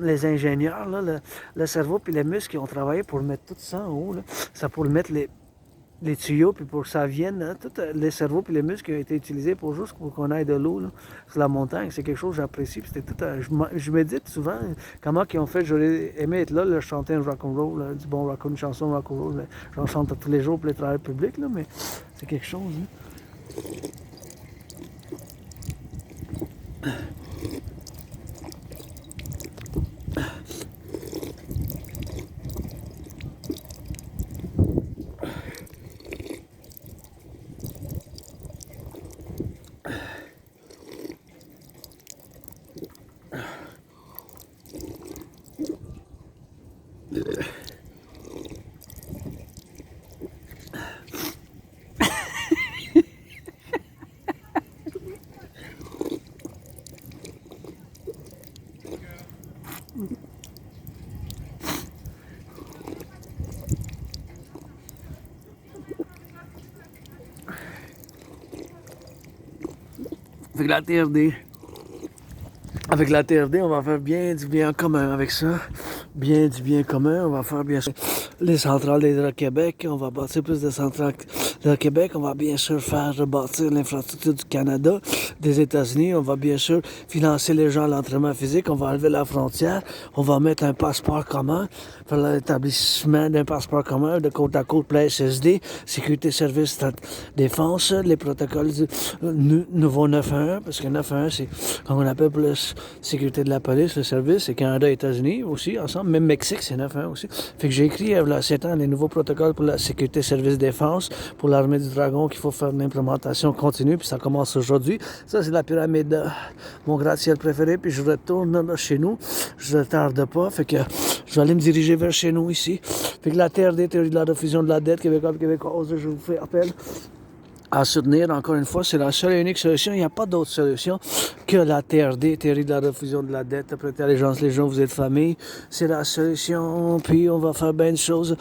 les ingénieurs, là, le cerveau puis les muscles qui ont travaillé pour mettre tout ça en haut. Là. Ça pour mettre les tuyaux, puis pour que ça vienne, hein, tous les cerveaux puis les muscles qui ont été utilisés pour juste pour qu'on ait de l'eau là, sur la montagne. C'est quelque chose que j'apprécie. C'était tout je médite souvent comment ils ont fait. J'aurais aimé être là, chanter un rock'n'roll, du bon rock'n'roll, une chanson rock'n'roll. J'en chante tous les jours pour les travailleurs publics, là, mais c'est quelque chose. Hein. Avec la TRD, on va faire bien du bien commun avec ça. Bien du bien commun, on va faire bien sûr les centrales d'Hydro-Québec, on va bâtir plus de centrales d'Hydro-Québec, on va bien sûr faire rebâtir l'infrastructure du Canada, des États-Unis, on va bien sûr financer les gens à l'entraînement physique, on va enlever la frontière, on va mettre un passeport commun, faire l'établissement d'un passeport commun de côte à côte pour la SSD, Sécurité, Services, Défense, les protocoles du nouveau 911, parce que 911, c'est comme on appelle pour la sécurité de la police, le service, c'est Canada et États-Unis aussi, ensemble, même Mexique, c'est 911 aussi. Fait que j'ai écrit, il y a 7 ans, les nouveaux protocoles pour la sécurité, service, défense, pour l'armée du Dragon, qu'il faut faire une implémentation continue, puis ça commence aujourd'hui. Ça, c'est la pyramide de mon gratte-ciel préféré, puis je retourne là, chez nous. Je ne tarde pas, fait que je vais aller me diriger vers chez nous ici. Fait que la TRD, théorie de la diffusion de la dette québécoise, je vous fais appel à soutenir, encore une fois, c'est la seule et unique solution. Il n'y a pas d'autre solution que la TRD, théorie de la diffusion de la dette, prêter allégeance les gens, vous êtes famille. C'est la solution, puis on va faire bien des choses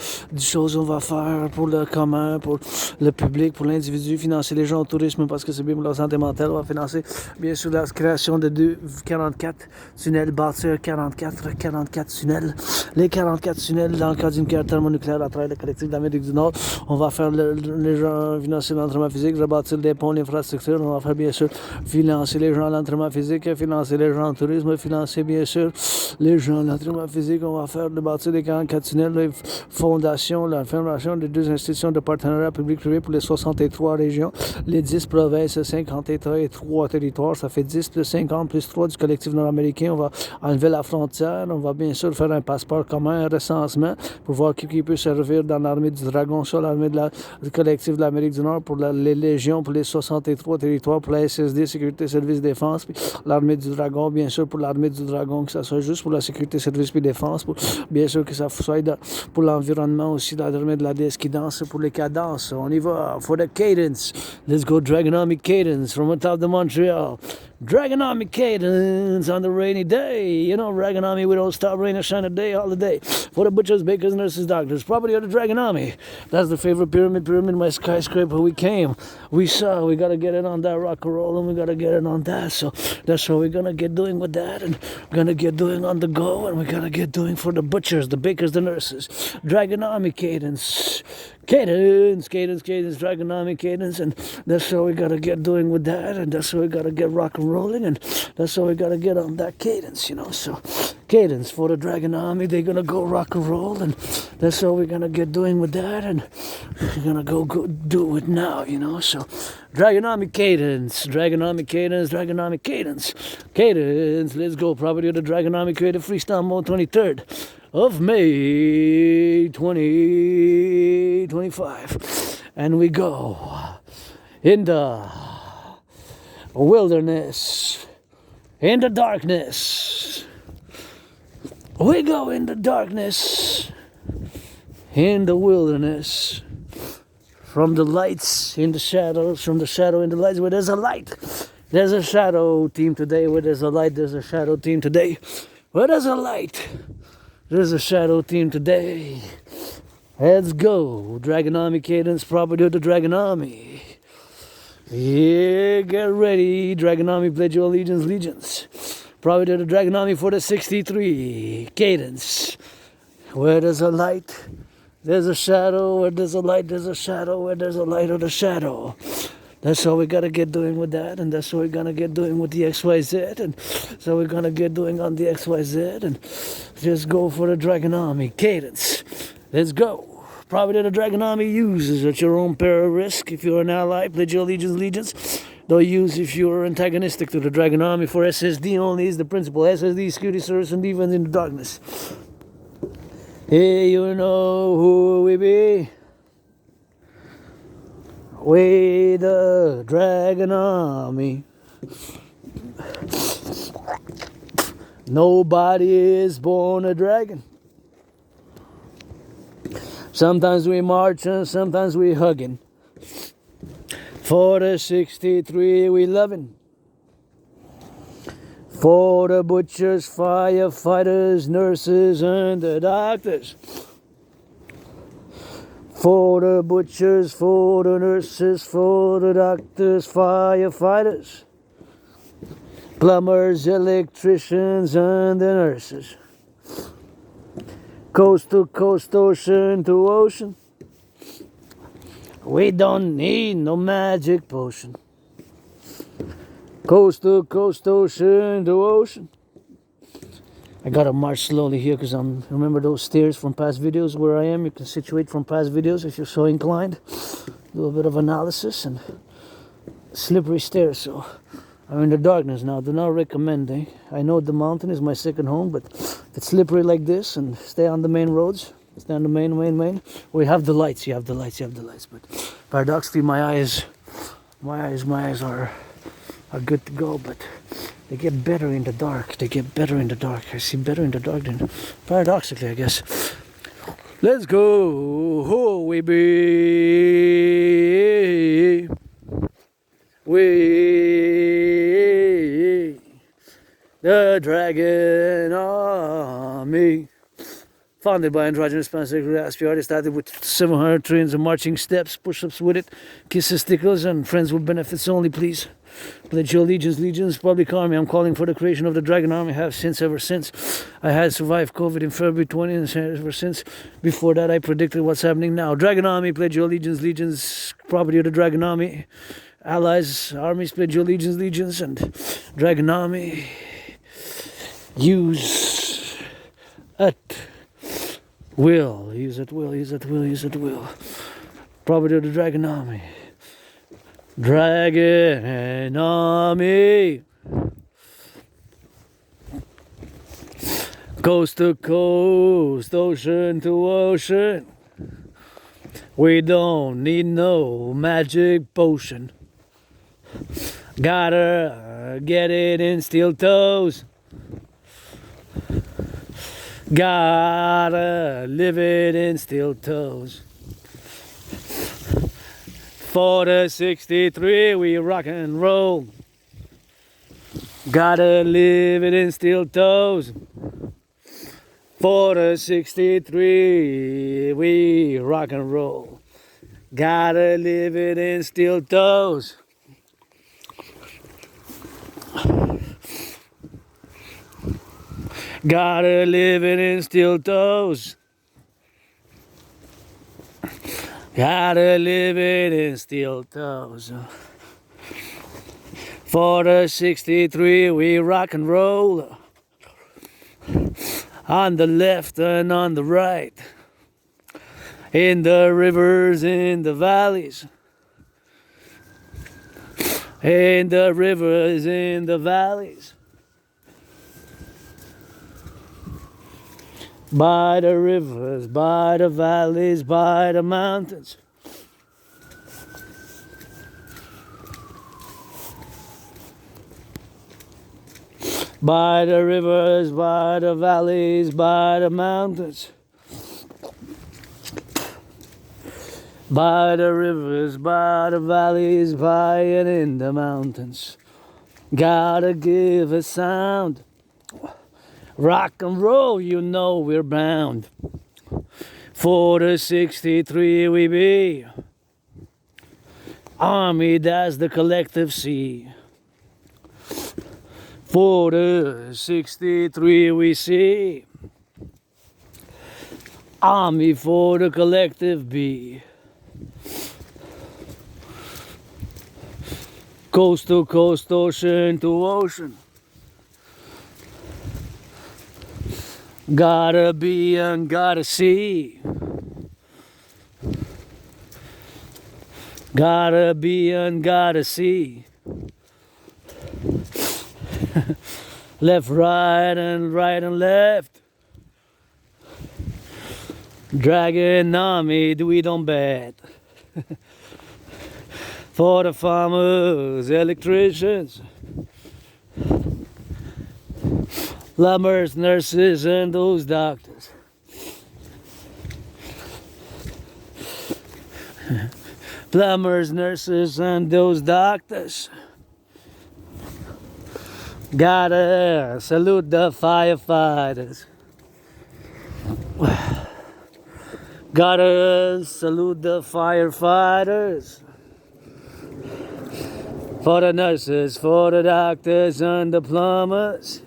on va faire pour le commun, pour le public, pour l'individu, financer les gens au tourisme parce que c'est bien pour leur santé mentale. On va financer, bien sûr, la création de 44 tunnels, bâtir 44 tunnels. Les 44 tunnels dans le cas d'une guerre thermonucléaire à travers le collectif de l'Amérique du Nord. On va faire les gens financer l'entraînement physique, rebâtir des ponts, l'infrastructure, on va faire bien sûr financer les gens à l'entraînement physique, financer les gens en tourisme, financer bien sûr les gens à l'entraînement physique, on va faire bâtir des 44 tunnels, les fondations, la fondation des 2 institutions de partenariat public-privé pour les 63 régions, les 10 provinces, 50 États et 3 territoires, ça fait 10 plus 50 plus 3 du collectif nord-américain, on va enlever la frontière, on va bien sûr faire un passeport commun, un recensement pour voir qui peut servir dans l'armée du Dragon, sur l'armée du collectif de l'Amérique du Nord, pour les légions, pour les 63 territoires, pour la SSD, Sécurité, Service, Défense, puis l'armée du Dragon, bien sûr, pour l'armée du Dragon, que ça soit juste pour la Sécurité, Service, puis Défense, pour, bien sûr que ça soit pour l'environnement aussi, l'armée de la déesse qui danse, pour les cadences. On y va, for the cadence. Let's go Dragonomic cadence from the top de Montreal. Dragonomic cadence on the rainy day. You know, Dragonomy, we don't stop rain or shine a day, all the day. For the butchers, bakers, nurses, doctors. Property of the Dragonomy. That's the favorite pyramid, my skyscraper we came. We saw, we gotta get it on that rock and roll, and we gotta get it on that. So that's what we're gonna get doing with that, and we're gonna get doing on the go, and we're gonna get doing for the butchers, the bakers, the nurses. Dragonomy cadence. Cadence, Dragonomic cadence, and that's how we gotta get doing with that, and that's how we gotta get rock and rolling, and that's how we gotta get on that cadence, so cadence for the Dragon Army, they're gonna go rock and roll, and that's how we're gonna get doing with that, and we're gonna go do it now, so Dragonomic cadence, cadence, let's go, property of the Dragonomic creative freestyle mode 23rd of May 2025, and we go in the wilderness, in the darkness, we go in the darkness, in the wilderness, from the lights in the shadows, from the shadow in the lights, where there's a light, there's a shadow team today, where there's a light, there's a shadow team today, where there's a light, there's a shadow team today. Let's go. Dragon Army cadence, property of the Dragon Army. Yeah, get ready. Dragon Army, pledge your allegiance. Property of the Dragon Army for the 63. Cadence. Where there's a light, there's a shadow. Where there's a light, there's a shadow. Where there's a light or the shadow. That's how we gotta get doing with that, and that's how we're gonna get doing with the XYZ, and so we're gonna get doing on the XYZ, and just go for the Dragon Army cadence. Let's go. Property the Dragon Army uses at your own peril risk. If you're an ally, pledge your allegiance. They'll use if you're antagonistic to the Dragon Army. For SSD only is the principle. SSD, security service, and defense in the darkness. Hey, you know who we be. We the Dragon Army. Nobody is born a dragon. Sometimes we marching, sometimes we hugging. For the 63 we loving. For the butchers, firefighters, nurses, and the doctors. For the butchers, for the nurses, for the doctors, firefighters, plumbers, electricians, and the nurses. Coast to coast, ocean to ocean. We don't need no magic potion. Coast to coast, ocean to ocean. I gotta march slowly here because remember those stairs from past videos where I am. You can situate from past videos if you're so inclined. Do a bit of analysis, and slippery stairs, so I'm in the darkness now. Do not recommend. I know the mountain is my second home, but if it's slippery like this, and stay on the main roads, stay on the main. We have the lights, you have the lights, but paradoxically my eyes are good to go, but they get better in the dark. I see better in the dark than paradoxically, I guess. Let's go. Who we be? We the Dragon Army. Founded by androgynous pansexual aspiarity, started with 700 trains and marching steps, push-ups with it, kisses, tickles, and friends with benefits only, please. Pledge your allegiance, Publik Army. I'm calling for the creation of the Dragon Army. Have ever since I had survived COVID in February 20, and ever since before that I predicted what's happening now. Dragon Army, pledge your allegiance, property of the Dragon Army. Allies, armies, pledge your allegiance, and Dragon Army. Use at will. Property of the Dragon Army. Dragon Army. Coast to coast, ocean to ocean. We don't need no magic potion. Gotta get it in steel toes. Gotta live it in steel toes. For the 63 we rock and roll. Gotta live it in steel toes. For the 63 we rock and roll. Gotta live it in steel toes. Gotta live it in steel toes. Gotta live it in steel toes. For the 63 we rock and roll. On the left and on the right. In the rivers, in the valleys. In the rivers, in the valleys. By the rivers, by the valleys, by the mountains. By the rivers, by the valleys, by the mountains. By the rivers, by the valleys, by and in the mountains. Gotta give a sound. Rock and roll, you know we're bound. For the 63 we be. Army, that's the collective C. For the 63 we see. Army for the collective B. Coast to coast, ocean to ocean. Gotta be and gotta see. Gotta be and gotta see. Left, right and left. Dragon army, we don't bet. For the farmers, electricians, plumbers, nurses, and those doctors. Plumbers, nurses, and those doctors. Gotta salute the firefighters. Gotta salute the firefighters. For the nurses, for the doctors, and the plumbers.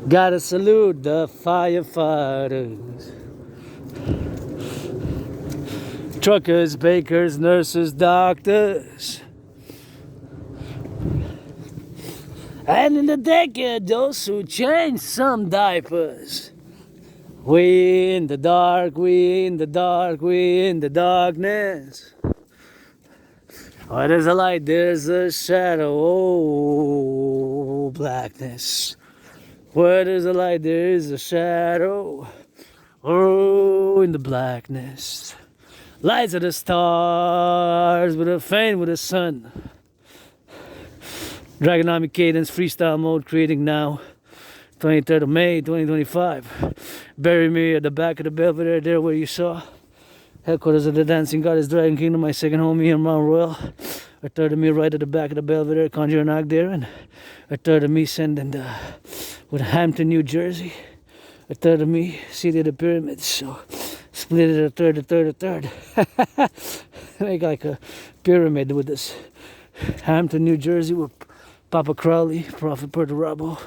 Gotta salute the firefighters. Truckers, bakers, nurses, doctors. And in the decade, those who changed some diapers. We in the dark, we in the dark, we in the darkness. Where there's a light, there's a shadow, oh, blackness. Where there's a light, there is a shadow, oh, in the blackness. Lights of the stars, with a faint with the sun. Dragonomic cadence, freestyle mode, creating now. 23rd of May, 2025. Bury me at the back of the Belvedere, there where you saw. Headquarters of the Dancing Goddess Dragon Kingdom, my second home here in Mount Royal. A third of me right at the back of the Belvedere, Conjure an Acte there. And a third of me sending with Hampton, New Jersey. A third of me seated at the pyramids. So split it a third. Make like a pyramid with this. Hampton, New Jersey with Papa Crowley, Prophet Perturabo.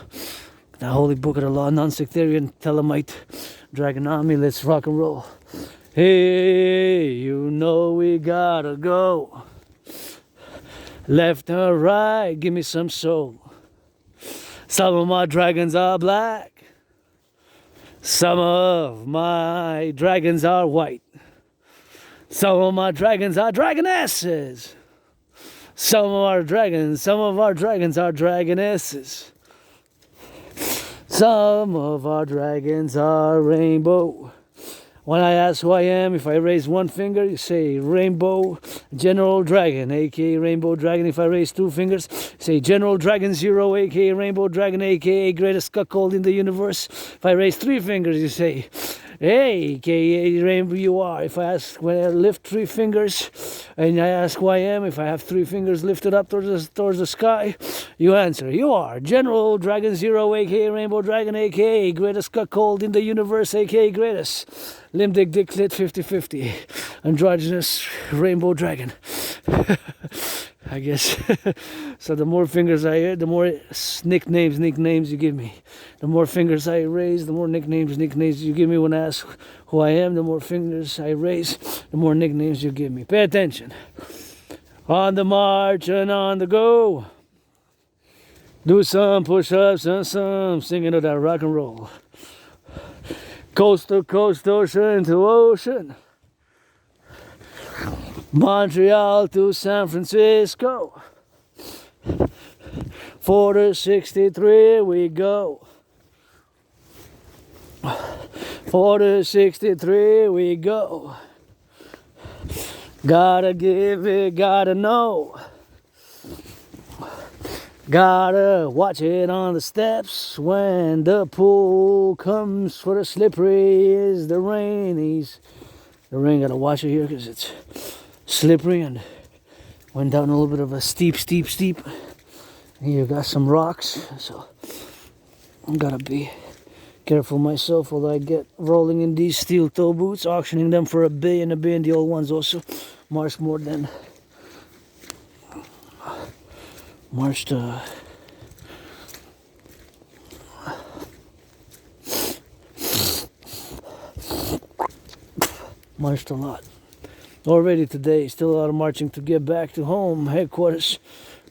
The Holy Book of the Law, non-sectarian, Thelemite, Dragon Army, let's rock and roll. Hey, you know we gotta go. Left or right, give me some soul. Some of my dragons are black. Some of my dragons are white. Some of my dragons are dragonesses. Some of our dragons are dragonesses. Some of our dragons are rainbow. When I ask who I am, if I raise one finger, you say Rainbow General Dragon, aka Rainbow Dragon. If I raise two fingers, say General Dragon Zero, aka Rainbow Dragon, aka greatest cuckold in the universe. If I raise three fingers, you say, hey, aka Rainbow you are. If I ask, when I lift three fingers, and I ask who I am, if I have three fingers lifted up towards the sky, you answer, you are General Dragon Zero, aka Rainbow Dragon, aka greatest cuckold in the universe, aka greatest. Limb dick clit 50-50. Androgynous Rainbow Dragon. I guess. So the more fingers I hit, the more nicknames you give me. The more fingers I raise, the more nicknames you give me. When I ask who I am, the more fingers I raise, the more nicknames you give me. Pay attention. On the march and on the go. Do some push-ups and some singing of that rock and roll. Coast to coast, ocean to ocean. Montreal to San Francisco. For the 63 we go. For the 63 we go. Gotta give it, gotta know. Gotta watch it on the steps when the pool comes for the slippery is the rain. The rain, gotta watch it here because it's slippery and went down a little bit of a steep. Here got some rocks, so I gotta be careful myself while I get rolling in these steel toe boots, auctioning them for $1 billion. The old ones also marched more than marched a lot already today. Still a lot of marching to get back to home headquarters.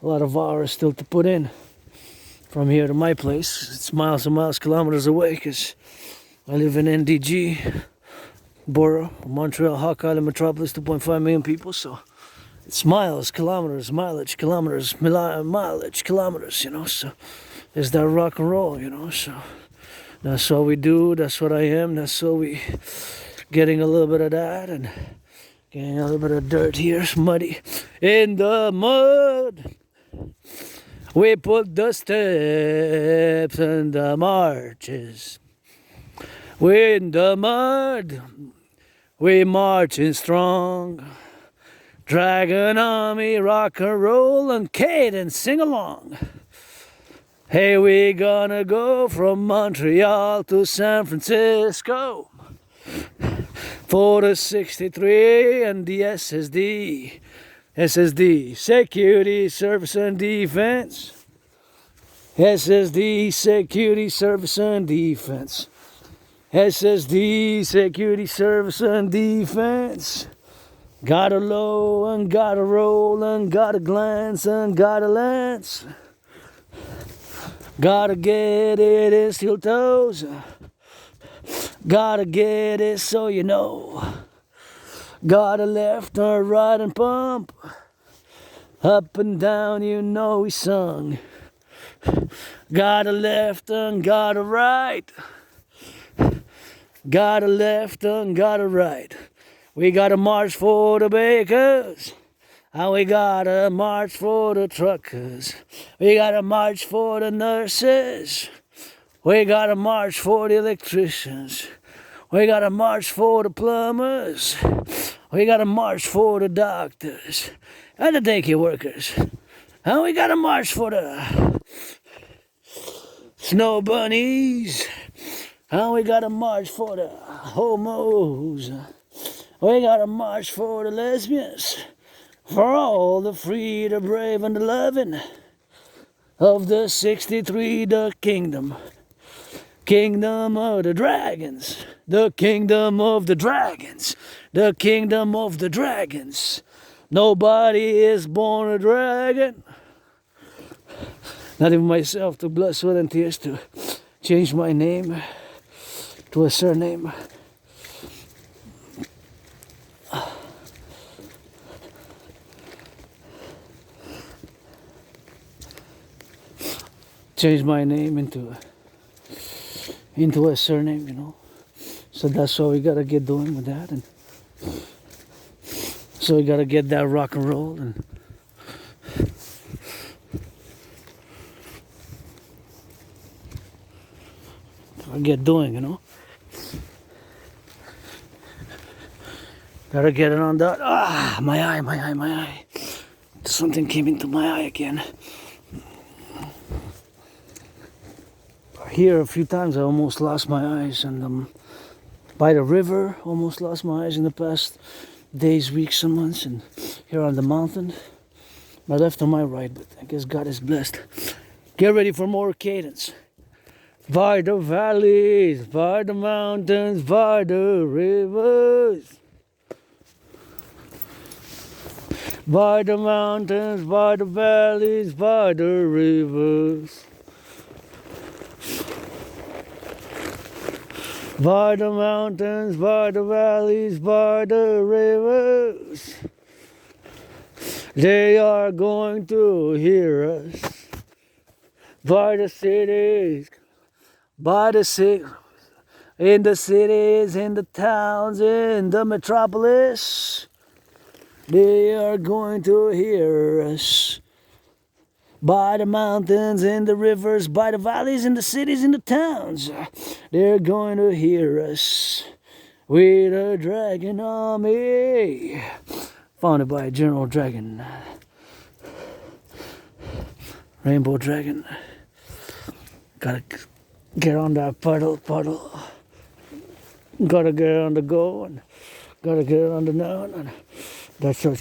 A lot of hours still to put in from here to my place. It's miles and miles, kilometers away, because I live in NDG borough, Montreal, Hawk Island metropolis, 2.5 million people. So it's miles, kilometers, mileage, kilometers, you know. So there's that rock and roll, you know. So that's what we do. That's what I am. That's what we getting a little bit of that and getting a little bit of dirt here. It's muddy in the mud. We put the steps and the marches. We're in the mud. We marching strong. Dragon Army, rock and roll and cadence, sing along. Hey, we gonna go from Montreal to San Francisco for the 63 and the SSD. Security, Service and Defense. SSD, Security, Service and Defense. SSD, Security, Service and Defense. Gotta low and gotta roll and gotta glance and gotta lance. Gotta get it in steel toes. Gotta get it so you know. Got a left or right and pump. Up and down, you know we sung. Got a left and got a right. Got a left and got a right. We got a march for the bakers. And we got a march for the truckers. We got a march for the nurses. We got a march for the electricians. We got a march for the plumbers. We got a march for the doctors and the daycare workers. And we got a march for the snow bunnies. And we got a march for the homos. We got a march for the lesbians. For all the free, the brave, and the loving of the 63, the kingdom. Kingdom of the dragons. The kingdom of the dragons. The kingdom of the dragons. Nobody is born a dragon. Not even myself, to blood, sweat, and tears to change my name to a surname. Change my name into a surname, you know. So that's what we gotta get doing with that, and so we gotta get that rock and roll and get doing, you know. Gotta get it on that. Ah, my eye. Something came into my eye again. Here a few times I almost lost my eyes, and by the river almost lost my eyes in the past days, weeks, and months, and here on the mountain, my left or my right, but I guess God is blessed. Get ready for more cadence. By the valleys, by the mountains, by the rivers. By the mountains, by the valleys, by the rivers. By the mountains, by the valleys, by the rivers. They are going to hear us. By the cities, by the cities, in the cities, in the towns, in the metropolis. They are going to hear us. By the mountains and the rivers, by the valleys and the cities and the towns. They're going to hear us. We're the Dragon Army. Founded by General Dragon. Rainbow Dragon. Gotta get on that puddle. Gotta get on the go and gotta get on the now. That's what